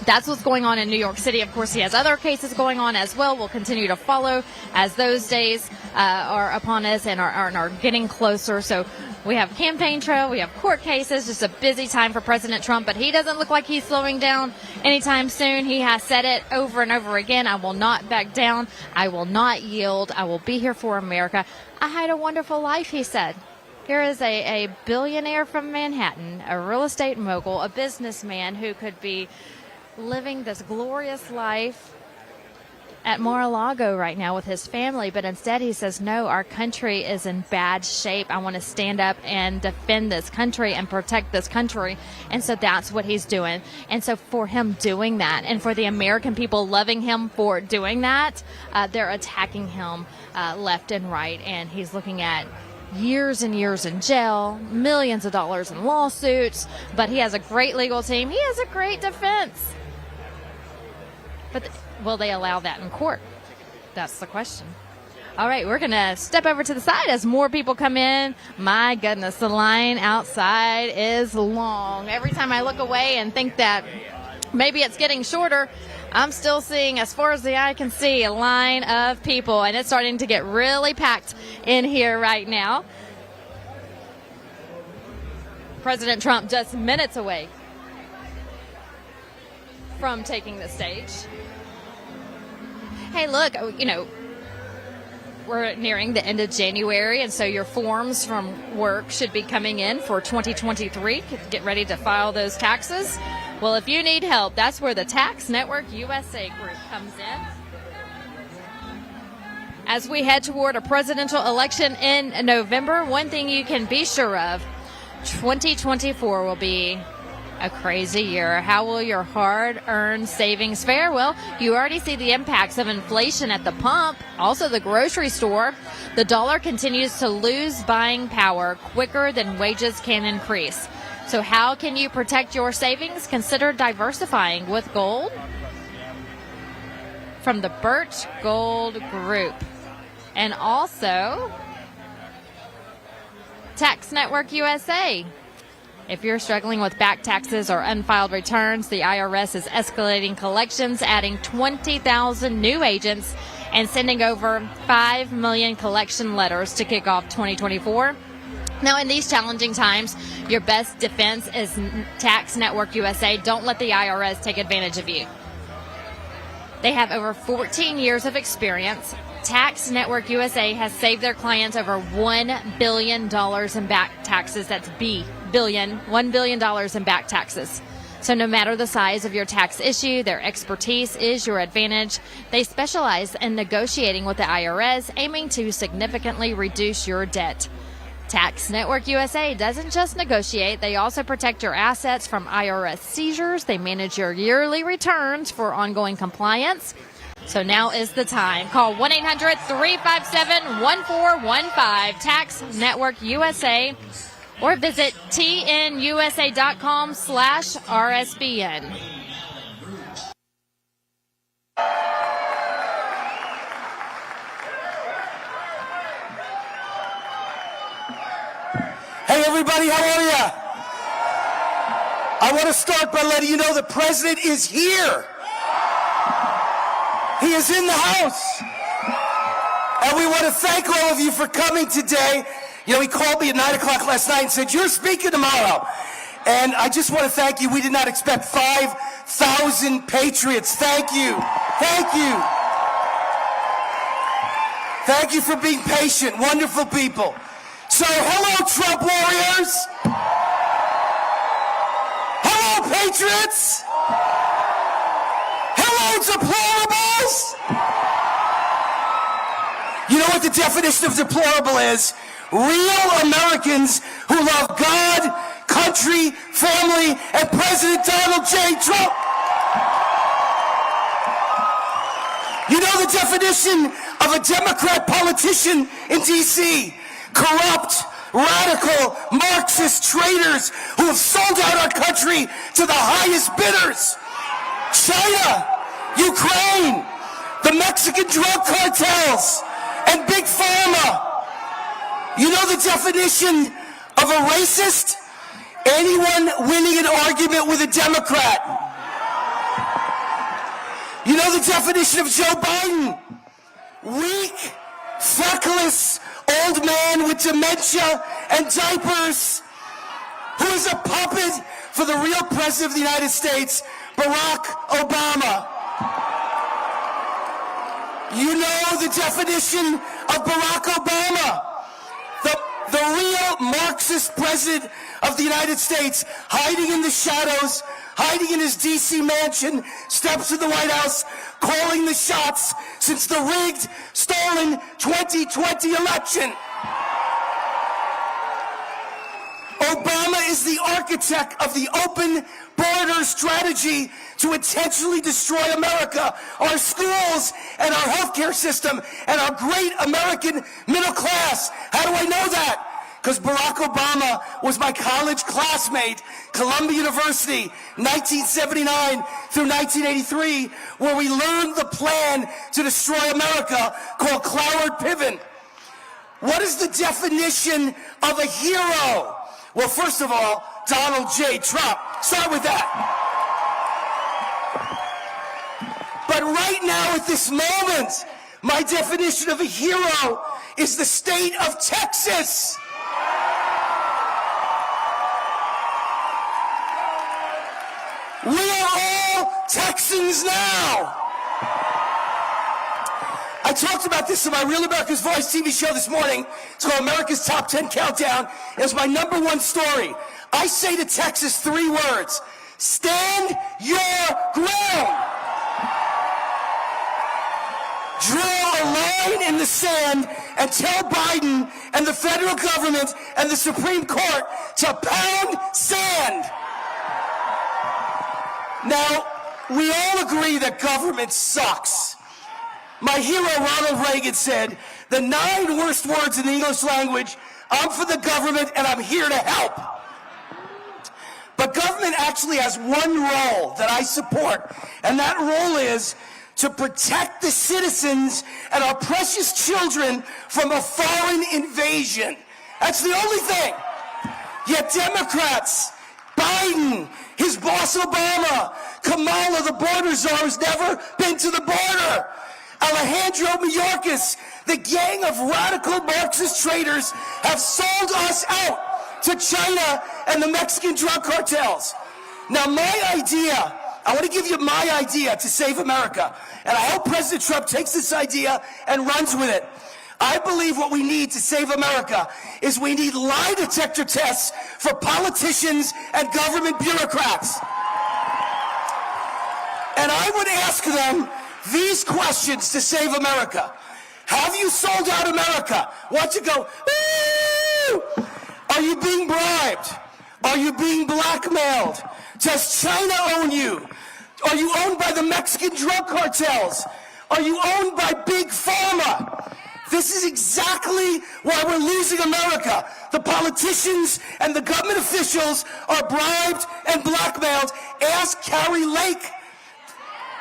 that's what's going on in New York City. Of course, he has other cases going on as well. We'll continue to follow as those days are upon us and are getting closer. So we have campaign trail, we have court cases, just a busy time for President Trump, but he doesn't look like he's slowing down anytime soon. He has said it over and over again. I will not back down. I will not yield. I will be here for America. I had a wonderful life, he said. Here is a billionaire from Manhattan, a real estate mogul, a businessman who could be living this glorious life at Mar-a-Lago right now with his family, but instead he says, no, our country is in bad shape. I want to stand up and defend this country and protect this country. And so that's what he's doing. And so for him doing that, and for the American people loving him for doing that, they're attacking him left and right. And he's looking at years and years in jail, millions of dollars in lawsuits, but he has a great legal team. He has a great defense. But will they allow that in court? That's the question. All right, we're going to step over to the side as more people come in. My goodness, the line outside is long. Every time I look away and think that maybe it's getting shorter, I'm still seeing, as far as the eye can see, a line of people, and it's starting to get really packed in here right now. President Trump just minutes away from taking the stage. Hey, look, you know, we're nearing the end of January, and so your forms from work should be coming in for 2023. Get ready to file those taxes. Well, if you need help, that's where the Tax Network USA group comes in. As we head toward a presidential election in November, one thing you can be sure of, 2024 will be a crazy year. How will your hard-earned savings fare? Well, you already see the impacts of inflation at the pump, also the grocery store. The dollar continues to lose buying power quicker than wages can increase. So how can you protect your savings? Consider diversifying with gold from the Birch Gold Group. And also Tax Network USA. If you're struggling with back taxes or unfiled returns, the IRS is escalating collections, adding 20,000 new agents and sending over 5 million collection letters to kick off 2024. Now, in these challenging times, your best defense is Tax Network USA. Don't let the IRS take advantage of you. They have over 14 years of experience. Tax Network USA has saved their clients over $1 billion in back taxes. That's $1 billion in back taxes. So no matter the size of your tax issue, their expertise is your advantage. They specialize in negotiating with the IRS, aiming to significantly reduce your debt. Tax Network USA doesn't just negotiate, they also protect your assets from IRS seizures. They manage your yearly returns for ongoing compliance. So now is the time. Call 1-800-357-1415, Tax Network USA, or visit tnusa.com/RSBN. Hey everybody, how are ya? I want to start by letting you know the president is here. He is in the house. And we want to thank all of you for coming today. You know, he called me at 9 o'clock last night and said, you're speaking tomorrow. And I just want to thank you. We did not expect 5,000 patriots. Thank you. Thank you. Thank you for being patient. Wonderful people. So, hello, Trump warriors. Hello, patriots. Hello, deplorables. You know what the definition of deplorable is? Real Americans who love God, country, family, and President Donald J. Trump. You know the definition of a Democrat politician in D.C.? Corrupt, radical, Marxist traitors who have sold out our country to the highest bidders. China, Ukraine, the Mexican drug cartels, and Big Pharma. You know the definition of a racist? Anyone winning an argument with a Democrat. You know the definition of Joe Biden? Weak, feckless, old man with dementia and diapers who is a puppet for the real president of the United States, Barack Obama. You know the definition of Barack Obama. The real Marxist president of the United States, hiding in the shadows, hiding in his D.C. mansion, steps to the White House, calling the shots since the rigged, stolen 2020 election. Obama is the architect of the open border strategy to intentionally destroy America, our schools, and our healthcare system, and our great American middle class. How do I know that? Because Barack Obama was my college classmate, Columbia University, 1979 through 1983, where we learned the plan to destroy America called Cloward Piven. What is the definition of a hero? Well, first of all, Donald J. Trump. Start with that. right now at this moment, my definition of a hero is the state of Texas. We are all Texans now. I talked about this in my Real America's Voice TV show this morning. It's called America's Top 10 Countdown. It's my #1 story. I say to Texas 3 words: stand your ground. Draw a line in the sand and tell Biden and the federal government and the Supreme Court to pound sand. Now, we all agree that government sucks. My hero, Ronald Reagan, said, the 9 worst words in the English language: I'm for the government and I'm here to help. But government actually has one role that I support, and that role is to protect the citizens and our precious children from a foreign invasion. That's the only thing. Yet Democrats, Biden, his boss Obama, Kamala, the border czar, who's never been to the border, Alejandro Mayorkas, the gang of radical Marxist traitors have sold us out to China and the Mexican drug cartels. Now, my idea, I want to give you my idea to save America, and I hope President Trump takes this idea and runs with it. I believe what we need to save America is we need lie detector tests for politicians and government bureaucrats. And I would ask them these questions to save America. Have you sold out America? Watch it go. Woo! Are you being bribed? Are you being blackmailed? Does China own you? Are you owned by the Mexican drug cartels? Are you owned by Big Pharma? This is exactly why we're losing America. The politicians and the government officials are bribed and blackmailed. Ask Carrie Lake.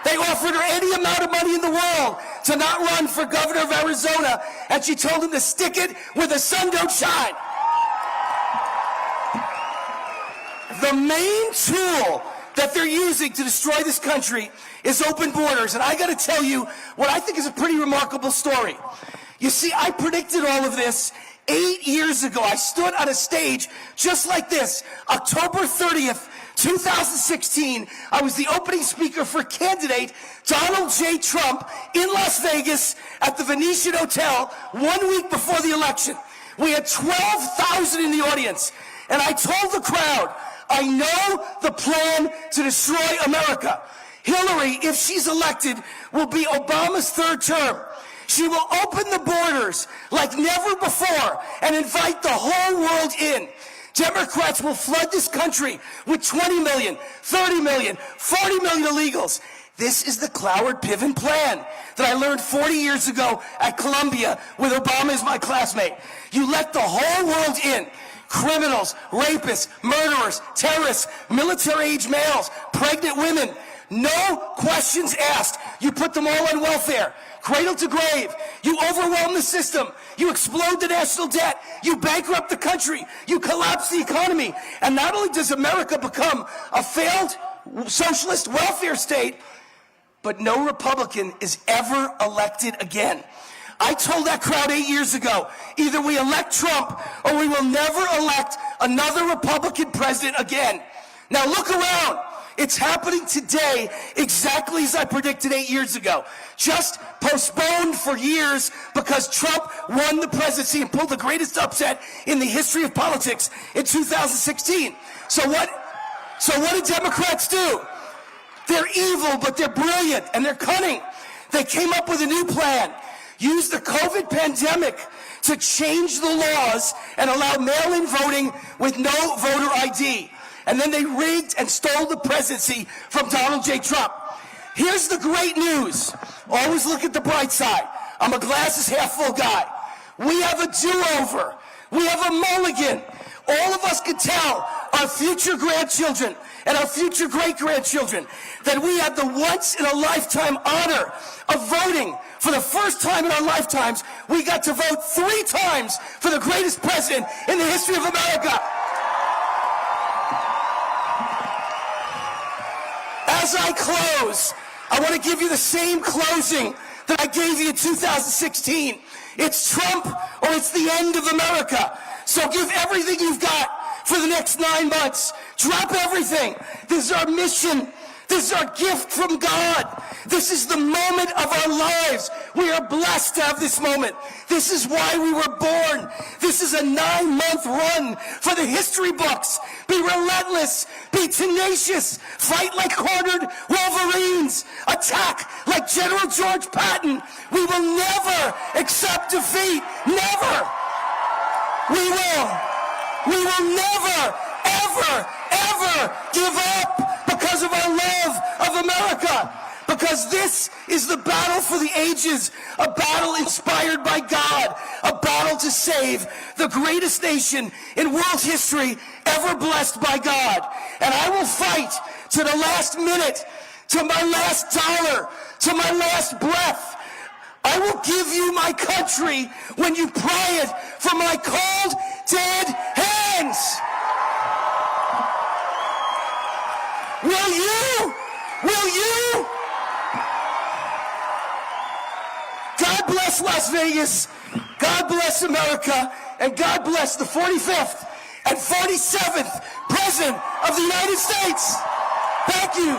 They offered her any amount of money in the world to not run for governor of Arizona, and she told them to stick it where the sun don't shine. The main tool that they're using to destroy this country is open borders. And I got to tell you what I think is a pretty remarkable story. You see, I predicted all of this 8 years ago. I stood on a stage just like this, October 30th, 2016. I was the opening speaker for candidate Donald J. Trump in Las Vegas at the Venetian Hotel 1 week before the election. We had 12,000 in the audience, and I told the crowd, I know the plan to destroy America. Hillary, if she's elected, will be Obama's 3rd term. She will open the borders like never before and invite the whole world in. Democrats will flood this country with 20 million, 30 million, 40 million illegals. This is the Cloward-Piven plan that I learned 40 years ago at Columbia with Obama as my classmate. You let the whole world in. Criminals, rapists, murderers, terrorists, military-age males, pregnant women. No questions asked. You put them all on welfare. Cradle to grave. You overwhelm the system. You explode the national debt. You bankrupt the country. You collapse the economy. And not only does America become a failed socialist welfare state, but no Republican is ever elected again. I told that crowd 8 years ago, either we elect Trump or we will never elect another Republican president again. Now look around. It's happening today exactly as I predicted 8 years ago. Just postponed for years because Trump won the presidency and pulled the greatest upset in the history of politics in 2016. So what did Democrats do? They're evil, but they're brilliant and they're cunning. They came up with a new plan. Use the COVID pandemic to change the laws and allow mail-in voting with no voter ID. And then they rigged and stole the presidency from Donald J. Trump. Here's the great news. Always look at the bright side. I'm a glasses half full guy. We have a do-over. We have a mulligan. All of us can tell our future grandchildren and our future great-grandchildren that we have the once-in-a-lifetime honor of voting. For the first time in our lifetimes, we got to vote 3 times for the greatest president in the history of America. As I close, I want to give you the same closing that I gave you in 2016. It's Trump or it's the end of America. So give everything you've got for the next 9 months. Drop everything. This is our mission. This is our gift from God. This is the moment of our lives. We are blessed to have this moment. This is why we were born. This is a 9-month run for the history books. Be relentless. Be tenacious. Fight like cornered Wolverines. Attack like General George Patton. We will never accept defeat. Never. We will never, ever, ever give up because of our love of America. Because this is the battle for the ages, a battle inspired by God, a battle to save the greatest nation in world history ever blessed by God. And I will fight to the last minute, to my last dollar, to my last breath. I will give you my country when you pry it from my cold, dead hands. Will you? Will you? God bless Las Vegas. God bless America. And God bless the 45th and 47th President of the United States. Thank you.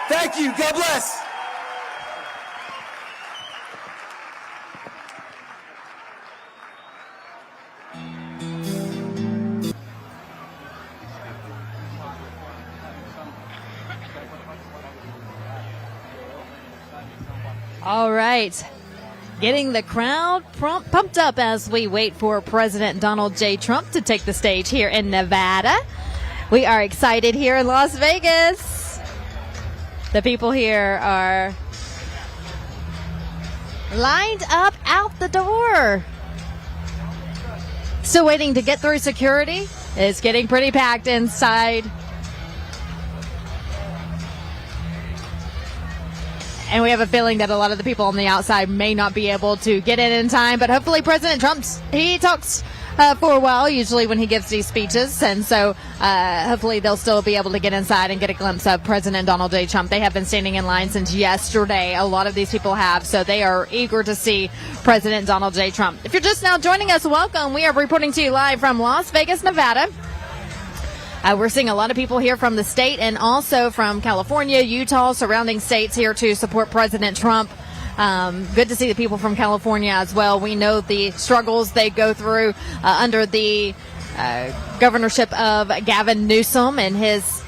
Thank you. God bless. All right. Getting the crowd pumped up as we wait for President Donald J. Trump to take the stage here in Nevada. We are excited here in Las Vegas. The people here are lined up out the door. Still waiting to get through security. It's getting pretty packed inside. And we have a feeling that a lot of the people on the outside may not be able to get in time. But hopefully President Trump, he talks for a while, usually when he gives these speeches. And so hopefully they'll still be able to get inside and get a glimpse of President Donald J. Trump. They have been standing in line since yesterday. A lot of these people have. So they are eager to see President Donald J. Trump. If you're just now joining us, welcome. We are reporting to you live from Las Vegas, Nevada. We're seeing a lot of people here from the state and also from California, Utah, surrounding states here to support President Trump. Good to see the people from California as well. We know the struggles they go through under the governorship of Gavin Newsom and his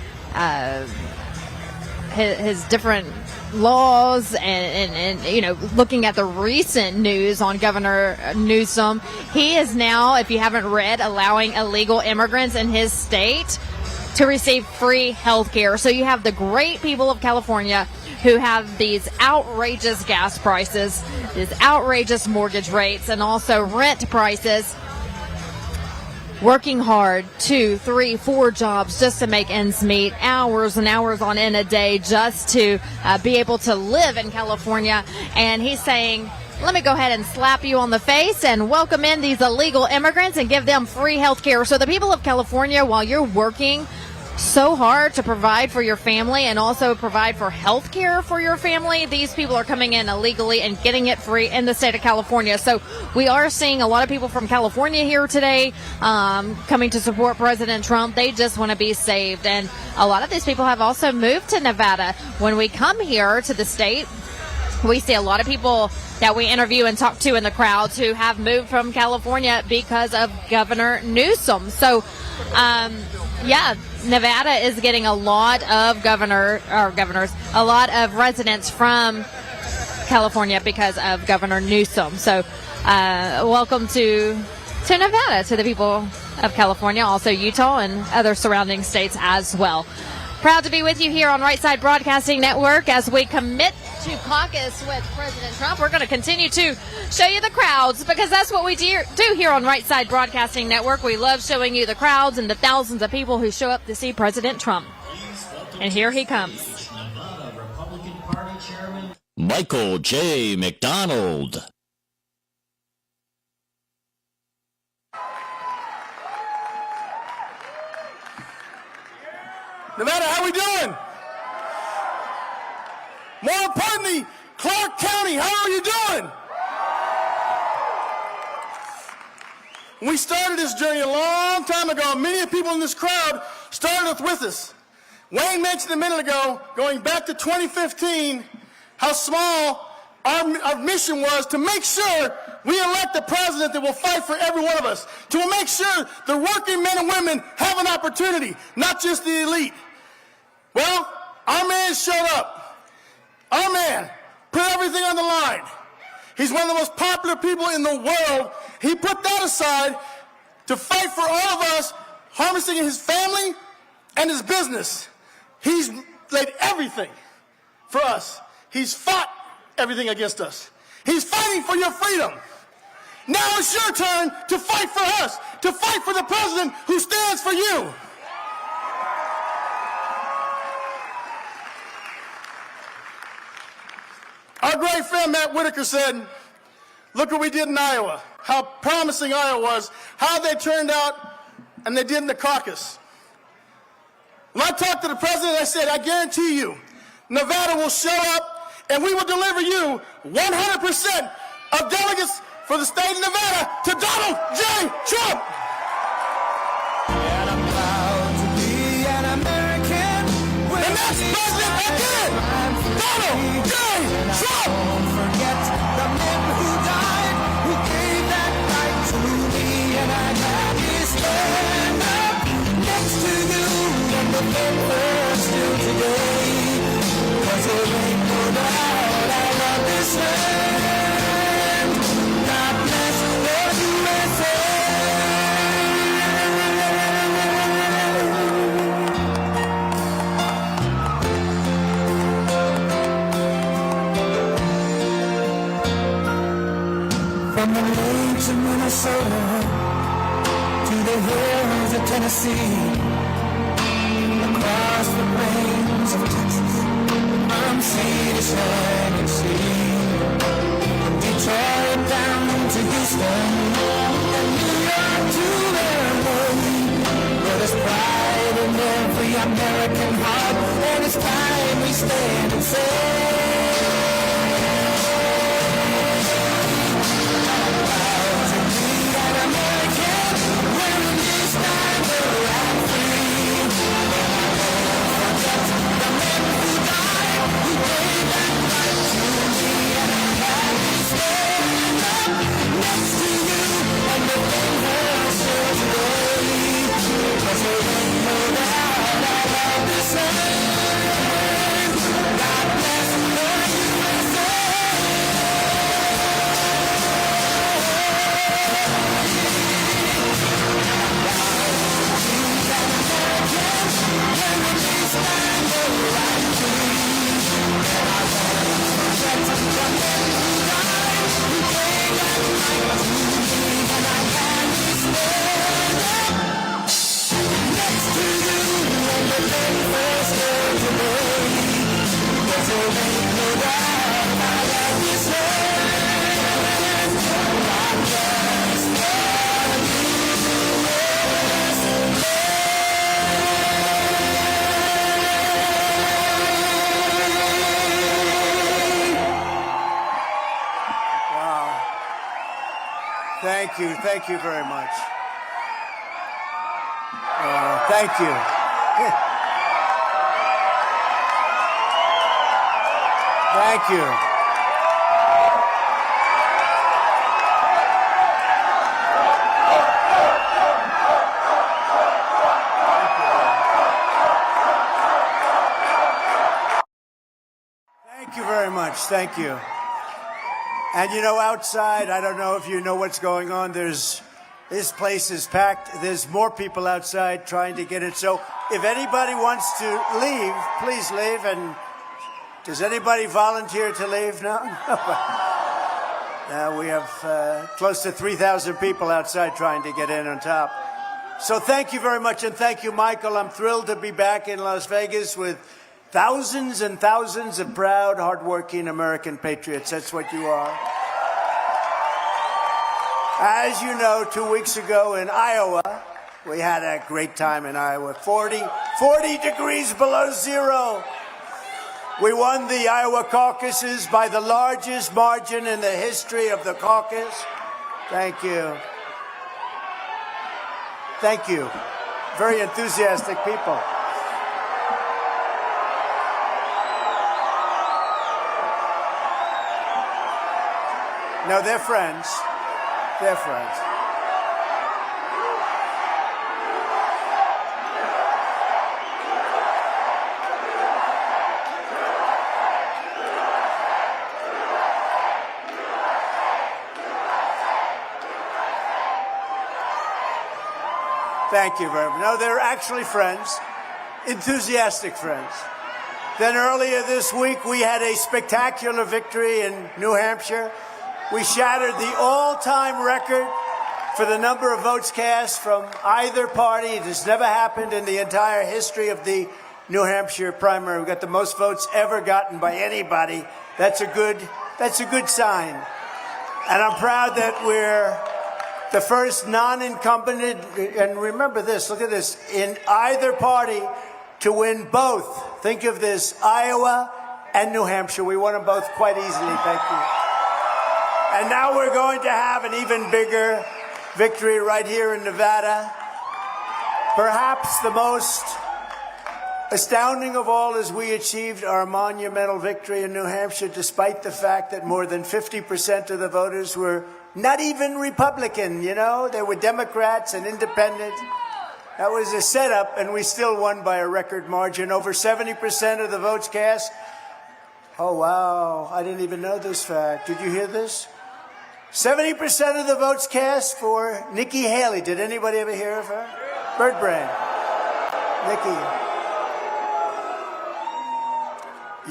different laws and you know, looking at the recent news on Governor Newsom, he is now, if you haven't read, allowing illegal immigrants in his state to receive free health care. So you have the great people of California who have these outrageous gas prices, these outrageous mortgage rates, and also rent prices, working hard 2, 3, 4 jobs just to make ends meet, hours and hours on end a day just to be able to live in California. And he's saying, let me go ahead and slap you on the face and welcome in these illegal immigrants and give them free health care. So the people of California, while you're working so hard to provide for your family and also provide for health care for your family, these people are coming in illegally and getting it free in the state of California. So we are seeing a lot of people from California here today coming to support President Trump. They just want to be saved. And a lot of these people have also moved to Nevada. When we come here to the state, we see a lot of people that we interview and talk to in the crowds who have moved from California because of Governor Newsom. So, yeah, Nevada is getting a lot of governors, a lot of residents from California because of Governor Newsom. So, welcome to Nevada, to the people of California, also Utah and other surrounding states as well. Proud to be with you here on Right Side Broadcasting Network as we commit to caucus with President Trump. We're going to continue to show you the crowds because that's what we do here on Right Side Broadcasting Network. We love showing you the crowds and the thousands of people who show up to see President Trump. And here he comes. Michael J. McDonald. Nevada, how we doing? More importantly, Clark County, how are you doing? We started this journey a long time ago. Many people in this crowd started with us. Wayne mentioned a minute ago, going back to 2015, how small our mission was to make sure we elect a president that will fight for every one of us, to make sure the working men and women have an opportunity, not just the elite. Well, our man showed up. Our man put everything on the line. He's one of the most popular people in the world. He put that aside to fight for all of us, harnessing his family and his business. He's laid everything for us. He's fought everything against us. He's fighting for your freedom. Now it's your turn to fight for us, to fight for the president who stands for you. Our great friend Matt Whitaker said, look what we did in Iowa, how promising Iowa was, how they turned out and they did in the caucus. When I talked to the president, I said, I guarantee you, Nevada will show up and we will deliver you 100% of delegates for the state of Nevada to Donald J. Trump. And I'm proud to be an American. And that's President again, Donald J. Trump. Don't forget the men who died, who gave that right to me, and I'm happy to stand up next to you and defend her still today. 'Cause there ain't no doubt I love this land. God bless the USA. From the lakes of Minnesota to the hills of Tennessee, across the plains of Texas, from sea to shining sea, from Detroit down to Houston, and New York to LA. But there's pride in every American heart, and it's time we stand and say, Thank you very much. Thank you. Thank you. Thank you very much. Thank you. And you know, outside, I don't know if you know what's going on. This place is packed. There's more people outside trying to get it. So if anybody wants to leave, please leave. And does anybody volunteer to leave now? We have close to 3,000 people outside trying to get in on top. So thank you very much. And thank you, Michael. I'm thrilled to be back in Las Vegas with thousands and thousands of proud, hardworking American patriots. That's what you are. As you know, 2 weeks ago in Iowa, we had a great time in Iowa. 40 degrees below zero. We won the Iowa caucuses by the largest margin in the history of the caucus. Thank you. Thank you. Very enthusiastic people. No, they're friends. They're friends. Thank you very much. No, they're actually friends, enthusiastic friends. Then earlier this week, we had a spectacular victory in New Hampshire. We shattered the all-time record for the number of votes cast from either party. It has never happened in the entire history of the New Hampshire primary. We got the most votes ever gotten by anybody. That's a good sign. And I'm proud that we're the first non-incumbent, and remember this, look at this, in either party to win both. Think of this, Iowa and New Hampshire. We won them both quite easily, thank you. And now we're going to have an even bigger victory right here in Nevada. Perhaps the most astounding of all is we achieved our monumental victory in New Hampshire despite the fact that more than 50% of the voters were not even Republican, you know. They were Democrats and independents. That was a setup, and we still won by a record margin. Over 70% of the votes cast. Oh, wow. I didn't even know this fact. Did you hear this? 70% of the votes cast for Nikki Haley. Did anybody ever hear of her? Bird Brain. Nikki.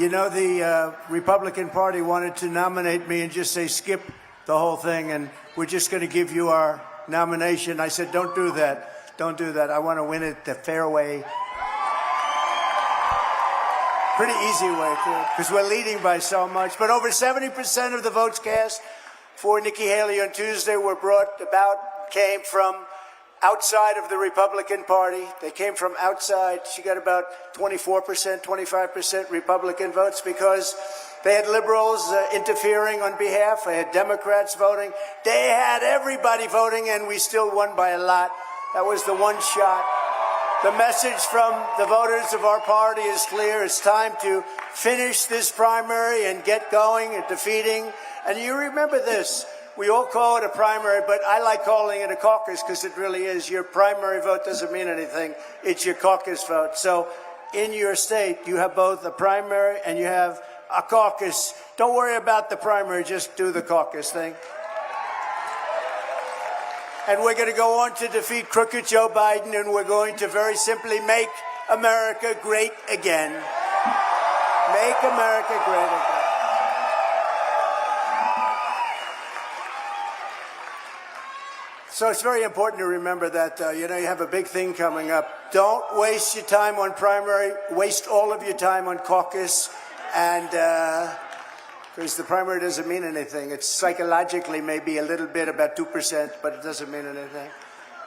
You know, the Republican Party wanted to nominate me and just say, skip the whole thing, and we're just going to give you our nomination. I said, don't do that. Don't do that. I want to win it the fair way. Pretty easy way, too, because we're leading by so much. But over 70% of the votes cast for Nikki Haley on Tuesday came from outside of the Republican Party. They came from outside. She got about 24%, 25% Republican votes because they had liberals interfering on behalf. They had Democrats voting. They had everybody voting, and we still won by a lot. That was the one shot. The message from the voters of our party is clear. It's time to finish this primary and get going and defeating. And you remember this. We all call it a primary, but I like calling it a caucus because it really is. Your primary vote doesn't mean anything. It's your caucus vote. So in your state, you have both a primary and you have a caucus. Don't worry about the primary. Just do the caucus thing. And we're going to go on to defeat crooked Joe Biden, and we're going to very simply make America great again. Make America great again. So it's very important to remember that, you have a big thing coming up. Don't waste your time on primary. Waste all of your time on caucus. And because the primary doesn't mean anything. It's psychologically maybe a little bit, about 2%, but it doesn't mean anything.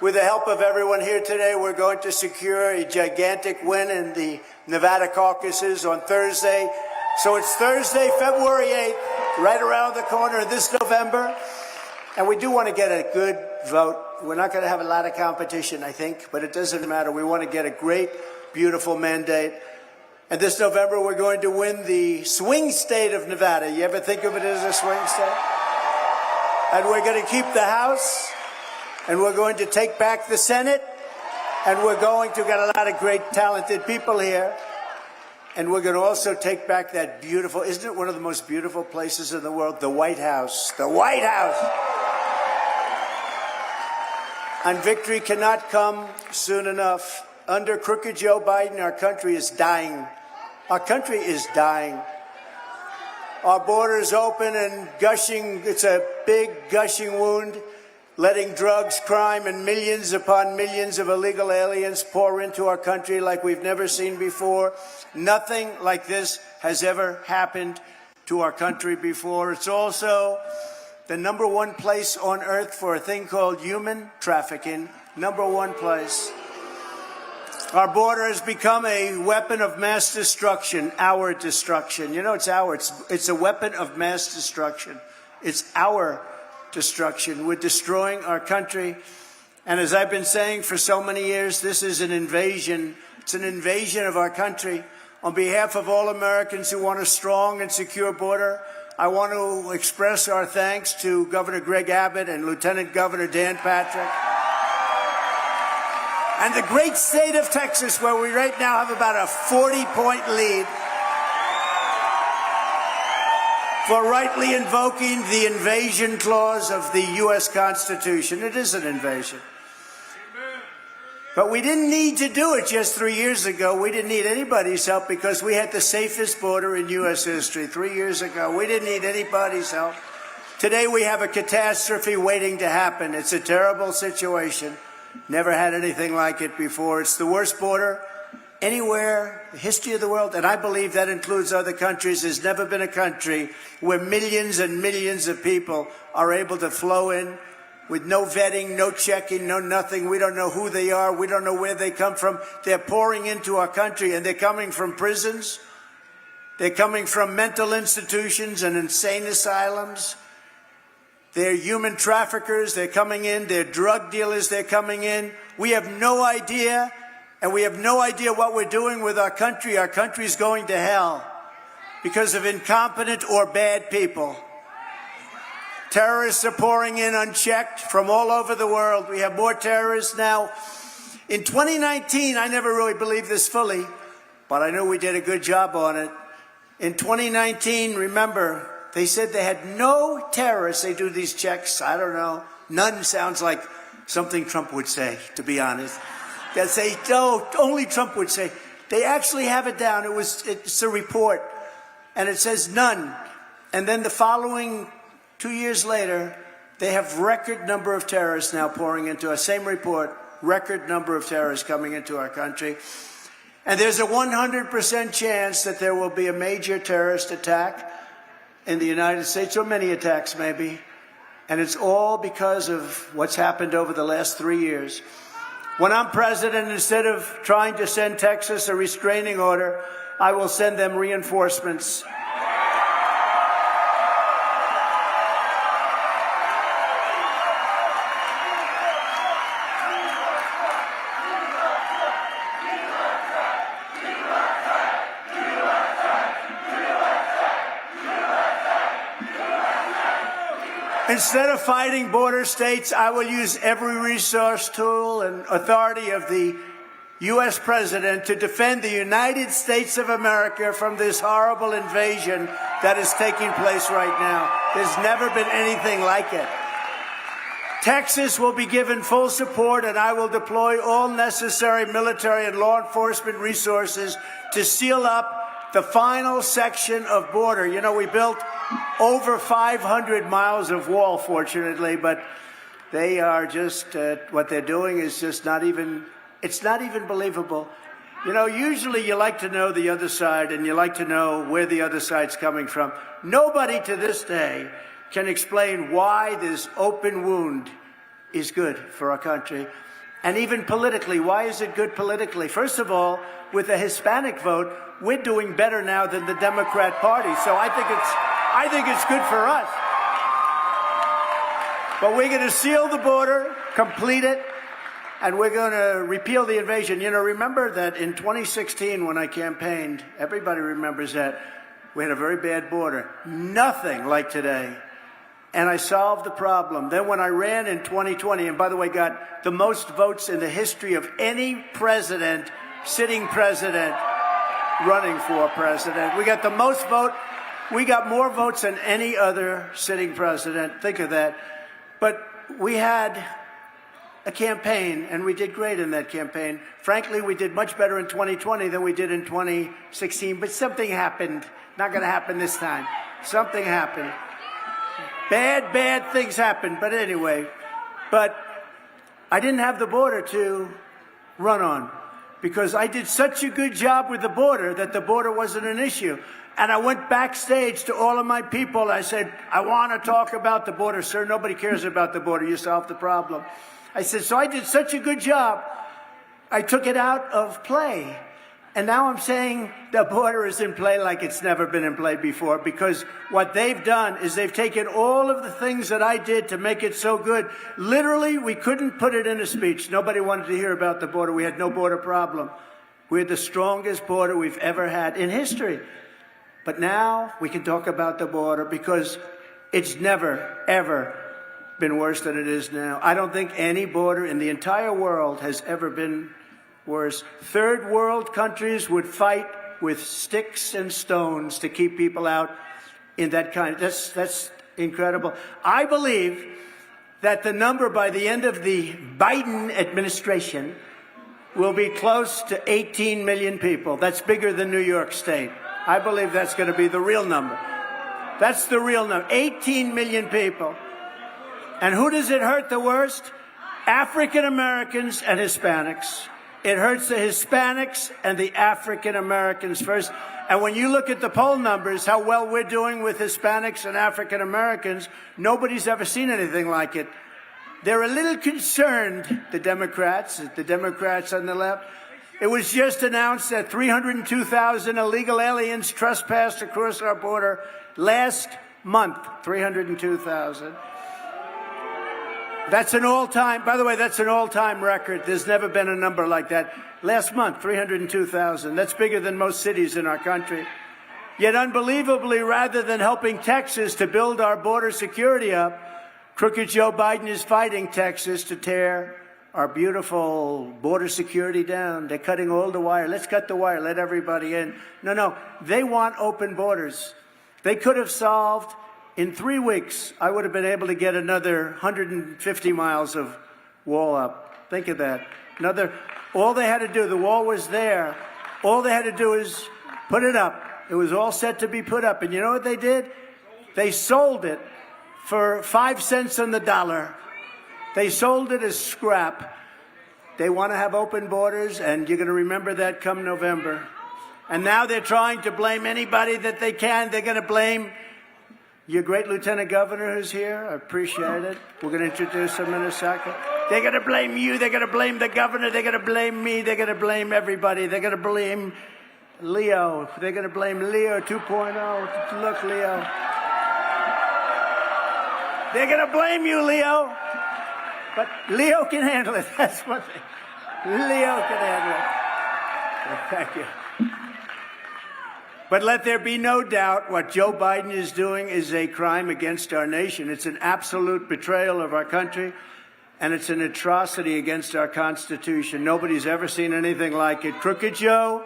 With the help of everyone here today, we're going to secure a gigantic win in the Nevada caucuses on Thursday. So it's Thursday, February 8th, right around the corner this November. And we do want to get a good vote. We're not going to have a lot of competition, I think, but it doesn't matter. We want to get a great, beautiful mandate. And this November, we're going to win the swing state of Nevada. You ever think of it as a swing state? And we're going to keep the House, and we're going to take back the Senate, and we're going to get a lot of great, talented people here. And we're going to also take back that beautiful, isn't it one of the most beautiful places in the world? The White House. The White House! And victory cannot come soon enough. Under crooked Joe Biden, our country is dying. Our country is dying. Our borders open and gushing. It's a big gushing wound, letting drugs, crime, and millions upon millions of illegal aliens pour into our country like we've never seen before. Nothing like this has ever happened to our country before. It's also the #1 place on earth for a thing called human trafficking. #1 place. Our border has become a weapon of mass destruction, our destruction. You know, it's a weapon of mass destruction. It's our destruction. We're destroying our country. And as I've been saying for so many years, this is an invasion. It's an invasion of our country. On behalf of all Americans who want a strong and secure border, I want to express our thanks to Governor Greg Abbott and Lieutenant Governor Dan Patrick. And the great state of Texas, where we right now have about a 40-point lead for rightly invoking the invasion clause of the U.S. Constitution. It is an invasion. But we didn't need to do it just 3 years ago. We didn't need anybody's help because we had the safest border in U.S. history 3 years ago. We didn't need anybody's help. Today we have a catastrophe waiting to happen. It's a terrible situation. Never had anything like it before. It's the worst border anywhere in the history of the world, and I believe that includes other countries. There's never been a country where millions and millions of people are able to flow in with no vetting, no checking, no nothing. We don't know who they are. We don't know where they come from. They're pouring into our country, and they're coming from prisons. They're coming from mental institutions and insane asylums. They're human traffickers. They're coming in. They're drug dealers. They're coming in. We have no idea, and we have no idea what we're doing with our country. Our country's going to hell because of incompetent or bad people. Terrorists are pouring in unchecked from all over the world. We have more terrorists now. In 2019, I never really believed this fully, but I know we did a good job on it. In 2019, remember, they said they had no terrorists. They do these checks. I don't know. None sounds like something Trump would say, to be honest. They say, no, only Trump would say. They actually have it down. It's a report, and it says none. And then the following 2 years later, they have record number of terrorists now pouring into us. Same report, record number of terrorists coming into our country. And there's a 100% chance that there will be a major terrorist attack in the United States, or many attacks maybe. And it's all because of what's happened over the last 3 years. When I'm president, instead of trying to send Texas a restraining order, I will send them reinforcements. Instead of fighting border states, I will use every resource, tool, and authority of the U.S. president to defend the United States of America from this horrible invasion that is taking place right now. There's never been anything like it. Texas will be given full support, and I will deploy all necessary military and law enforcement resources to seal up the final section of border. You know, we built over 500 miles of wall, fortunately, but they are just, what they're doing is just not even, it's not even believable. You know, usually you like to know the other side and you like to know where the other side's coming from. Nobody to this day can explain why this open wound is good for our country. And even politically, why is it good politically? First of all, with the Hispanic vote, we're doing better now than the Democrat Party. So I think it's good for us. But we're going to seal the border, complete it, and we're going to repeal the invasion. You know, remember that in 2016 when I campaigned, everybody remembers that, we had a very bad border. Nothing like today. And I solved the problem. Then when I ran in 2020, and by the way, got the most votes in the history of any president, sitting president, running for president. We got the most vote. We got more votes than any other sitting president. Think of that. But we had a campaign, and we did great in that campaign. Frankly, we did much better in 2020 than we did in 2016, but something happened. Not going to happen this time. Something happened. Bad things happened, but anyway. But I didn't have the border to run on because I did such a good job with the border that the border wasn't an issue. And I went backstage to all of my people. I said, I want to talk about the border. Sir, nobody cares about the border. You solved the problem. I said, so I did such a good job I took it out of play. And now I'm saying the border is in play like it's never been in play before, because what they've done is they've taken all of the things that I did to make it so good. Literally, we couldn't put it in a speech. Nobody wanted to hear about the border. We had no border problem. We had the strongest border we've ever had in history. But now we can talk about the border because it's never, ever been worse than it is now. I don't think any border in the entire world has ever been worse. Third world countries would fight with sticks and stones to keep people out in that kind. That's incredible. I believe that the number by the end of the Biden administration will be close to 18 million people. That's bigger than New York State. I believe that's going to be the real number. That's the real number. 18 million people. And who does it hurt the worst? African Americans and Hispanics. It hurts the Hispanics and the African Americans first. And when you look at the poll numbers, how well we're doing with Hispanics and African Americans, nobody's ever seen anything like it. They're a little concerned, the Democrats on the left. It was just announced that 302,000 illegal aliens trespassed across our border last month. 302,000. That's an all-time, by the way, that's an all-time record. There's never been a number like that. Last month, 302,000. That's bigger than most cities in our country. Yet unbelievably, rather than helping Texas to build our border security up, crooked Joe Biden is fighting Texas to tear our beautiful border security down. They're cutting all the wire. Let's cut the wire. Let everybody in. No. They want open borders. They could have solved. In 3 weeks, I would have been able to get another 150 miles of wall up. Think of that. All they had to do, the wall was there. All they had to do is put it up. It was all set to be put up. And you know what they did? They sold it for 5 cents on the dollar. They sold it as scrap. They want to have open borders, and you're going to remember that come November. And now they're trying to blame anybody that they can. They're going to blame your great Lieutenant Governor who's here. I appreciate it. We're going to introduce him in a second. They're going to blame you. They're going to blame the governor. They're going to blame me. They're going to blame everybody. They're going to blame Leo. They're going to blame Leo 2.0. Look, Leo. They're going to blame you, Leo. But Leo can handle it. That's one thing. Leo can handle it. Well, thank you. But let there be no doubt what Joe Biden is doing is a crime against our nation. It's an absolute betrayal of our country, and it's an atrocity against our Constitution. Nobody's ever seen anything like it. Crooked Joe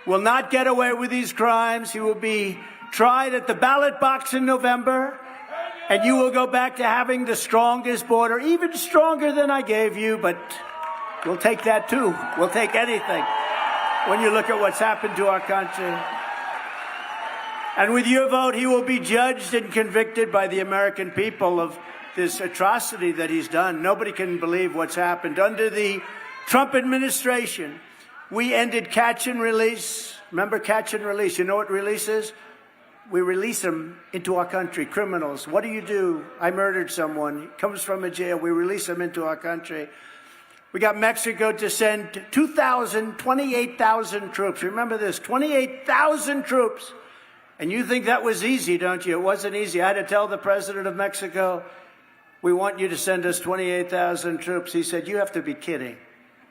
will not get away with these crimes. He will be tried at the ballot box in November, and you will go back to having the strongest border, even stronger than I gave you, but we'll take that too. We'll take anything when you look at what's happened to our country. And with your vote, he will be judged and convicted by the American people of this atrocity that he's done. Nobody can believe what's happened. Under the Trump administration, we ended catch and release. Remember catch and release? You know what release is? We release them into our country, criminals. What do? I murdered someone. He comes from a jail. We release them into our country. We got Mexico to send 28,000 troops. Remember this, 28,000 troops. And you think that was easy, don't you? It wasn't easy. I had to tell the president of Mexico, we want you to send us 28,000 troops. He said, you have to be kidding.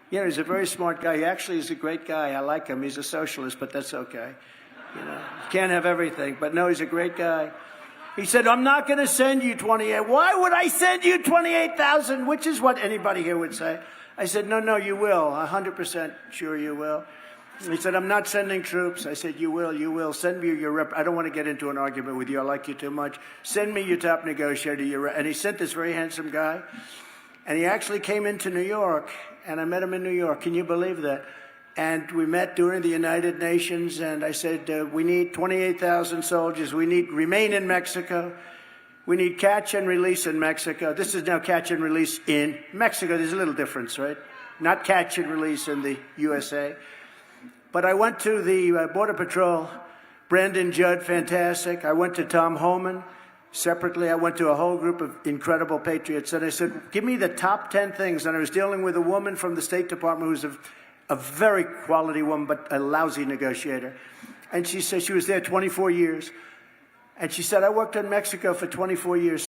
You know, he's a very smart guy. He actually is a great guy. I like him. He's a socialist, but that's okay. You know, you can't have everything. But no, he's a great guy. He said, I'm not going to send you 28. Why would I send you 28,000? Which is what anybody here would say. I said, no, you will. 100% sure you will. He said, I'm not sending troops. I said, you will. Send me your rep. I don't want to get into an argument with you. I like you too much. Send me your top negotiator. And he sent this very handsome guy. And he actually came into New York, and I met him in New York. Can you believe that? And we met during the United Nations, and I said, we need 28,000 soldiers. We need remain in Mexico. We need catch and release in Mexico. This is now catch and release in Mexico. There's a little difference, right? Not catch and release in the USA. But I went to the Border Patrol, Brandon Judd, fantastic. I went to Tom Homan separately. I went to a whole group of incredible patriots. And I said, give me the top 10 things. And I was dealing with a woman from the State Department who's a very quality woman, but a lousy negotiator. And she said she was there 24 years. And she said, I worked in Mexico for 24 years.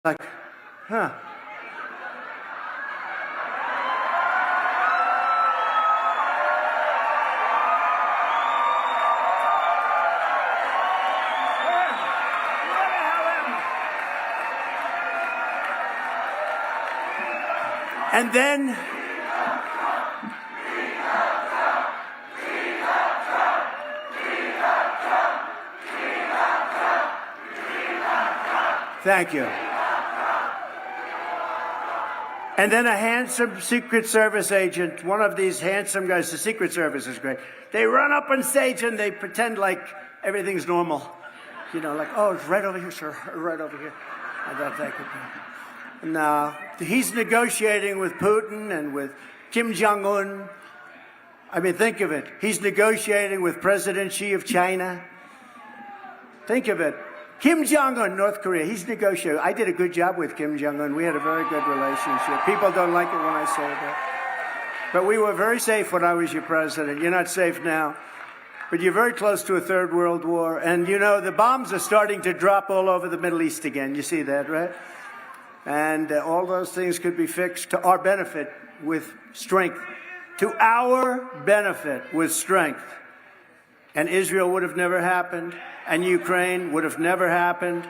Like, huh. And then thank you. And then a handsome Secret Service agent, one of these handsome guys, the Secret Service is great. They run up on stage and they pretend like everything's normal. You know, like, oh, it's right over here, sir, right over here. I thought that could be. No, he's negotiating with Putin and with Kim Jong-un. I mean, think of it. He's negotiating with President Xi of China. Think of it. Kim Jong-un, North Korea, he's negotiating. I did a good job with Kim Jong-un. We had a very good relationship. People don't like it when I say that. But we were very safe when I was your president. You're not safe now. But you're very close to a third world war. And, you know, the bombs are starting to drop all over the Middle East again. You see that, right? And all those things could be fixed to our benefit with strength. To our benefit with strength. And Israel would have never happened. And Ukraine would have never happened.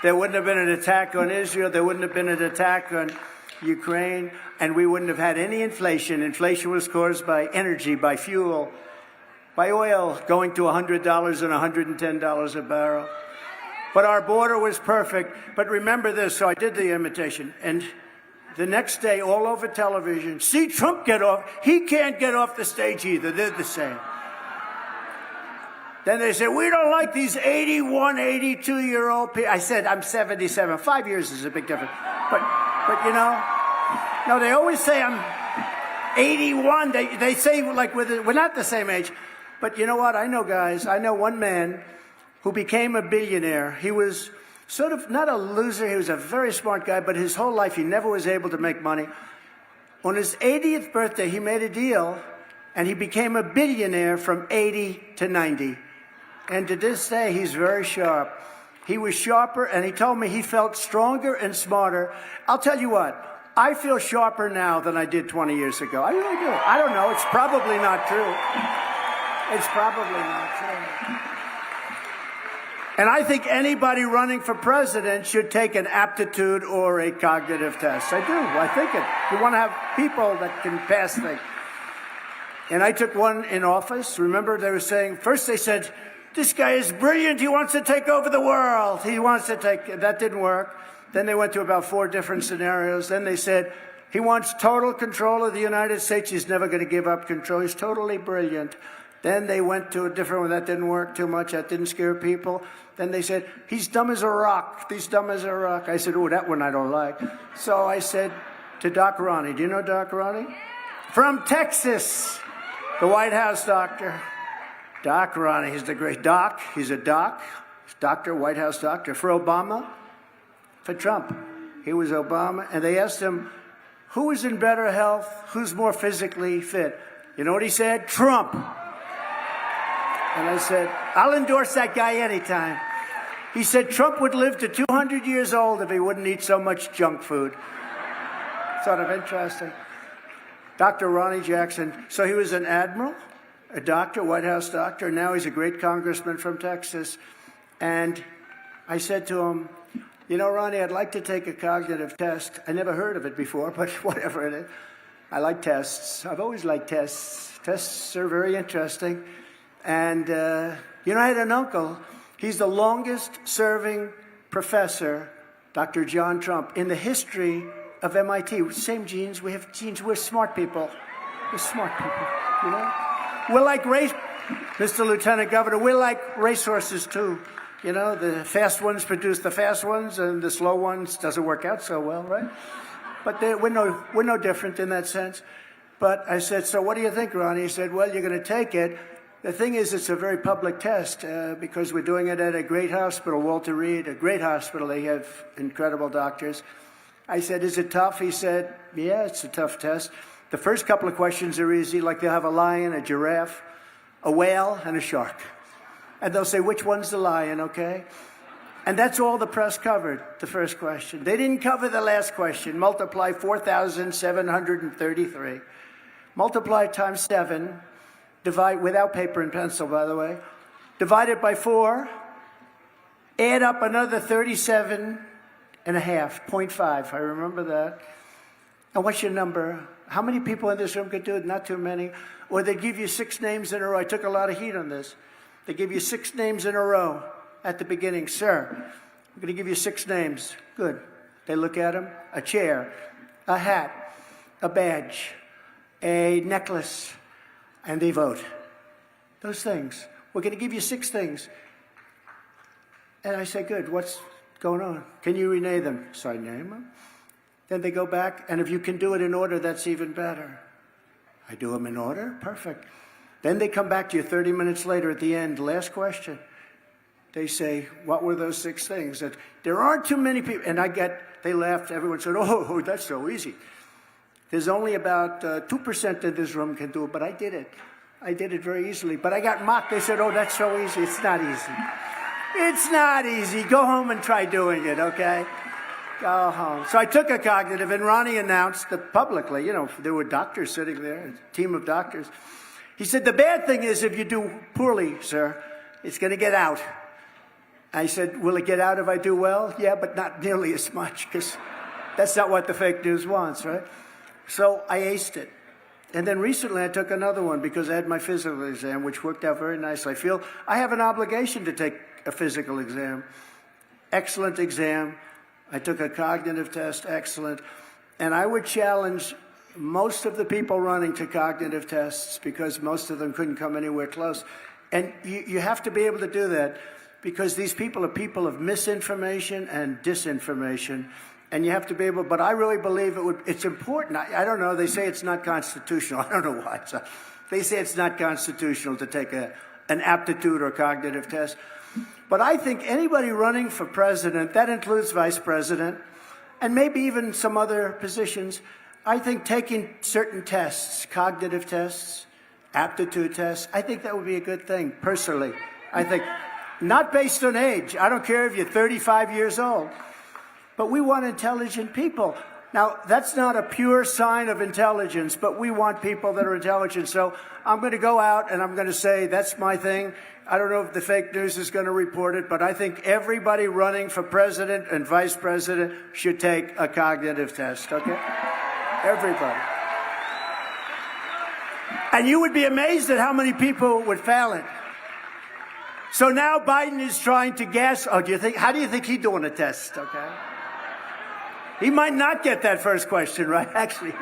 There wouldn't have been an attack on Israel. There wouldn't have been an attack on Ukraine. And we wouldn't have had any inflation. Inflation was caused by energy, by fuel, by oil going to $100 and $110 a barrel. But our border was perfect. But remember this, so I did the imitation. And the next day, all over television, see Trump get off. He can't get off the stage either. They're the same. Then they said, we don't like these 81, 82-year-old people. I said, I'm 77. 5 years is a big difference. But you know, no, they always say I'm 81. They say, like, we're not the same age. But you know what? I know guys. I know one man who became a billionaire. He was sort of not a loser. He was a very smart guy, but his whole life he never was able to make money. On his 80th birthday, he made a deal, and he became a billionaire from 80 to 90. And to this day, he's very sharp. He was sharper, and he told me he felt stronger and smarter. I'll tell you what, I feel sharper now than I did 20 years ago. I really do. I don't know. It's probably not true. It's probably not true. And I think anybody running for president should take an aptitude or a cognitive test. I do. I think it. You want to have people that can pass things. And I took one in office. Remember, they were saying, first they said, this guy is brilliant. He wants to take over the world. He wants to take, that didn't work. Then they went to about 4 different scenarios. Then they said, he wants total control of the United States. He's never going to give up control. He's totally brilliant. Then they went to a different one. That didn't work too much. That didn't scare people. Then they said, he's dumb as a rock. He's dumb as a rock. I said, oh, that one I don't like. So I said to Doc Ronnie, do you know Doc Ronnie? From Texas, the White House doctor. Doc Ronnie, he's the great doc. He's a doc, doctor, White House doctor. For Obama, for Trump. He was Obama. And they asked him, who is in better health? Who's more physically fit? You know what he said? Trump. And I said, I'll endorse that guy anytime. He said Trump would live to 200 years old if he wouldn't eat so much junk food. Sort of interesting. Dr. Ronnie Jackson. So he was an admiral, a doctor, White House doctor. Now he's a great congressman from Texas. And I said to him, you know, Ronnie, I'd like to take a cognitive test. I never heard of it before, but whatever it is. I like tests. I've always liked tests. Tests are very interesting. And, you know, I had an uncle. He's the longest serving professor, Dr. John Trump, in the history of MIT. Same genes, we have genes, we're smart people. We're smart people, you know? We're like Mr. Lieutenant Governor, we're like racehorses too. You know, the fast ones produce the fast ones and the slow ones doesn't work out so well, right? But we're no different in that sense. But I said, so what do you think, Ronnie? He said, well, you're going to take it. The thing is, it's a very public test because we're doing it at a great hospital, Walter Reed, a great hospital. They have incredible doctors. I said, is it tough? He said, yeah, it's a tough test. The first couple of questions are easy, like they'll have a lion, a giraffe, a whale, and a shark. And they'll say, which one's the lion, okay? And that's all the press covered, the first question. They didn't cover the last question. Multiply 4,733. Multiply times 7. Divide, without paper and pencil, by the way. Divide it by 4. Add up another 37 and a half, 0.5. I remember that. And what's your number? How many people in this room could do it? Not too many. Or they give you 6 names in a row. I took a lot of heat on this. They give you 6 names in a row at the beginning. Sir, I'm going to give you 6 names. Good. They look at them. A chair, a hat, a badge, a necklace, and they vote. Those things. We're going to give you 6 things. And I say, good, what's going on? Can you rename them? So I name them. Then they go back, and if you can do it in order, that's even better. I do them in order? Perfect. Then they come back to you 30 minutes later at the end, last question. They say, what were those 6 things? That there aren't too many people. And they laughed. Everyone said, oh, that's so easy. There's only about 2% in this room can do it, but I did it. I did it very easily. But I got mocked. They said, oh, that's so easy. It's not easy. It's not easy. Go home and try doing it, okay? Go home. So I took a cognitive, and Ronnie announced that publicly, you know, there were doctors sitting there, a team of doctors. He said, the bad thing is if you do poorly, sir, it's going to get out. I said, will it get out if I do well? Yeah, but not nearly as much, because that's not what the fake news wants, right? So I aced it. And then recently I took another one because I had my physical exam, which worked out very nicely. I feel I have an obligation to take a physical exam. Excellent exam. I took a cognitive test, excellent. And I would challenge most of the people running to cognitive tests because most of them couldn't come anywhere close. And you have to be able to do that because these people are people of misinformation and disinformation. And you have to be able, but I really believe it's important. I don't know, they say it's not constitutional. I don't know why. They say it's not constitutional to take an aptitude or cognitive test. But I think anybody running for president, that includes vice president, and maybe even some other positions, I think taking certain tests, cognitive tests, aptitude tests, I think that would be a good thing, personally. I think, not based on age. I don't care if you're 35 years old. But we want intelligent people. Now, that's not a pure sign of intelligence, but we want people that are intelligent. So I'm going to go out and I'm going to say, that's my thing. I don't know if the fake news is going to report it, but I think everybody running for president and vice president should take a cognitive test, okay? Everybody. And you would be amazed at how many people would fail it. So now Biden is trying to guess. How do you think he's doing a test, okay? He might not get that first question right, actually.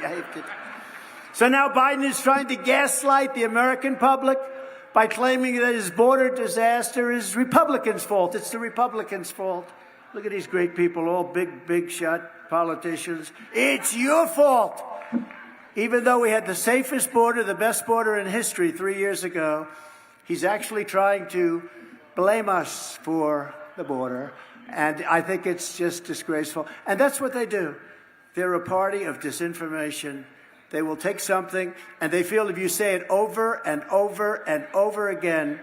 So now Biden is trying to gaslight the American public by claiming that his border disaster is Republicans' fault. It's the Republicans' fault. Look at these great people, all big shot politicians. It's your fault. Even though we had the safest border, the best border in history 3 years ago, he's actually trying to blame us for the border. And I think it's just disgraceful. And that's what they do. They're a party of disinformation. They will take something, and they feel if you say it over and over and over again,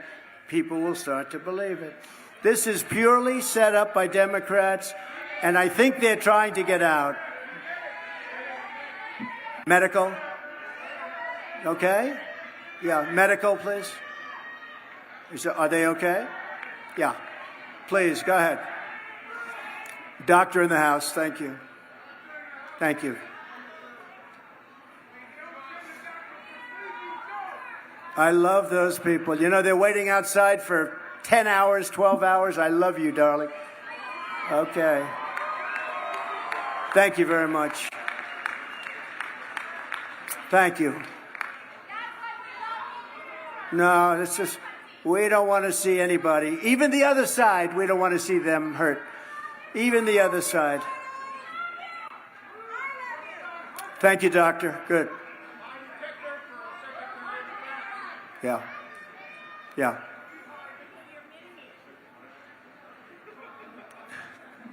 people will start to believe it. This is purely set up by Democrats, and I think they're trying to get out. Medical? Okay? Yeah, medical, please. Are they okay? Yeah. Please, go ahead. Doctor in the house, thank you. Thank you. I love those people. You know, they're waiting outside for 10 hours, 12 hours. I love you, darling. Okay. Thank you very much. Thank you. No, it's just, we don't want to see anybody, even the other side, we don't want to see them hurt. Even the other side. Thank you, doctor. Good. Yeah. Yeah.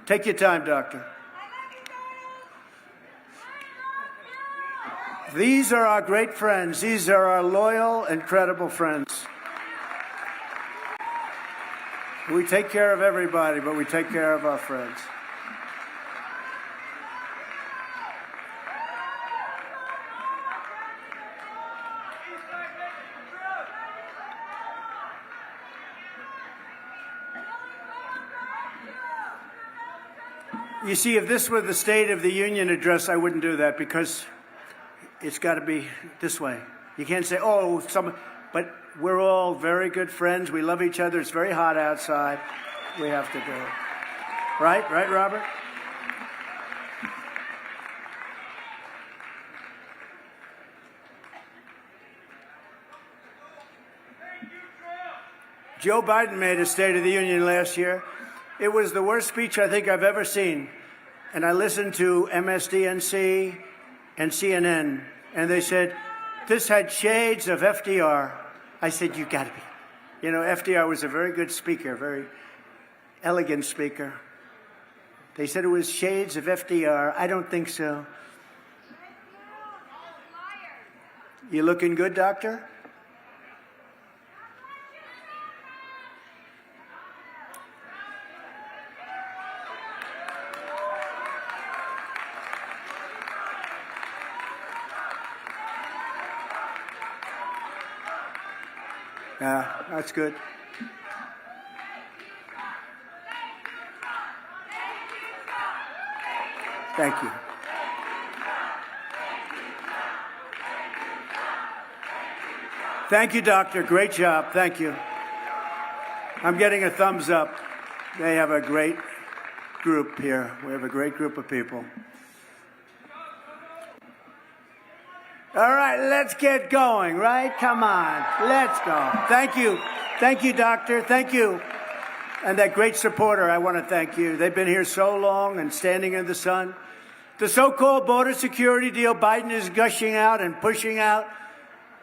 Take your time, doctor. These are our great friends. These are our loyal and credible friends. We take care of everybody, but we take care of our friends. You see, if this were the State of the Union address, I wouldn't do that because it's got to be this way. You can't say, oh, but we're all very good friends. We love each other. It's very hot outside. We have to do it. Right? Right, Robert? Joe Biden made a State of the Union last year. It was the worst speech I think I've ever seen. And I listened to MSDNC and CNN, and they said, this had shades of FDR. I said, you got to be. You know, FDR was a very good speaker, very elegant speaker. They said it was shades of FDR. I don't think so. You looking good, doctor? Yeah, that's good. Thank you. Thank you, doctor. Great job. Thank you. I'm getting a thumbs up. They have a great group here. We have a great group of people. All right, let's get going, right? Come on, let's go. Thank you. Thank you, doctor. Thank you. And that great supporter, I want to thank you. They've been here so long and standing in the sun. The so-called border security deal Biden is gushing out and pushing out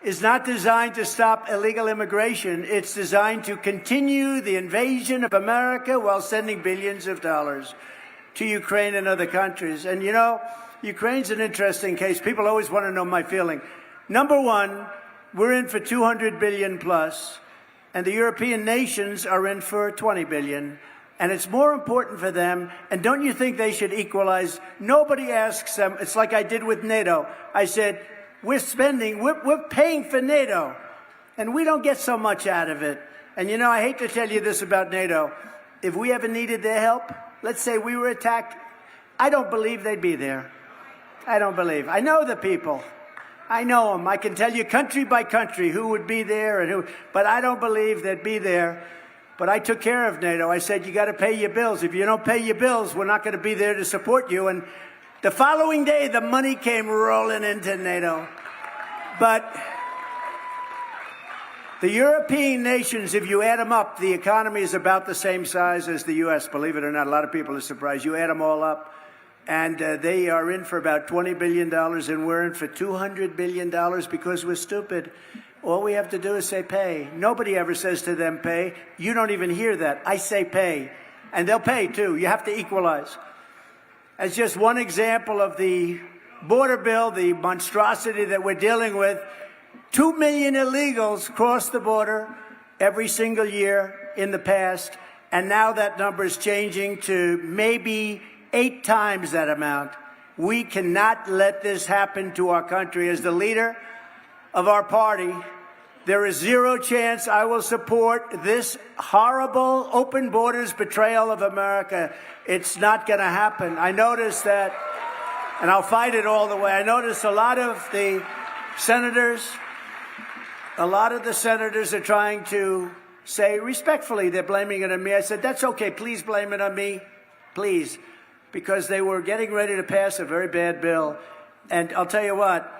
is not designed to stop illegal immigration. It's designed to continue the invasion of America while sending billions of dollars to Ukraine and other countries. And you know, Ukraine's an interesting case. People always want to know my feeling. Number one, we're in for 200 billion plus, and the European nations are in for 20 billion. And it's more important for them. And don't you think they should equalize? Nobody asks them. It's like I did with NATO. I said, we're paying for NATO, and we don't get so much out of it. And you know, I hate to tell you this about NATO. If we ever needed their help, let's say we were attacked, I don't believe they'd be there. I don't believe. I know the people. I know them. I can tell you country by country who would be there and who, but I don't believe they'd be there. But I took care of NATO. I said, you got to pay your bills. If you don't pay your bills, we're not going to be there to support you. And the following day, the money came rolling into NATO. But the European nations, if you add them up, the economy is about the same size as the U.S., believe it or not. A lot of people are surprised. You add them all up. And they are in for about $20 billion, and we're in for $200 billion because we're stupid. All we have to do is say pay. Nobody ever says to them pay. You don't even hear that. I say pay. And they'll pay, too. You have to equalize. As just one example of the border bill, the monstrosity that we're dealing with, 2 million illegals cross the border every single year in the past. And now that number is changing to maybe 8 times that amount. We cannot let this happen to our country. As the leader of our party, there is zero chance I will support this horrible open borders betrayal of America. It's not going to happen. I noticed that, and I'll fight it all the way. I noticed a lot of the senators are trying to say respectfully they're blaming it on me. I said, that's okay. Please blame it on me. please, because they were getting ready to pass a very bad bill. And I'll tell you what,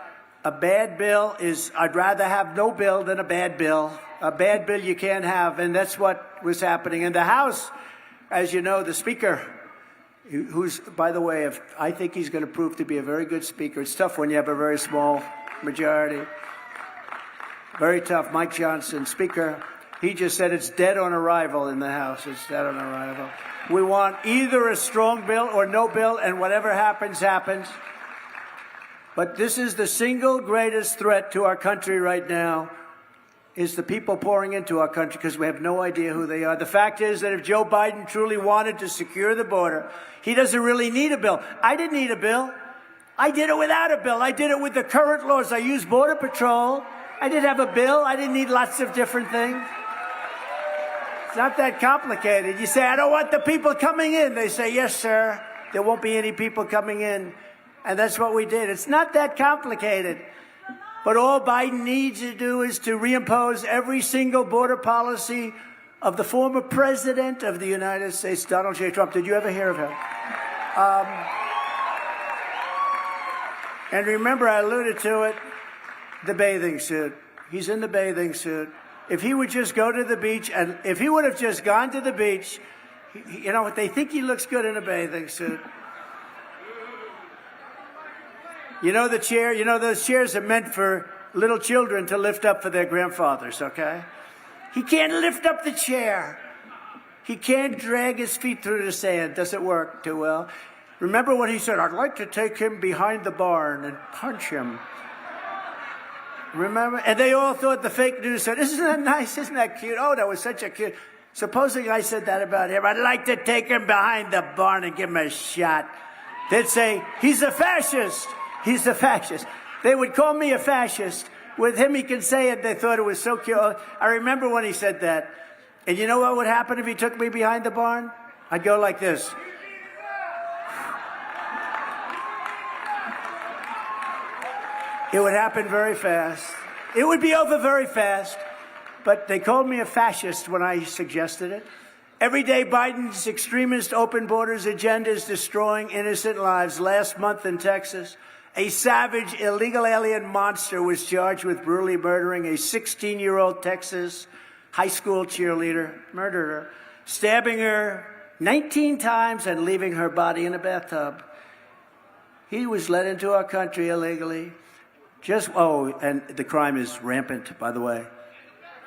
a bad bill is, I'd rather have no bill than a bad bill. A bad bill you can't have, and that's what was happening. In the House, as you know, the Speaker, who's, by the way, I think he's going to prove to be a very good Speaker. It's tough when you have a very small majority. Very tough. Mike Johnson, Speaker, he just said it's dead on arrival in the House. It's dead on arrival. We want either a strong bill or no bill, and whatever happens, happens. But this is the single greatest threat to our country right now, is the people pouring into our country because we have no idea who they are. The fact is that if Joe Biden truly wanted to secure the border, he doesn't really need a bill. I didn't need a bill. I did it without a bill. I did it with the current laws. I used Border Patrol. I didn't have a bill. I didn't need lots of different things. It's not that complicated. You say, I don't want the people coming in. They say, yes, sir. There won't be any people coming in. And that's what we did. It's not that complicated. But all Biden needs to do is to reimpose every single border policy of the former president of the United States, Donald J. Trump. Did you ever hear of him? And remember, I alluded to it, the bathing suit. He's in the bathing suit. If he would just go to the beach, and if he would have just gone to the beach, you know, they think he looks good in a bathing suit. You know the chair, you know those chairs are meant for little children to lift up for their grandfathers, okay? He can't lift up the chair. He can't drag his feet through the sand. Doesn't work too well. Remember when he said, I'd like to take him behind the barn and punch him. Remember? And they all thought, the fake news said, isn't that nice? Isn't that cute? Oh, that was such a cute. Supposing I said that about him, I'd like to take him behind the barn and give him a shot. They'd say, he's a fascist. He's a fascist. They would call me a fascist. With him, he can say it. They thought it was so cute. I remember when he said that. And you know what would happen if he took me behind the barn? I'd go like this. It would happen very fast. It would be over very fast. But they called me a fascist when I suggested it. Every day, Biden's extremist open borders agenda is destroying innocent lives. Last month in Texas, a savage illegal alien monster was charged with brutally murdering a 16-year-old Texas high school cheerleader, murdered her, stabbing her 19 times and leaving her body in a bathtub. He was let into our country illegally. And the crime is rampant, by the way.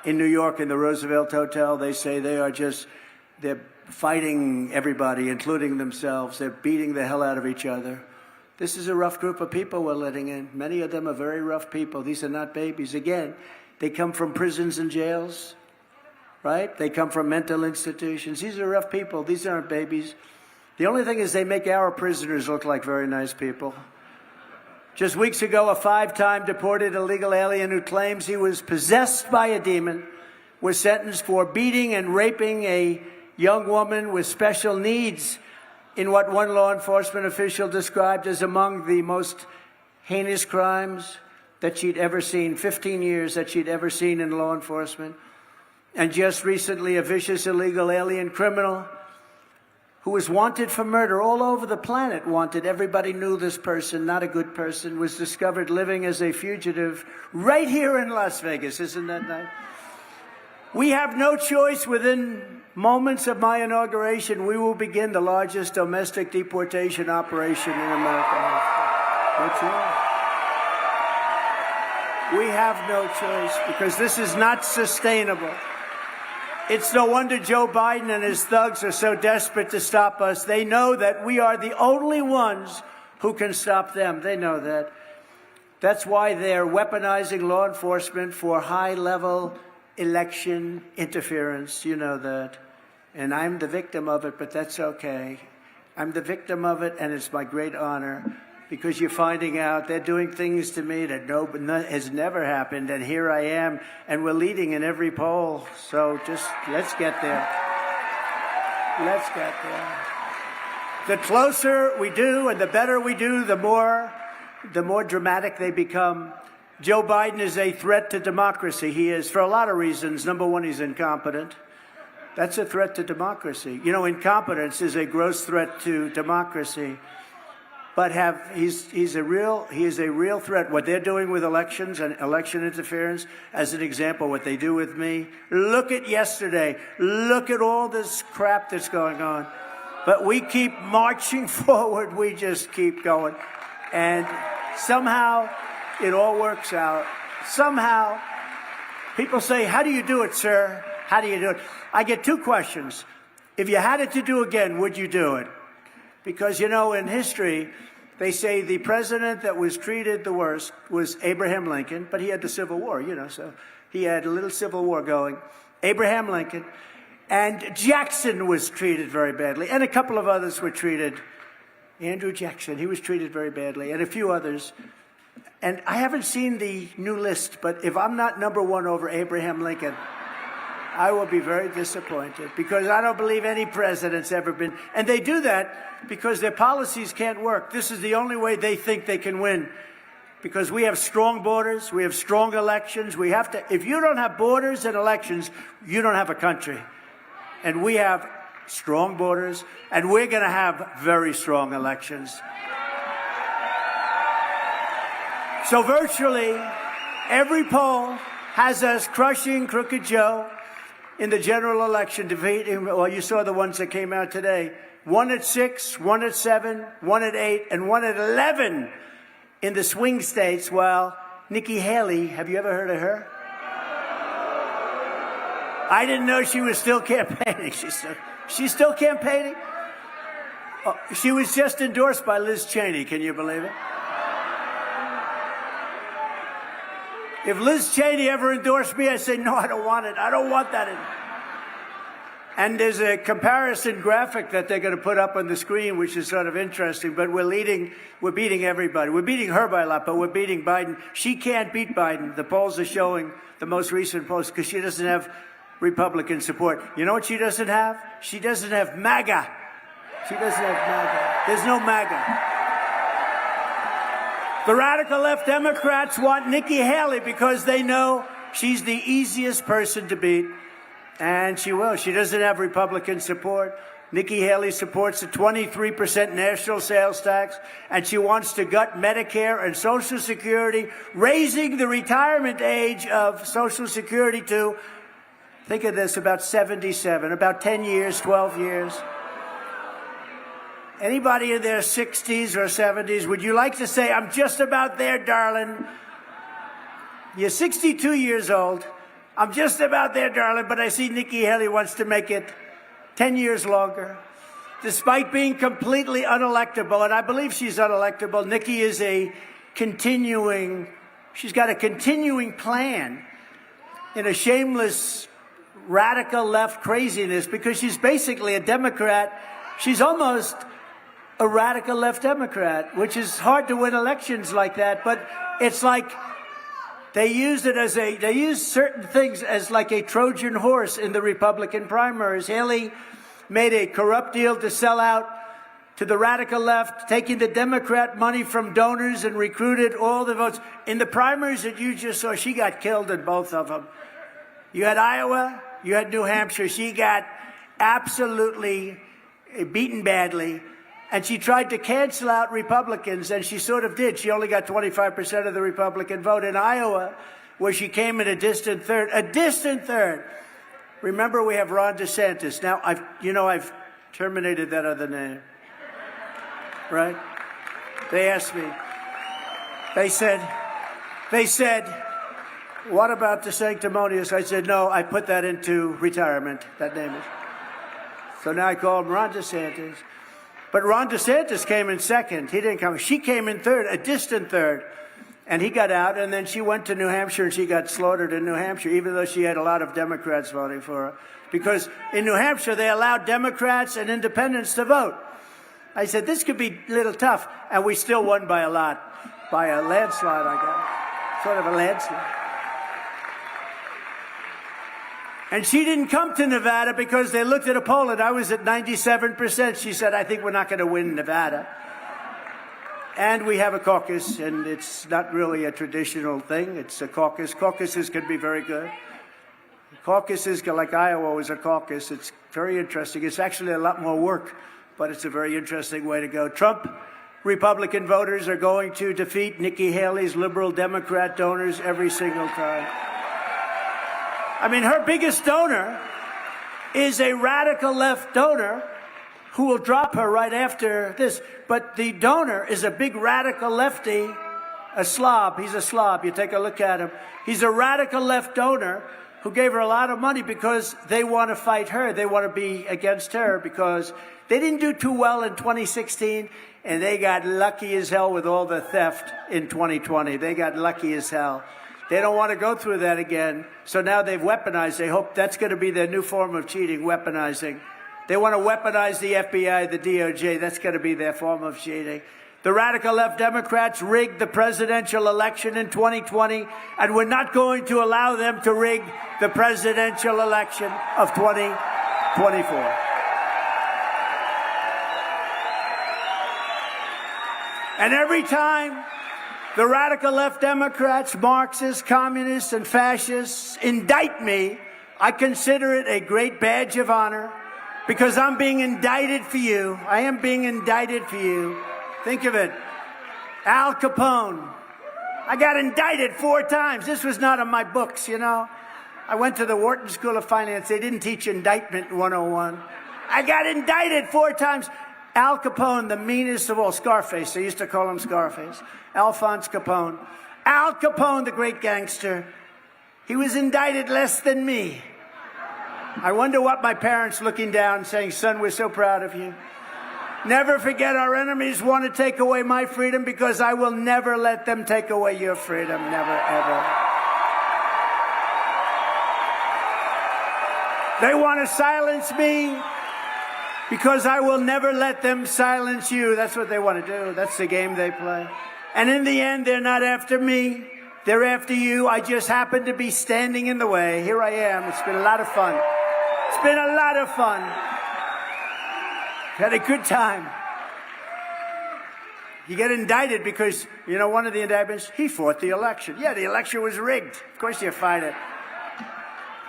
In New York, in the Roosevelt Hotel, they say they're fighting everybody, including themselves. They're beating the hell out of each other. This is a rough group of people we're letting in. Many of them are very rough people. These are not babies. Again, they come from prisons and jails, right? They come from mental institutions. These are rough people. These aren't babies. The only thing is they make our prisoners look like very nice people. Just weeks ago, a 5-time deported illegal alien who claims he was possessed by a demon was sentenced for beating and raping a young woman with special needs in what one law enforcement official described as among the most heinous crimes that she'd ever seen, 15 years that she'd ever seen in law enforcement. And just recently, a vicious illegal alien criminal who was wanted for murder all over the planet, wanted. Everybody knew this person, not a good person, was discovered living as a fugitive right here in Las Vegas. Isn't that nice? We have no choice. Within moments of my inauguration, we will begin the largest domestic deportation operation in America. No choice. We have no choice because this is not sustainable. It's no wonder Joe Biden and his thugs are so desperate to stop us. They know that we are the only ones who can stop them. They know that. That's why they're weaponizing law enforcement for high-level election interference. You know that. And I'm the victim of it, but that's okay. I'm the victim of it, and it's my great honor because you're finding out they're doing things to me that has never happened, and here I am, and we're leading in every poll. So just let's get there. Let's get there. The closer we do and the better we do, the more dramatic they become. Joe Biden is a threat to democracy. He is, for a lot of reasons. Number one, he's incompetent. That's a threat to democracy. You know, incompetence is a gross threat to democracy. But he is a real threat. What they're doing with elections and election interference, as an example, what they do with me. Look at yesterday. Look at all this crap that's going on. But we keep marching forward. We just keep going. And somehow it all works out. Somehow people say, how do you do it, sir? How do you do it? I get two questions. If you had it to do again, would you do it? Because, you know, in history, they say the president that was treated the worst was Abraham Lincoln, but he had the Civil War, you know, so he had a little Civil War going. Abraham Lincoln. And Jackson was treated very badly, and a couple of others were treated. Andrew Jackson, he was treated very badly, and a few others. And I haven't seen the new list, but if I'm not number one over Abraham Lincoln, I will be very disappointed, because I don't believe any president's ever been. And they do that because their policies can't work. This is the only way they think they can win, because we have strong borders, we have strong elections. We have to. If you don't have borders and elections, you don't have a country. And we have strong borders, and we're going to have very strong elections. So virtually every poll has us crushing Crooked Joe in the general election, defeating, well, you saw the ones that came out today. 1 at 6, 1 at 7, 1 at 8, and 1 at 11 in the swing states. While Nikki Haley, have you ever heard of her? I didn't know she was still campaigning. She's still campaigning? Oh, she was just endorsed by Liz Cheney. Can you believe it? If Liz Cheney ever endorsed me, I say, no, I don't want it. I don't want that. And there's a comparison graphic that they're going to put up on the screen, which is sort of interesting. But we're beating everybody. We're beating her by a lot, but we're beating Biden. She can't beat Biden. The polls are showing, the most recent polls, because she doesn't have Republican support. You know what she doesn't have? She doesn't have MAGA. She doesn't have MAGA. There's no MAGA. The radical left Democrats want Nikki Haley because they know she's the easiest person to beat, and she will. She doesn't have Republican support. Nikki Haley supports a 23% national sales tax, and she wants to gut Medicare and Social Security, raising the retirement age of Social Security to, think of this, about 77, about 10 years, 12 years. Anybody in their 60s or 70s, would you like to say, I'm just about there, darling? You're 62 years old. I'm just about there, darling, but I see Nikki Haley wants to make it 10 years longer. Despite being completely unelectable, and I believe she's unelectable, Nikki is she's got a continuing plan in a shameless radical left craziness, because she's basically a Democrat. She's almost a radical left Democrat, which is hard to win elections like that. But it's like they use certain things as like a Trojan horse in the Republican primaries. Haley made a corrupt deal to sell out to the radical left, taking the Democrat money from donors, and recruited all the votes. In the primaries that you just saw, she got killed in both of them. You had Iowa, you had New Hampshire. She got absolutely beaten badly. And she tried to cancel out Republicans, and she sort of did. She only got 25% of the Republican vote. In Iowa, where she came in a distant third. Remember, we have Ron DeSantis. Now, I've terminated that other name, right? They asked me. They said, what about the sanctimonious? I said, no, I put that into retirement, that name is. So now I call him Ron DeSantis. But Ron DeSantis came in second. He didn't come. She came in third, a distant third. And he got out, and then she went to New Hampshire, and she got slaughtered in New Hampshire, even though she had a lot of Democrats voting for her. Because in New Hampshire, they allowed Democrats and independents to vote. I said, this could be a little tough. And we still won by a lot. By a landslide, I guess. Sort of a landslide. And she didn't come to Nevada because they looked at a poll, and I was at 97%. She said, I think we're not going to win Nevada. And we have a caucus, and it's not really a traditional thing. It's a caucus. Caucuses can be very good. Caucus is like Iowa was a caucus. It's very interesting. It's actually a lot more work, but it's a very interesting way to go. Trump Republican voters are going to defeat Nikki Haley's liberal Democrat donors every single time. I mean, her biggest donor is a radical left donor who will drop her right after this. But the donor is a big radical lefty, a slob. He's a slob. You take a look at him. He's a radical left donor who gave her a lot of money because they want to fight her. They want to be against her because they didn't do too well in 2016, and they got lucky as hell with all the theft in 2020. They got lucky as hell. They don't want to go through that again. So now they've weaponized. They hope that's going to be their new form of cheating, weaponizing. They want to weaponize the FBI, the DOJ. That's going to be their form of cheating. The radical left Democrats rigged the presidential election in 2020, and we're not going to allow them to rig the presidential election of 2024. And every time the radical left Democrats, Marxists, communists, and fascists indict me, I consider it a great badge of honor because I'm being indicted for you. I am being indicted for you. Think of it. Al Capone. I got indicted 4 times. This was not in my books, you know. I went to the Wharton School of Finance. They didn't teach indictment 101. I got indicted 4 times. Al Capone, the meanest of all. Scarface. They used to call him Scarface. Alphonse Capone. Al Capone, the great gangster. He was indicted less than me. I wonder what my parents looking down saying, son, we're so proud of you. Never forget our enemies want to take away my freedom because I will never let them take away your freedom. Never, ever. They want to silence me because I will never let them silence you. That's what they want to do. That's the game they play. And in the end, they're not after me. They're after you. I just happen to be standing in the way. Here I am. It's been a lot of fun. It's been a lot of fun. Had a good time. You get indicted because, you know, one of the indictments, he fought the election. Yeah, the election was rigged. Of course you fight it.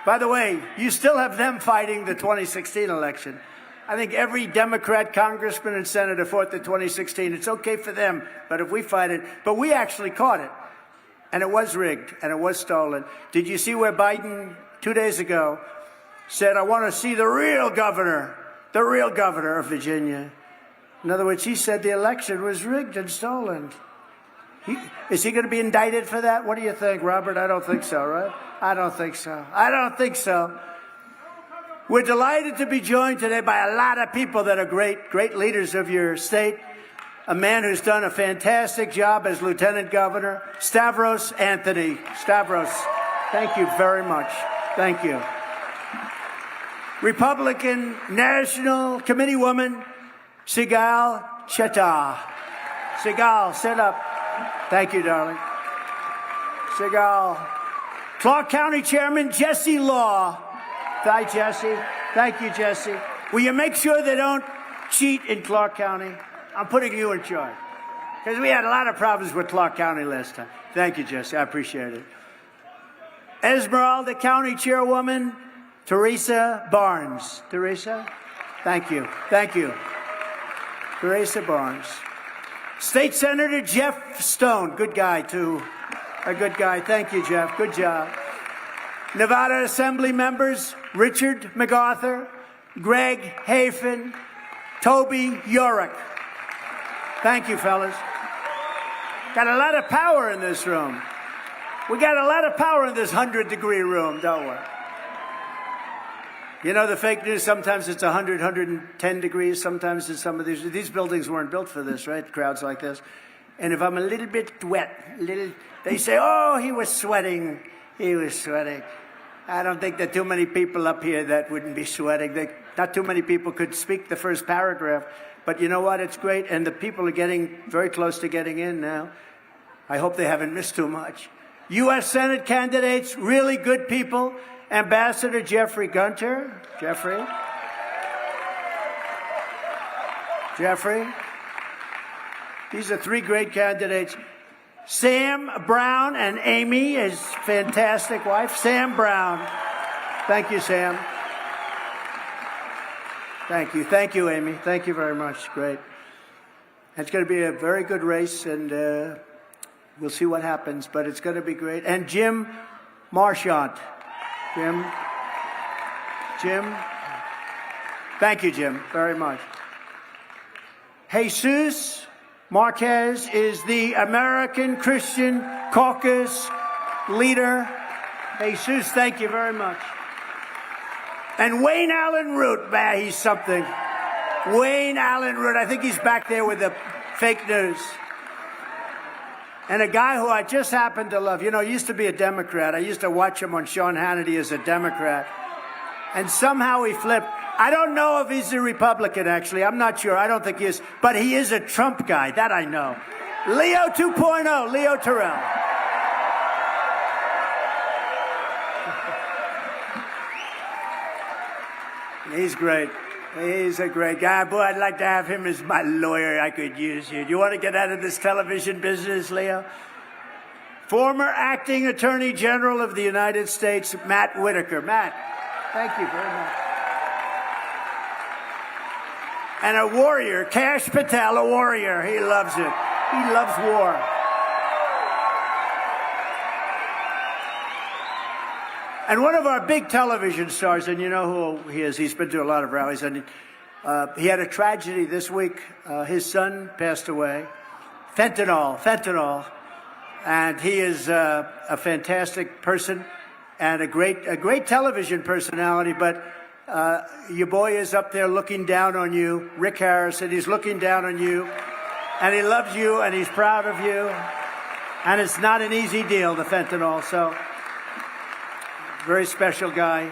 By the way, you still have them fighting the 2016 election. I think every Democrat congressman and senator fought the 2016. It's okay for them, but if we fight it, but we actually caught it. And it was rigged, and it was stolen. Did you see where Biden, 2 days ago, said, I want to see the real governor of Virginia? In other words, he said the election was rigged and stolen. Is he going to be indicted for that? What do you think, Robert? I don't think so, right? I don't think so. I don't think so. We're delighted to be joined today by a lot of people that are great leaders of your state. A man who's done a fantastic job as lieutenant governor, Stavos Anthony. Stavros, thank you very much. Thank you. Republican National Committee woman, Sigal Chattah. Sigal, sit up. Thank you, darling. Sigal. Clark County Chairman Jesse Law. Hi, Jesse. Thank you, Jesse. Will you make sure they don't cheat in Clark County? I'm putting you in charge. Because we had a lot of problems with Clark County last time. Thank you, Jesse. I appreciate it. Esmeralda County Chairwoman, Teresa Barnes. Teresa? Thank you. Thank you. Teresa Barnes. State Senator Jeff Stone. Good guy, too. A good guy. Thank you, Jeff. Good job. Nevada Assembly members, Richard MacArthur, Greg Hafen, Toby Yorick. Thank you, fellas. Got a lot of power in this room. We got a lot of power in this 100-degree room, don't we? You know, the fake news, sometimes it's 100, 110 degrees. Sometimes it's some of these buildings weren't built for this, right? Crowds like this. And if I'm a little bit wet, they say, oh, he was sweating. He was sweating. I don't think there are too many people up here that wouldn't be sweating. Not too many people could speak the first paragraph. But you know what? It's great. And the people are getting very close to getting in now. I hope they haven't missed too much. U.S. Senate candidates, really good people. Ambassador Jeffrey Gunter. Jeffrey. These are 3 great candidates. Sam Brown and Amy, his fantastic wife. Sam Brown. Thank you, Sam. Thank you. Thank you, Amy. Thank you very much. Great. It's going to be a very good race, and we'll see what happens, but it's going to be great. And Jim Marchant. Jim. Thank you, Jim, very much. Jesus Marquez is the American Christian Caucus leader. Jesus, thank you very much. And Wayne Allen Root, man, he's something. Wayne Allen Root, I think he's back there with the fake news. And a guy who I just happen to love. You know, he used to be a Democrat. I used to watch him on Sean Hannity as a Democrat. And somehow he flipped. I don't know if he's a Republican, actually. I'm not sure. I don't think he is. But he is a Trump guy. That I know. Leo 2.0, Leo Terrell. He's great. He's a great guy. Boy, I'd like to have him as my lawyer. I could use you. Do you want to get out of this television business, Leo? Former acting Attorney General of the United States, Matt Whitaker. Matt, thank you very much. And a warrior, Kash Patel, a warrior. He loves it. He loves war. And one of our big television stars, and you know who he is, he's been to a lot of rallies, and he had a tragedy this week. His son passed away. Fentanyl. And he is a fantastic person and a great television personality, but your boy is up there looking down on you. Rick Harrison, he's looking down on you, and he loves you, and he's proud of you. And it's not an easy deal, the fentanyl, so very special guy.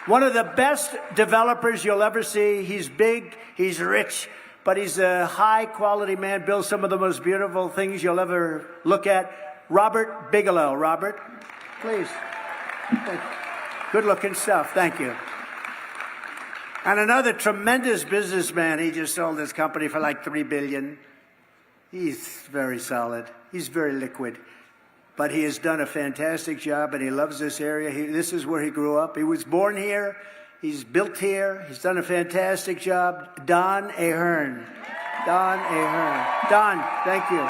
One of the best developers you'll ever see. He's big, he's rich, but he's a high-quality man, builds some of the most beautiful things you'll ever look at. Robert Bigelow. Robert, please. Good-looking stuff. Thank you. And another tremendous businessman. He just sold his company for like $3 billion. He's very solid. He's very liquid. But he has done a fantastic job, and he loves this area. This is where he grew up. He was born here. He's built here. He's done a fantastic job. Don Ahern. Don Ahern. Don, thank you.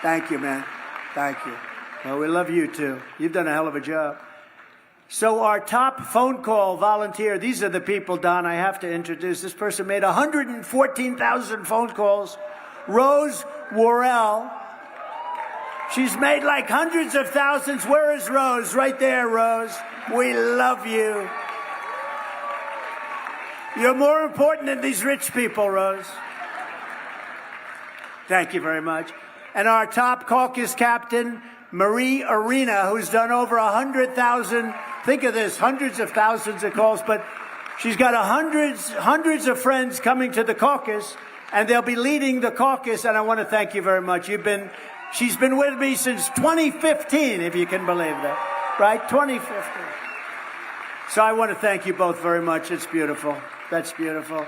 Thank you, man. Thank you. Well, we love you, too. You've done a hell of a job. So our top phone call volunteer, these are the people, Don, I have to introduce. This person made 114,000 phone calls. Rose Worrell. She's made like hundreds of thousands. Where is Rose? Right there, Rose. We love you. You're more important than these rich people, Rose. Thank you very much. And our top caucus captain, Marie Arena, who's done over 100,000, think of this, hundreds of thousands of calls, but she's got hundreds of friends coming to the caucus, and they'll be leading the caucus, and I want to thank you very much. She's been with me since 2015, if you can believe that, right? 2015. So I want to thank you both very much. It's beautiful. That's beautiful.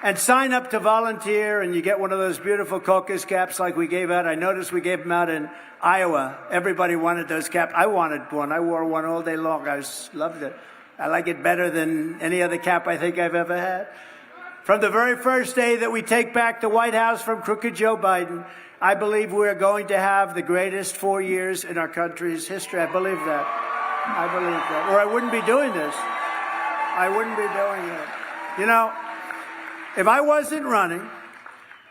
And sign up to volunteer, and you get one of those beautiful caucus caps like we gave out. I noticed we gave them out in Iowa. Everybody wanted those caps. I wanted one. I wore one all day long. I loved it. I like it better than any other cap I think I've ever had. From the very first day that we take back the White House from crooked Joe Biden, I believe we're going to have the greatest 4 years in our country's history. I believe that. I believe that. Or I wouldn't be doing this. I wouldn't be doing it. You know, if I wasn't running,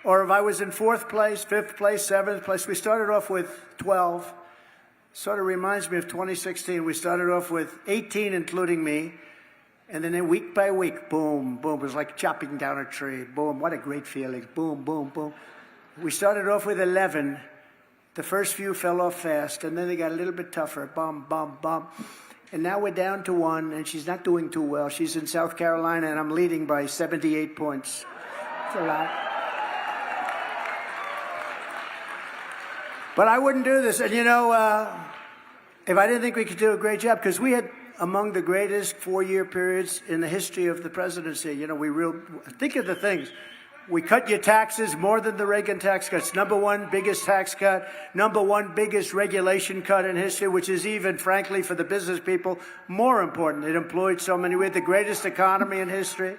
or if I was in 4th place, 5th place, 7th place, we started off with 12. Sort of reminds me of 2016. We started off with 18, including me. And then week by week, boom, boom. It was like chopping down a tree. Boom, what a great feeling. Boom, boom, boom. We started off with 11. The first few fell off fast, and then they got a little bit tougher. Bum, bum, bum. And now we're down to 1, and she's not doing too well. She's in South Carolina, and I'm leading by 78 points. It's a lot. But I wouldn't do this. And, you know, if I didn't think we could do a great job, because we had among the greatest 4-year periods in the history of the presidency. You know, think of the things. We cut your taxes more than the Reagan tax cuts. Number one biggest tax cut, number one biggest regulation cut in history, which is even, frankly, for the business people, more important. It employed so many. We had the greatest economy in history.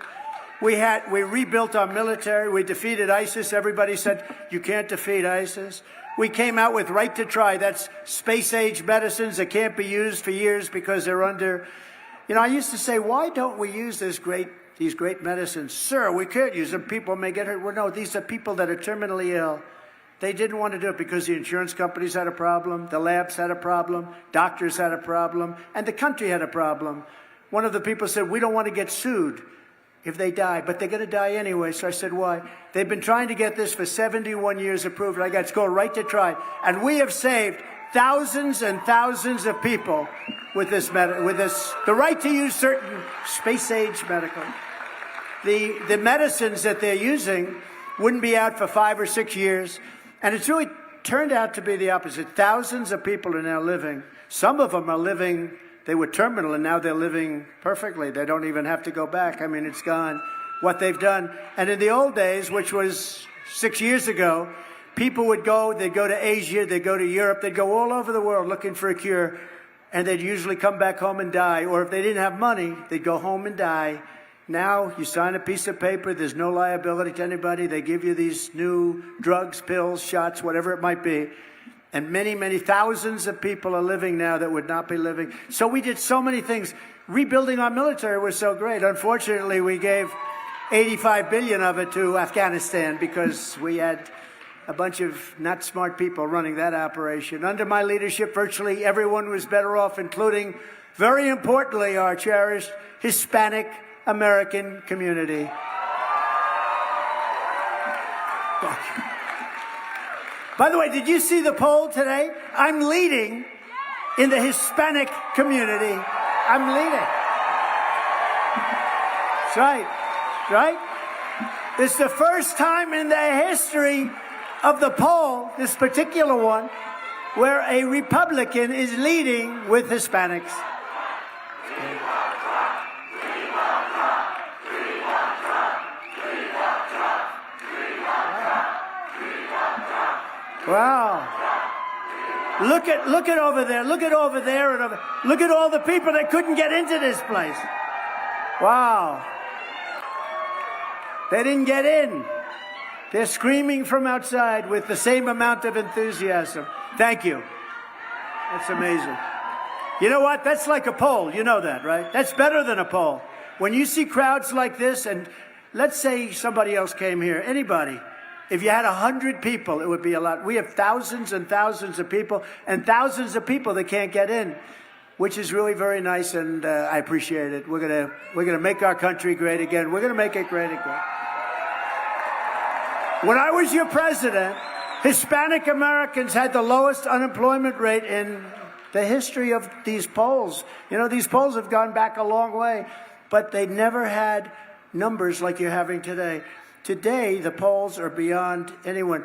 We rebuilt our military. We defeated ISIS. Everybody said, you can't defeat ISIS. We came out with right to try. That's space-age medicines that can't be used for years because they're under... You know, I used to say, why don't we use these great medicines? Sir, we can't use them. People may get hurt. Well, no, these are people that are terminally ill. They didn't want to do it because the insurance companies had a problem, the labs had a problem, doctors had a problem, and the country had a problem. One of the people said, we don't want to get sued if they die, but they're going to die anyway. So I said, why? They've been trying to get this for 71 years approved. I got it's called right to try. And we have saved thousands and thousands of people with this, the right to use certain space-age medical. The medicines that they're using wouldn't be out for 5 or 6 years. And it's really turned out to be the opposite. Thousands of people are now living. Some of them are living, they were terminal, and now they're living perfectly. They don't even have to go back. I mean, it's gone, what they've done. And in the old days, which was 6 years ago, people would go, they'd go to Asia, they'd go to Europe, they'd go all over the world looking for a cure, and they'd usually come back home and die. Or if they didn't have money, they'd go home and die. Now, you sign a piece of paper, there's no liability to anybody. They give you these new drugs, pills, shots, whatever it might be. And many, many thousands of people are living now that would not be living. So we did so many things. Rebuilding our military was so great. Unfortunately, we gave $85 billion of it to Afghanistan because we had a bunch of not smart people running that operation. Under my leadership, virtually everyone was better off, including, very importantly, our cherished Hispanic American community. By the way, did you see the poll today? I'm leading in the Hispanic community. I'm leading. That's right. Right? It's the first time in the history of the poll, this particular one, where a Republican is leading with Hispanics. Wow. Look at over there. Look at over there and over. Look at all the people that couldn't get into this place. Wow. They didn't get in. They're screaming from outside with the same amount of enthusiasm. Thank you. That's amazing. You know what? That's like a poll. You know that, right? That's better than a poll. When you see crowds like this, and let's say somebody else came here, anybody, if you had 100 people, it would be a lot. We have thousands and thousands of people and thousands of people that can't get in, which is really very nice, and I appreciate it. We're gonna make our country great again. We're gonna make it great again. When I was your president, Hispanic Americans had the lowest unemployment rate in the history of these polls. You know, these polls have gone back a long way, but they never had numbers like you're having today. Today, the polls are beyond anyone.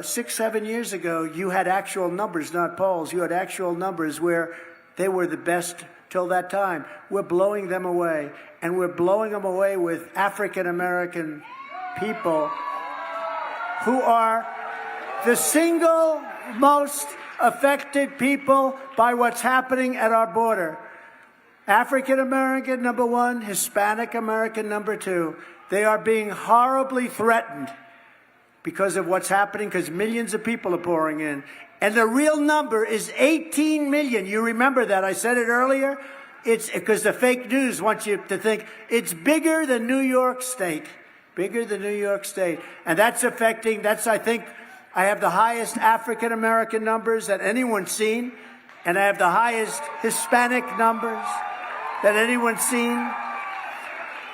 6, 7 years ago, you had actual numbers, not polls. You had actual numbers where they were the best till that time. We're blowing them away, and we're blowing them away with African-American people who are the single most affected people by what's happening at our border. African-American, number one, Hispanic-American, number two. They are being horribly threatened because of what's happening, because millions of people are pouring in. And the real number is 18 million. You remember that. I said it earlier. It's because the fake news wants you to think it's bigger than New York State. Bigger than New York State. And that's affecting, I think, I have the highest African-American numbers that anyone's seen. And I have the highest Hispanic numbers that anyone's seen.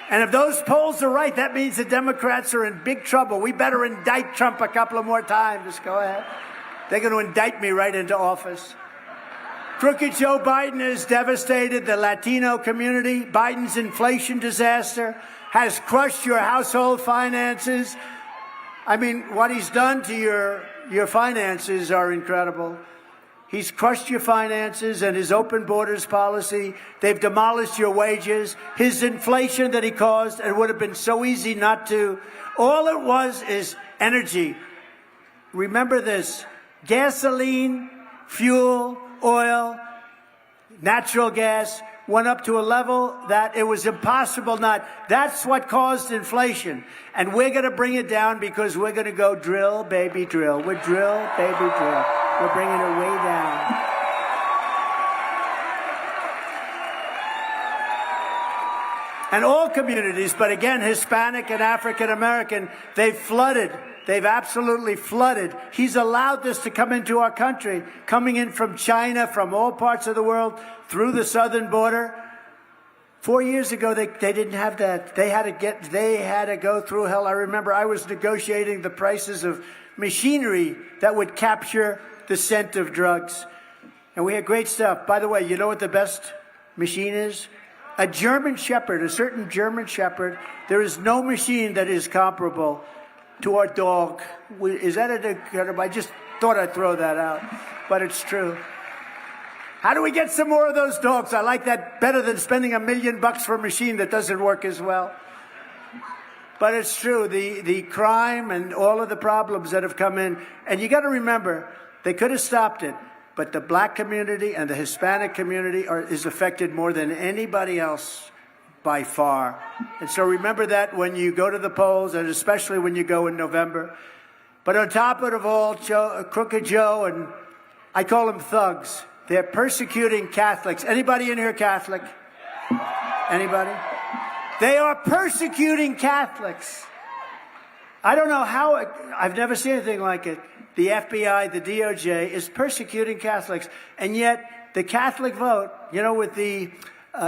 And if those polls are right, that means the Democrats are in big trouble. We better indict Trump a couple of more times. Just go ahead. They're going to indict me right into office. Crooked Joe Biden has devastated the Latino community. Biden's inflation disaster has crushed your household finances. I mean, what he's done to your finances are incredible. He's crushed your finances and his open borders policy. They've demolished your wages. His inflation that he caused, and would have been so easy not to. All it was is energy. Remember this: gasoline, fuel, oil, natural gas went up to a level that it was impossible not. That's what caused inflation. And we're going to bring it down because we're going to go drill, baby, drill. We're drill, baby, drill. We're bringing it way down. And all communities, but again, Hispanic and African American, they've flooded. They've absolutely flooded. He's allowed this to come into our country, coming in from China, from all parts of the world, through the southern border. 4 years ago, they didn't have that. They had to go through hell. I remember I was negotiating the prices of machinery that would capture the scent of drugs. And we had great stuff. By the way, you know what the best machine is? A German Shepherd, a certain German Shepherd. There is no machine that is comparable to our dog. Is that I just thought I'd throw that out, but it's true. How do we get some more of those dogs? I like that better than spending $1 million for a machine that doesn't work as well. But it's true, the crime and all of the problems that have come in. And you got to remember, they could have stopped it, but the black community and the Hispanic community is affected more than anybody else by far. And so remember that when you go to the polls, and especially when you go in November. But on top of it all, Crooked Joe, and I call them thugs, they're persecuting Catholics. Anybody in here Catholic? Anybody? They are persecuting Catholics. I don't know how, I've never seen anything like it. The FBI, the DOJ is persecuting Catholics. And yet the Catholic vote, with the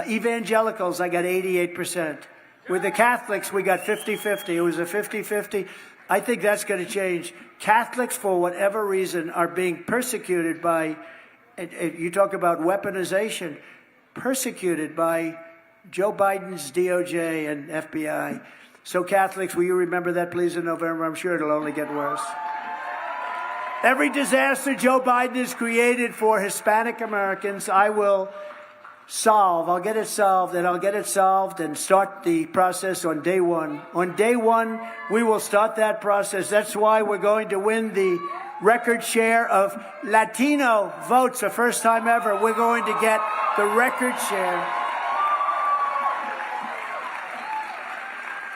evangelicals, I got 88%. With the Catholics, we got 50-50. It was a 50-50. I think that's going to change. Catholics, for whatever reason, are being persecuted by, you talk about weaponization, persecuted by Joe Biden's DOJ and FBI. So Catholics, will you remember that, please, in November? I'm sure it'll only get worse. Every disaster Joe Biden has created for Hispanic Americans, I will solve. I'll get it solved, and I'll get it solved and start the process on day one. On day one, we will start that process. That's why we're going to win the record share of Latino votes, the first time ever. We're going to get the record share.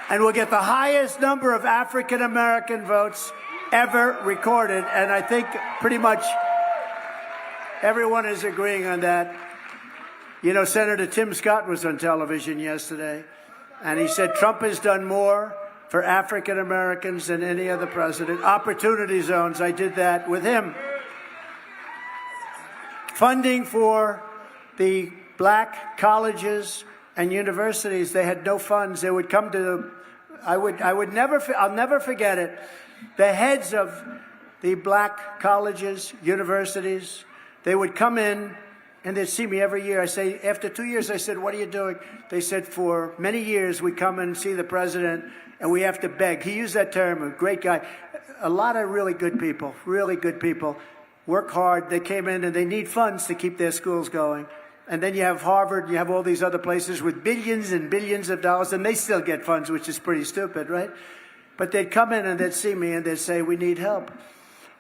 And we'll get the highest number of African American votes ever recorded. And I think pretty much everyone is agreeing on that. Senator Tim Scott was on television yesterday, and he said Trump has done more for African Americans than any other president. Opportunity zones, I did that with him. Funding for the black colleges and universities, they had no funds. They would come to I'll never forget it. The heads of the black colleges, universities, they would come in and they'd see me every year. I say, after 2 years, I said, what are you doing? They said, for many years, we come and see the president and we have to beg. He used that term, a great guy. A lot of really good people work hard. They came in and they need funds to keep their schools going. And then you have Harvard, you have all these other places with billions and billions of dollars, and they still get funds, which is pretty stupid, right? But they'd come in and they'd see me and they'd say, we need help.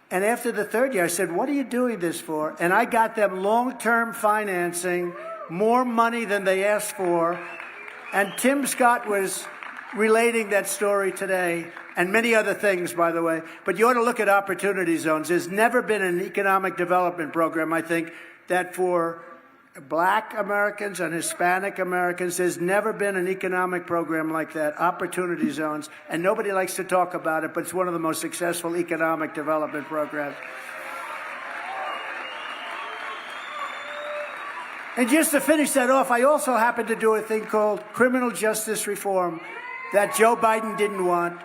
And after the third year, I said, what are you doing this for? And I got them long-term financing, more money than they asked for. And Tim Scott was relating that story today, and many other things, by the way. But you ought to look at opportunity zones. There's never been an economic development program, I think, that for black Americans and Hispanic Americans, there's never been an economic program like that, opportunity zones, and nobody likes to talk about it, but it's one of the most successful economic development programs. And just to finish that off, I also happen to do a thing called criminal justice reform that Joe Biden didn't want,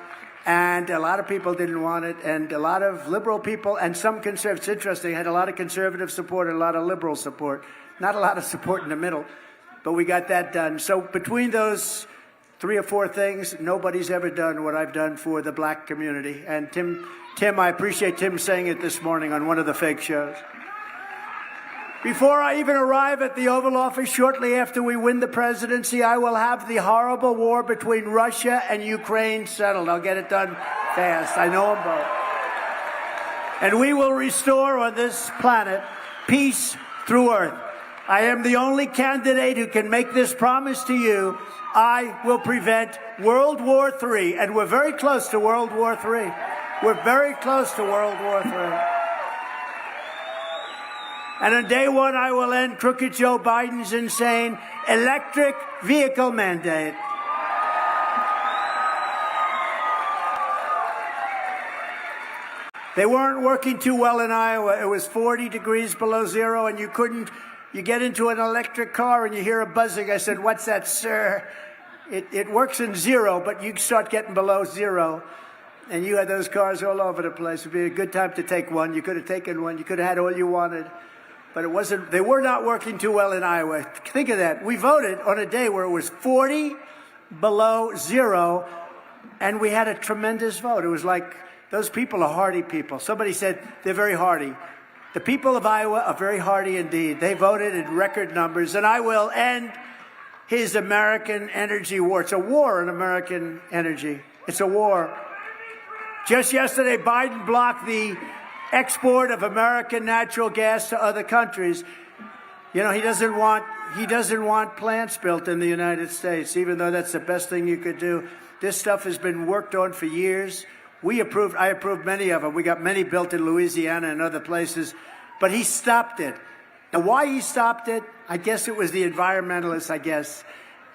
and a lot of people didn't want it, and a lot of liberal people and some conservatives, it's interesting, had a lot of conservative support and a lot of liberal support. Not a lot of support in the middle, but we got that done. So between those 3 or 4 things, nobody's ever done what I've done for the black community. And Tim, I appreciate Tim saying it this morning on one of the fake shows. Before I even arrive at the Oval Office shortly after we win the presidency, I will have the horrible war between Russia and Ukraine settled. I'll get it done fast. I know them both. And we will restore on this planet peace through earth. I am the only candidate who can make this promise to you. I will prevent World War III, and we're very close to World War III. We're very close to World War III. And on day one, I will end crooked Joe Biden's insane electric vehicle mandate. They weren't working too well in Iowa. It was 40 degrees below zero, and you get into an electric car and you hear a buzzing. I said, "What's that, sir?" It works in zero, but you start getting below zero. And you had those cars all over the place. It would be a good time to take one. You could have taken one. You could have had all you wanted. But it wasn't. They were not working too well in Iowa. Think of that. We voted on a day where it was 40 below zero, and we had a tremendous vote. It was like, those people are hardy people. Somebody said they're very hardy. The people of Iowa are very hardy indeed. They voted in record numbers, and I will end his American energy war. It's a war on American energy. It's a war. Just yesterday, Biden blocked the export of American natural gas to other countries. You know, he doesn't want plants built in the United States, even though that's the best thing you could do. This stuff has been worked on for years. I approved many of them. We got many built in Louisiana and other places, but he stopped it. Now, why he stopped it, I guess it was the environmentalists, I guess.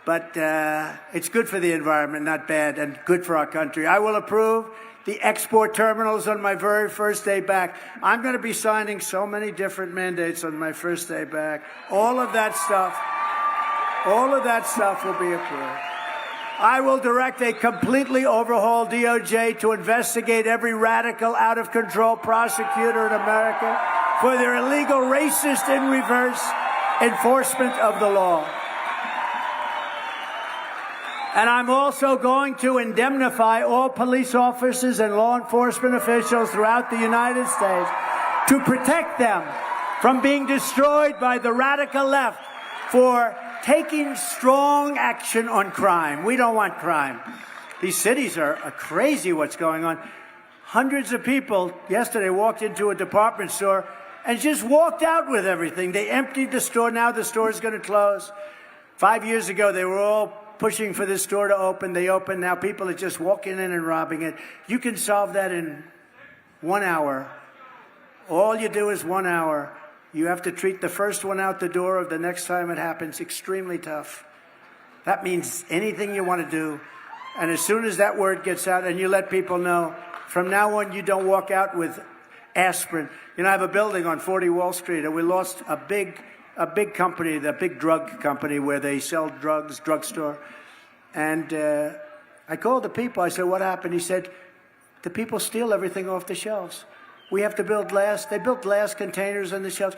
But it's good for the environment, not bad, and good for our country. I will approve the export terminals on my very first day back. I'm going to be signing so many different mandates on my first day back. All of that stuff will be approved. I will direct a completely overhauled DOJ to investigate every radical, out-of-control prosecutor in America for their illegal, racist, in reverse enforcement of the law. And I'm also going to indemnify all police officers and law enforcement officials throughout the United States to protect them from being destroyed by the radical left for taking strong action on crime. We don't want crime. These cities are crazy what's going on. Hundreds of people yesterday walked into a department store and just walked out with everything. They emptied the store. Now the store is going to close. 5 years ago, they were all pushing for this store to open. They open. Now people are just walking in and robbing it. You can solve that in 1 hour. All you do is 1 hour. You have to treat the first one out the door of the next time it happens extremely tough. That means anything you want to do. And as soon as that word gets out and you let people know, from now on you don't walk out with aspirin. You know, I have a building on 40 Wall Street, and we lost a big company, the big drug company where they sell drugs, drugstore. And I called the people. I said, "What happened?" He said, "The people steal everything off the shelves. We have to build glass." They built glass containers on the shelves.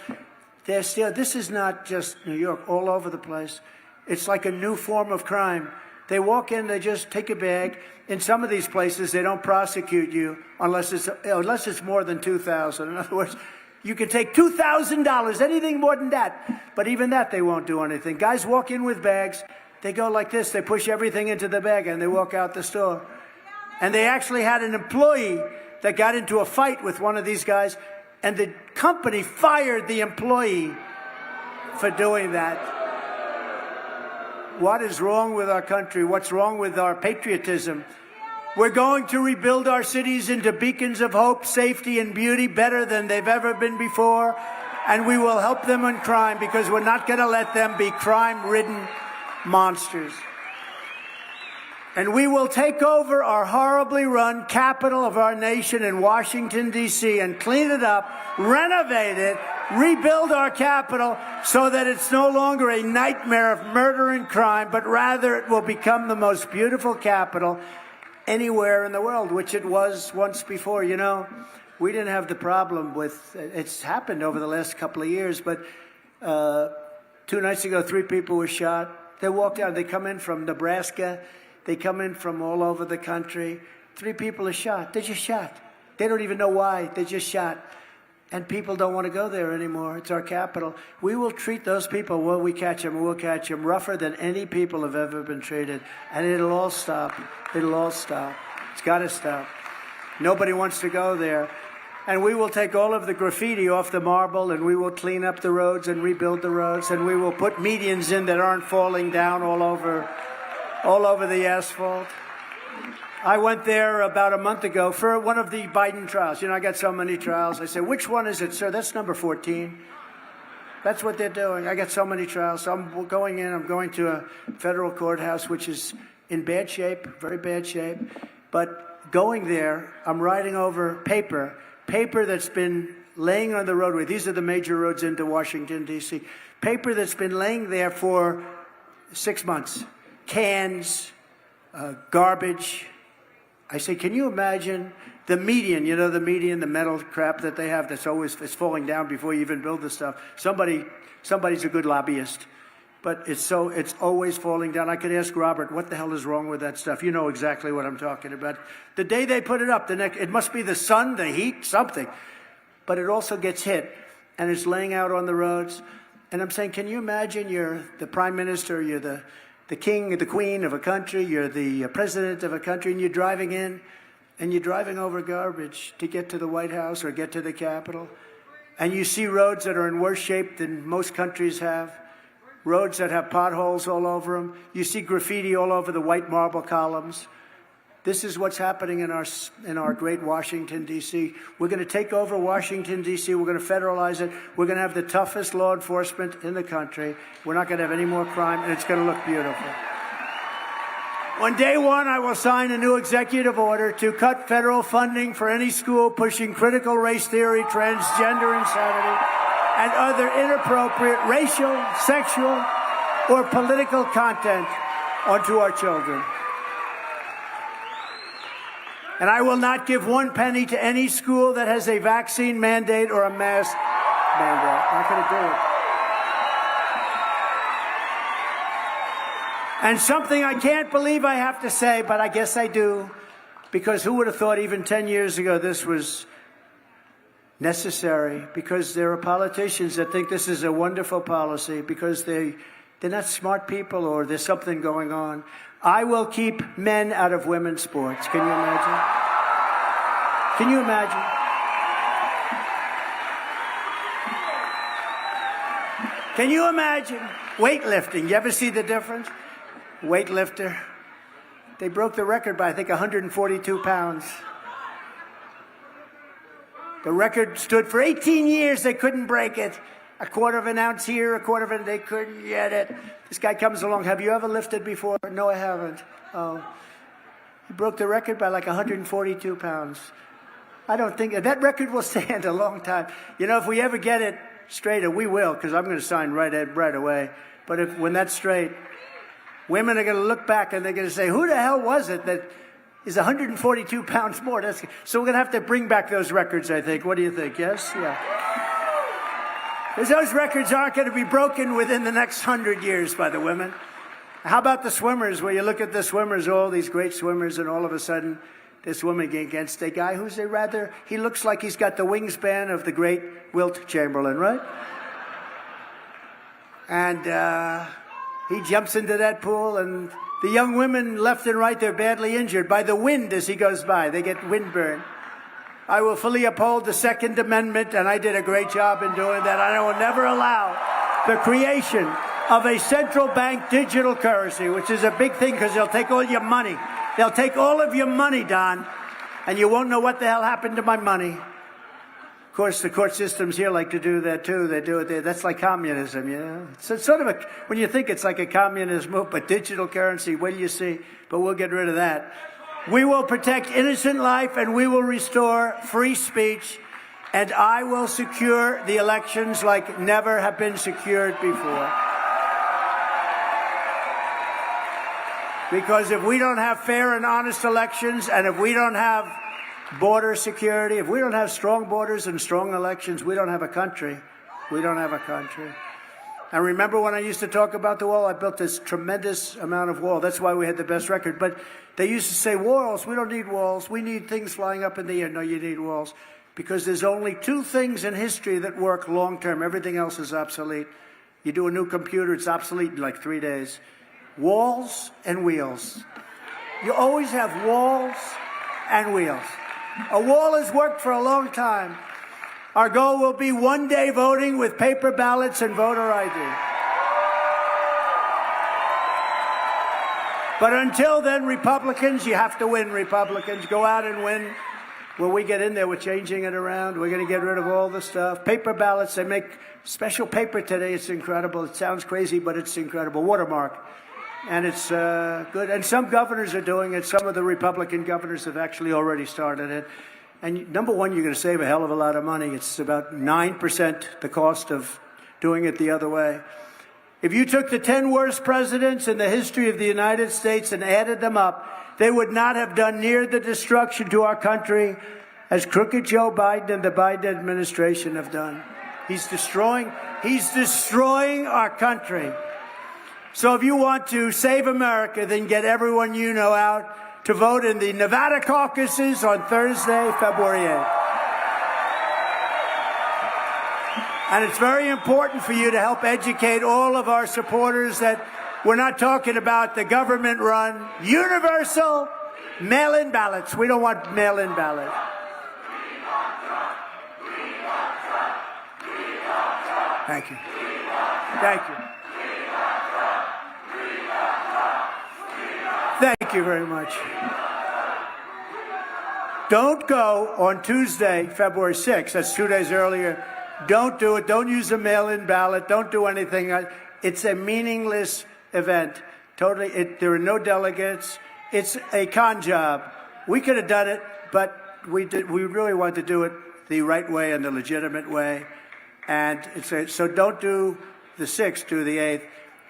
They're still. This is not just New York, all over the place. It's like a new form of crime. They walk in, they just take a bag. In some of these places, they don't prosecute you unless it's more than $2,000. In other words, you can take $2,000, anything more than that. But even that, they won't do anything. Guys walk in with bags. They go like this. They push everything into the bag, and they walk out the store. And they actually had an employee that got into a fight with one of these guys, and the company fired the employee for doing that. What is wrong with our country? What's wrong with our patriotism? We're going to rebuild our cities into beacons of hope, safety, and beauty better than they've ever been before. And we will help them on crime because we're not going to let them be crime-ridden monsters. And we will take over our horribly run capital of our nation in Washington, D.C., and clean it up, renovate it, rebuild our capital so that it's no longer a nightmare of murder and crime, but rather it will become the most beautiful capital anywhere in the world, which it was once before. You know, we didn't have the problem with, it's happened over the last couple of years, but 2 nights ago, 3 people were shot. They walked out, they come in from Nebraska, they come in from all over the country. 3 people are shot. They're just shot. They don't even know why. They're just shot. And people don't want to go there anymore. It's our capital. We will treat those people, when we catch them, we'll catch them rougher than any people have ever been treated. And it'll all stop. It'll all stop. It's got to stop. Nobody wants to go there. And we will take all of the graffiti off the marble, and we will clean up the roads and rebuild the roads, and we will put medians in that aren't falling down all over the asphalt. I went there about a month ago for one of the Biden trials. You know, I got so many trials. I said, which one is it, sir? That's number 14. That's what they're doing. I got so many trials. So I'm going in. I'm going to a federal courthouse, which is in bad shape, very bad shape. But going there, I'm riding over paper that's been laying on the roadway. These are the major roads into Washington, D.C. Paper that's been laying there for 6 months. Cans, garbage. I say, can you imagine the median, you know, the median, the metal crap that they have that's always it's falling down before you even build the stuff. Somebody's a good lobbyist, but it's always falling down. I could ask Robert, what the hell is wrong with that stuff? You know exactly what I'm talking about. The day they put it up, it must be the sun, the heat, something. But it also gets hit, and it's laying out on the roads. And I'm saying, can you imagine you're the prime minister, you're the king or the queen of a country, you're the president of a country, and you're driving in, and you're driving over garbage to get to the White House or get to the Capitol, and you see roads that are in worse shape than most countries have, roads that have potholes all over them. You see graffiti all over the white marble columns. This is what's happening in our great Washington, D.C. We're going to take over Washington, D.C. We're going to federalize it. We're going to have the toughest law enforcement in the country. We're not going to have any more crime, and it's going to look beautiful. On day one, I will sign a new executive order to cut federal funding for any school pushing critical race theory, transgender insanity, and other inappropriate racial, sexual, or political content onto our children. And I will not give 1 penny to any school that has a vaccine mandate or a mask mandate. I'm not going to do it. And something I can't believe I have to say, but I guess I do, because who would have thought even 10 years ago this was necessary? Because there are politicians that think this is a wonderful policy because they're not smart people or there's something going on. I will keep men out of women's sports. Can you imagine? Can you imagine? Can you imagine? Weightlifting. You ever see the difference? Weightlifter. They broke the record by, I think, 142 pounds. The record stood for 18 years. They couldn't break it. A quarter of an ounce here, a quarter of an, they couldn't get it. This guy comes along. Have you ever lifted before? No, I haven't. Oh. He broke the record by like 142 pounds. I don't think that record will stand a long time. You know, if we ever get it straight, and we will, because I'm going to sign right away. But when that's straight, women are going to look back and they're going to say, who the hell was it that is 142 pounds more? So we're going to have to bring back those records, I think. What do you think? Yes? Yeah. Because those records aren't going to be broken within the next 100 years by the women. How about the swimmers, where you look at the swimmers, all these great swimmers, and all of a sudden this woman against a guy who's he looks like he's got the wingspan of the great Wilt Chamberlain, right? And he jumps into that pool, and the young women left and right, they're badly injured by the wind as he goes by. They get windburn. I will fully uphold the Second Amendment, and I did a great job in doing that. I will never allow the creation of a central bank digital currency, which is a big thing because they'll take all your money. They'll take all of your money, Don, and you won't know what the hell happened to my money. Of course, the court systems here like to do that, too. They do it there. That's like communism, you know. It's sort of when you think it's like a communist move, but digital currency, what do you see? But we'll get rid of that. We will protect innocent life, and we will restore free speech, and I will secure the elections like never have been secured before. Because if we don't have fair and honest elections, and if we don't have border security, if we don't have strong borders and strong elections, we don't have a country. We don't have a country. And remember when I used to talk about the wall? I built this tremendous amount of wall. That's why we had the best record. But they used to say, walls, we don't need walls. We need things flying up in the air. No, you need walls. because there's only two things in history that work long term. Everything else is obsolete. You do a new computer, it's obsolete in like 3 days. Walls and wheels. You always have walls and wheels. A wall has worked for a long time. Our goal will be one-day voting with paper ballots and voter ID. But until then, Republicans, you have to win, Republicans. Go out and win. When we get in there, we're changing it around. We're going to get rid of all the stuff. Paper ballots, they make special paper today. It's incredible. It sounds crazy, but it's incredible. Watermark. And it's good. And some governors are doing it. Some of the Republican governors have actually already started it. And number one, you're going to save a hell of a lot of money. It's about 9% the cost of doing it the other way. If you took the 10 worst presidents in the history of the United States and added them up, they would not have done near the destruction to our country as crooked Joe Biden and the Biden administration have done. He's destroying our country. So if you want to save America, then get everyone you know out to vote in the Nevada caucuses on Thursday, February 8th. And it's very important for you to help educate all of our supporters that we're not talking about the government-run, universal mail-in ballots. We don't want mail-in ballots. Thank you. Thank you. Thank you very much. Don't go on Tuesday, February 6th. That's 2 days earlier. Don't do it. Don't use a mail-in ballot. Don't do anything. It's a meaningless event. Totally. There are no delegates. It's a con job. We could have done it, but we really want to do it the right way and the legitimate way. And so don't do the 6th, do the 8th.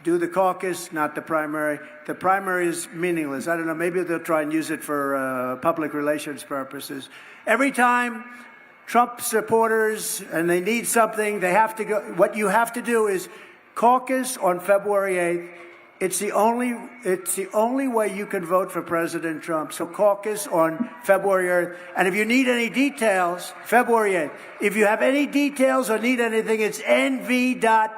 Do the caucus, not the primary. The primary is meaningless. I don't know, maybe they'll try and use it for public relations purposes. Every time Trump supporters, and they need something, they have to go. What you have to do is caucus on February 8th. It's the only way you can vote for President Trump. So caucus on February 8th. And if you need any details, February 8th. If you have any details or need anything, it's nv.Donald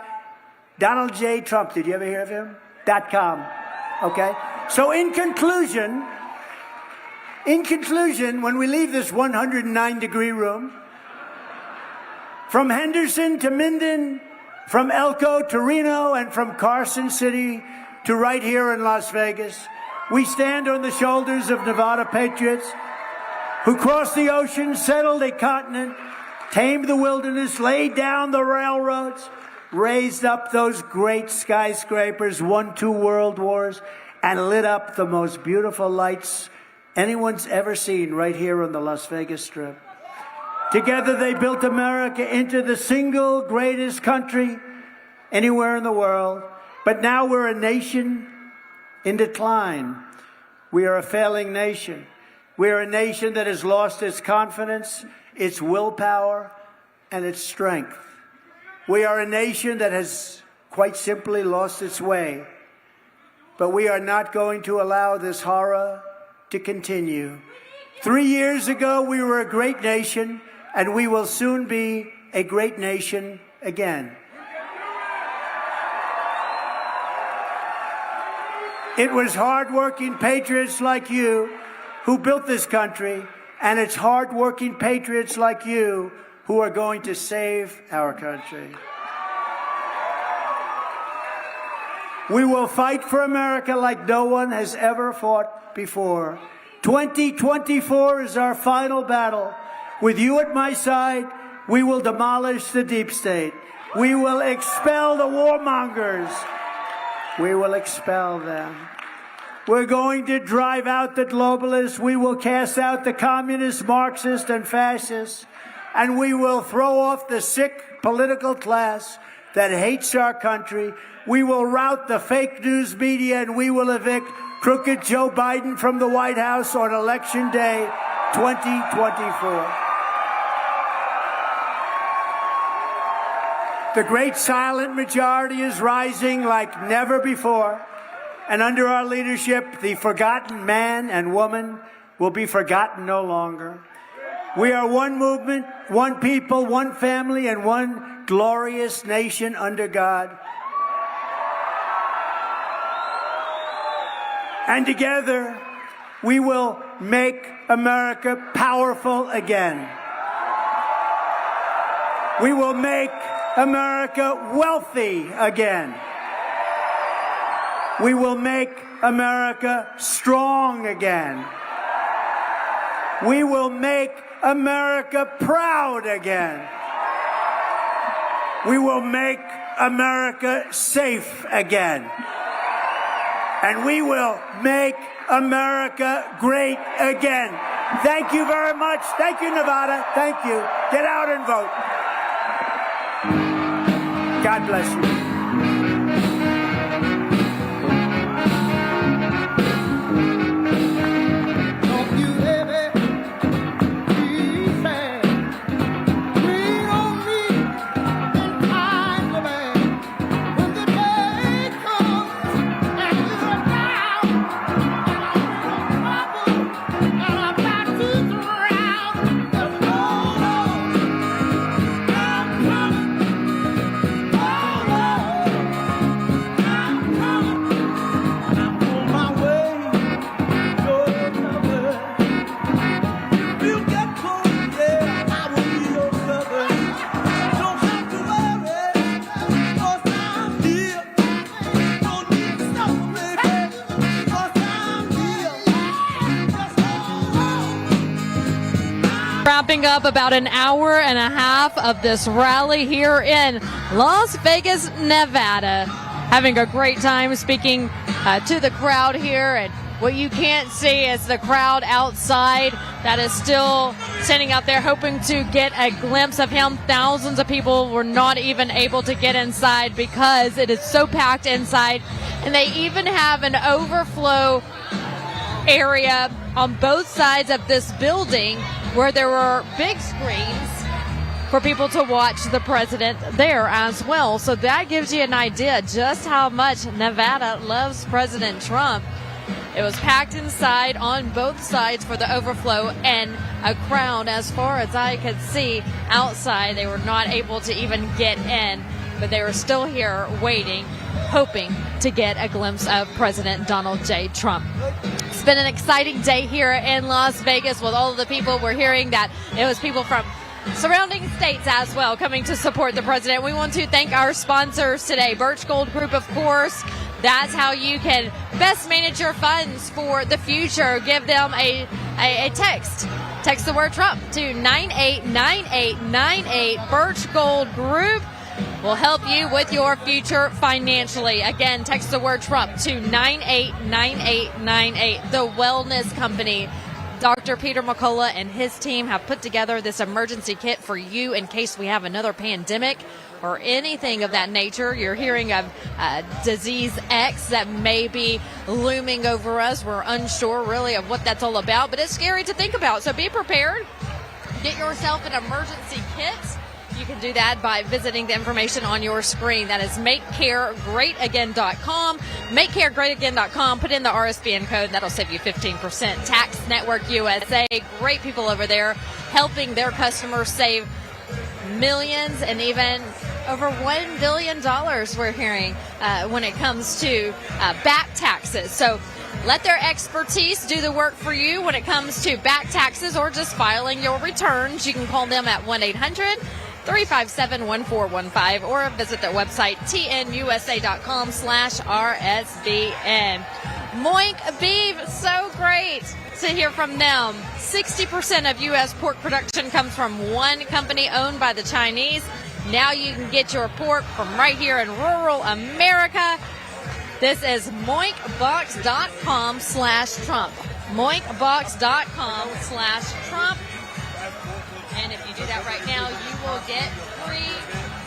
J. Trump, did you ever hear of him? .com. Okay? So in conclusion, when we leave this 109-degree room, from Henderson to Minden, from Elko to Reno, and from Carson City to right here in Las Vegas, we stand on the shoulders of Nevada patriots who crossed the ocean, settled a continent, tamed the wilderness, laid down the railroads, raised up those great skyscrapers, won 2 world wars, and lit up the most beautiful lights anyone's ever seen right here on the Las Vegas Strip. Together they built America into the single greatest country anywhere in the world. But now we're a nation in decline. We are a failing nation. We are a nation that has lost its confidence, its willpower, and its strength. We are a nation that has quite simply lost its way. But we are not going to allow this horror to continue. 3 years ago, we were a great nation, and we will soon be a great nation again. It was hard-working patriots like you who built this country, and it's hard-working patriots like you who are going to save our country. We will fight for America like no one has ever fought before. 2024 is our final battle. With you at my side, we will demolish the deep state. We will expel the warmongers. We will expel them. We're going to drive out the globalists. We will cast out the communists, Marxists, and fascists. And we will throw off the sick political class that hates our country. We will rout the fake news media, and we will evict crooked Joe Biden from the White House on Election Day 2024. The great silent majority is rising like never before. And under our leadership, the forgotten man and woman will be forgotten no longer. We are one movement, one people, one family, and one glorious nation under God. And together, we will make America powerful again. We will make America wealthy again. We will make America strong again. We will make America proud again. We will make America safe again. And we will make America great again. Thank you very much. Thank you, Nevada. Thank you. Get out and vote. God bless you. Wrapping up about an hour and a half of this rally here in Las Vegas, Nevada. Having a great time speaking to the crowd here. And what you can't see is the crowd outside that is still standing out there hoping to get a glimpse of him. Thousands of people were not even able to get inside because it is so packed inside. And they even have an overflow area on both sides of this building where there were big screens for people to watch the president there as well. So that gives you an idea just how much Nevada loves President Trump. It was packed inside on both sides for the overflow, and a crowd as far as I could see outside. They were not able to even get in, but they were still here waiting, hoping to get a glimpse of President Donald J. Trump. It's been an exciting day here in Las Vegas with all of the people. We're hearing that it was people from surrounding states as well coming to support the president. We want to thank our sponsors today. Birch Gold Group, of course. That's how you can best manage your funds for the future. Give them a text. Text the word Trump to 989898. Birch Gold Group will help you with your future financially. Again, text the word Trump to 989898. The Wellness Company. Dr. Peter McCullough and his team have put together this emergency kit for you in case we have another pandemic or anything of that nature. You're hearing of disease X that may be looming over us. We're unsure really of what that's all about, but it's scary to think about. So be prepared. Get yourself an emergency kit. You can do that by visiting the information on your screen. That is MakeCareGreatAgain.com. MakeCareGreatAgain.com. Put in the RSBN code. That'll save you 15%. Tax Network USA. Great people over there helping their customers save millions and even over $1 billion we're hearing when it comes to back taxes. So let their expertise do the work for you when it comes to back taxes or just filing your returns. You can call them at 1-800-357-1415 or visit their website, tnusa.com/RSBN. Moink beef, so great to hear from them. 60% of U.S. pork production comes from one company owned by the Chinese. Now you can get your pork from right here in rural America. This is moinkbox.com/Trump. moinkbox.com/Trump. And if you do that right now, you will get free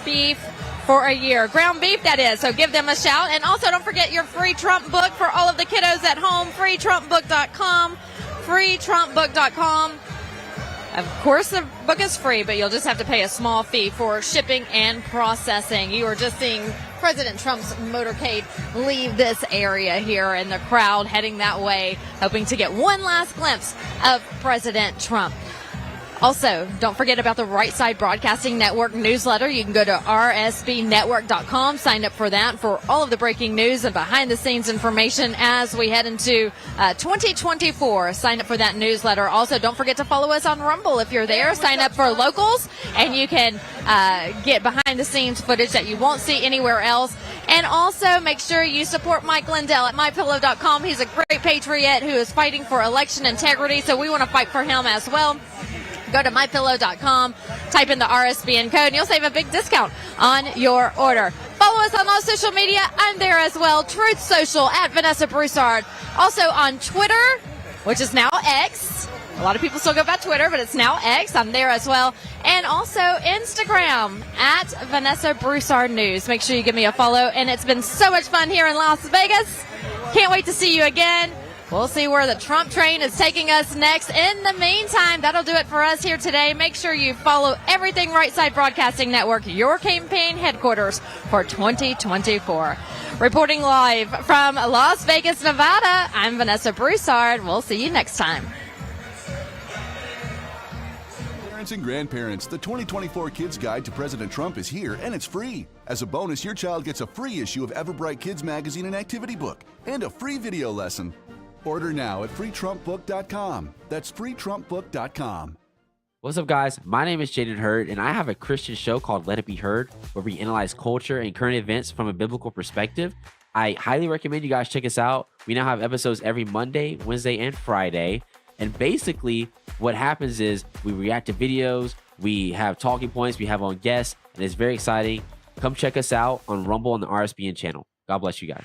beef for a year. Ground beef, that is. So give them a shout. And also don't forget your free Trump book for all of the kiddos at home. freetrumpbook.com. freetrumpbook.com. Of course, the book is free, but you'll just have to pay a small fee for shipping and processing. You are just seeing President Trump's motorcade leave this area here and the crowd heading that way, hoping to get one last glimpse of President Trump. Also, don't forget about the Right Side Broadcasting Network newsletter. You can go to rsbnetwork.com, sign up for that for all of the breaking news and behind-the-scenes information as we head into 2024. Sign up for that newsletter. Also, don't forget to follow us on Rumble if you're there. Sign up for Locals, and you can get behind-the-scenes footage that you won't see anywhere else. And also, make sure you support Mike Lindell at MyPillow.com. He's a great patriot who is fighting for election integrity, so we want to fight for him as well. Go to MyPillow.com, type in the RSBN code, and you'll save a big discount on your order. Follow us on all social media. I'm there as well. Truth Social at Vanessa Broussard. Also on Twitter, which is now X. A lot of people still go by Twitter, but it's now X. I'm there as well. And also Instagram at Vanessa Broussard News. Make sure you give me a follow. And it's been so much fun here in Las Vegas. Can't wait to see you again. We'll see where the Trump train is taking us next. In the meantime, that'll do it for us here today. Make sure you follow everything Right Side Broadcasting Network, your campaign headquarters for 2024. Reporting live from Las Vegas, Nevada, I'm Vanessa Broussard. We'll see you next time. Parents and grandparents, the 2024 Kids Guide to President Trump is here, and it's free. As a bonus, your child gets a free issue of Everbright Kids Magazine and Activity Book, and a free video lesson. Order now at freetrumpbook.com. That's freetrumpbook.com. What's up, guys? My name is Jaden Hurd, and I have a Christian show called Let It Be Heard, where we analyze culture and current events from a biblical perspective. I highly recommend you guys check us out. We now have episodes every Monday, Wednesday, and Friday. And basically, what happens is we react to videos, we have talking points, we have on guests, and it's very exciting. Come check us out on Rumble on the RSBN channel. God bless you guys.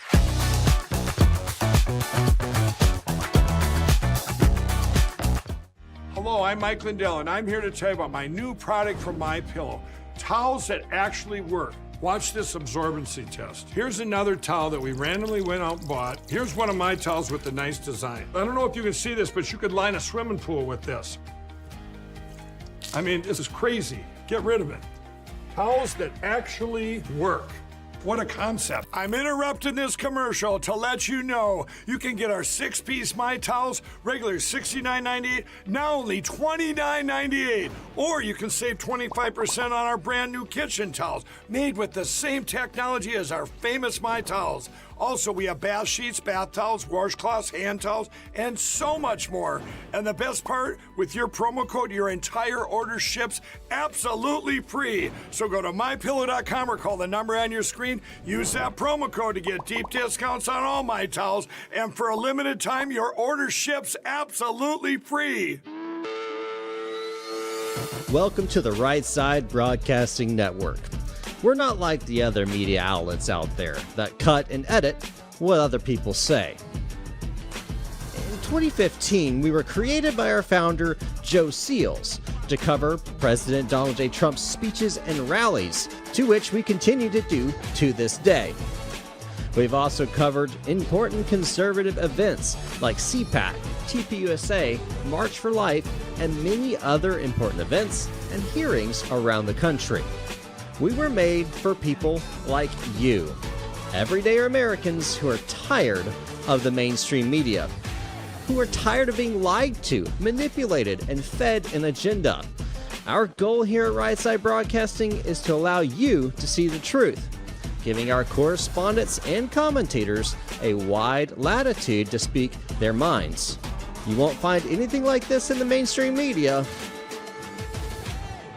Hello, I'm Mike Lindell, and I'm here to tell you about my new product from MyPillow, towels that actually work. Watch this absorbency test. Here's another towel that we randomly went out and bought. Here's one of my towels with the nice design. I don't know if you can see this, but you could line a swimming pool with this. I mean, this is crazy. Get rid of it. Towels that actually work. What a concept. I'm interrupting this commercial to let you know you can get our 6-piece My Towels, regular $69.98, now only $29.98. Or you can save 25% on our brand new kitchen towels, made with the same technology as our famous My Towels. Also, we have bath sheets, bath towels, washcloths, hand towels, and so much more. And the best part, with your promo code, your entire order ships absolutely free. So go to MyPillow.com or call the number on your screen. Use that promo code to get deep discounts on all My Towels. And for a limited time, your order ships absolutely free. Welcome to the Right Side Broadcasting Network. We're not like the other media outlets out there that cut and edit what other people say. In 2015, we were created by our founder, Joe Seals, to cover President Donald J. Trump's speeches and rallies, to which we continue to do to this day. We've also covered important conservative events like CPAC, TPUSA, March for Life, and many other important events and hearings around the country. We were made for people like you, everyday Americans who are tired of the mainstream media, who are tired of being lied to, manipulated, and fed an agenda. Our goal here at Right Side Broadcasting is to allow you to see the truth, giving our correspondents and commentators a wide latitude to speak their minds. You won't find anything like this in the mainstream media.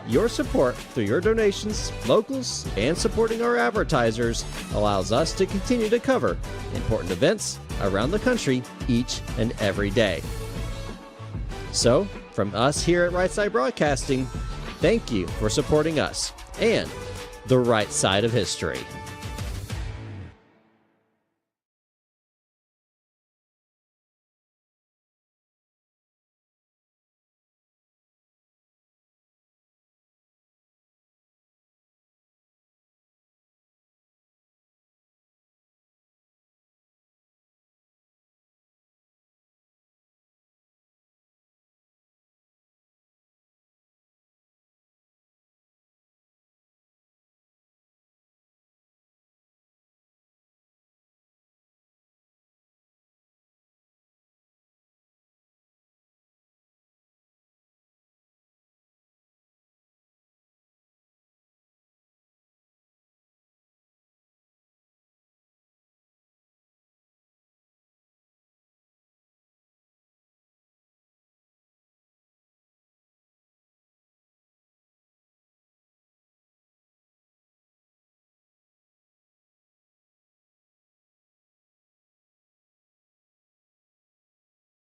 Your support through your donations, locals, and supporting our advertisers allows us to continue to cover important events around the country each and every day. So, from us here at Right Side Broadcasting, thank you for supporting us and the right side of history.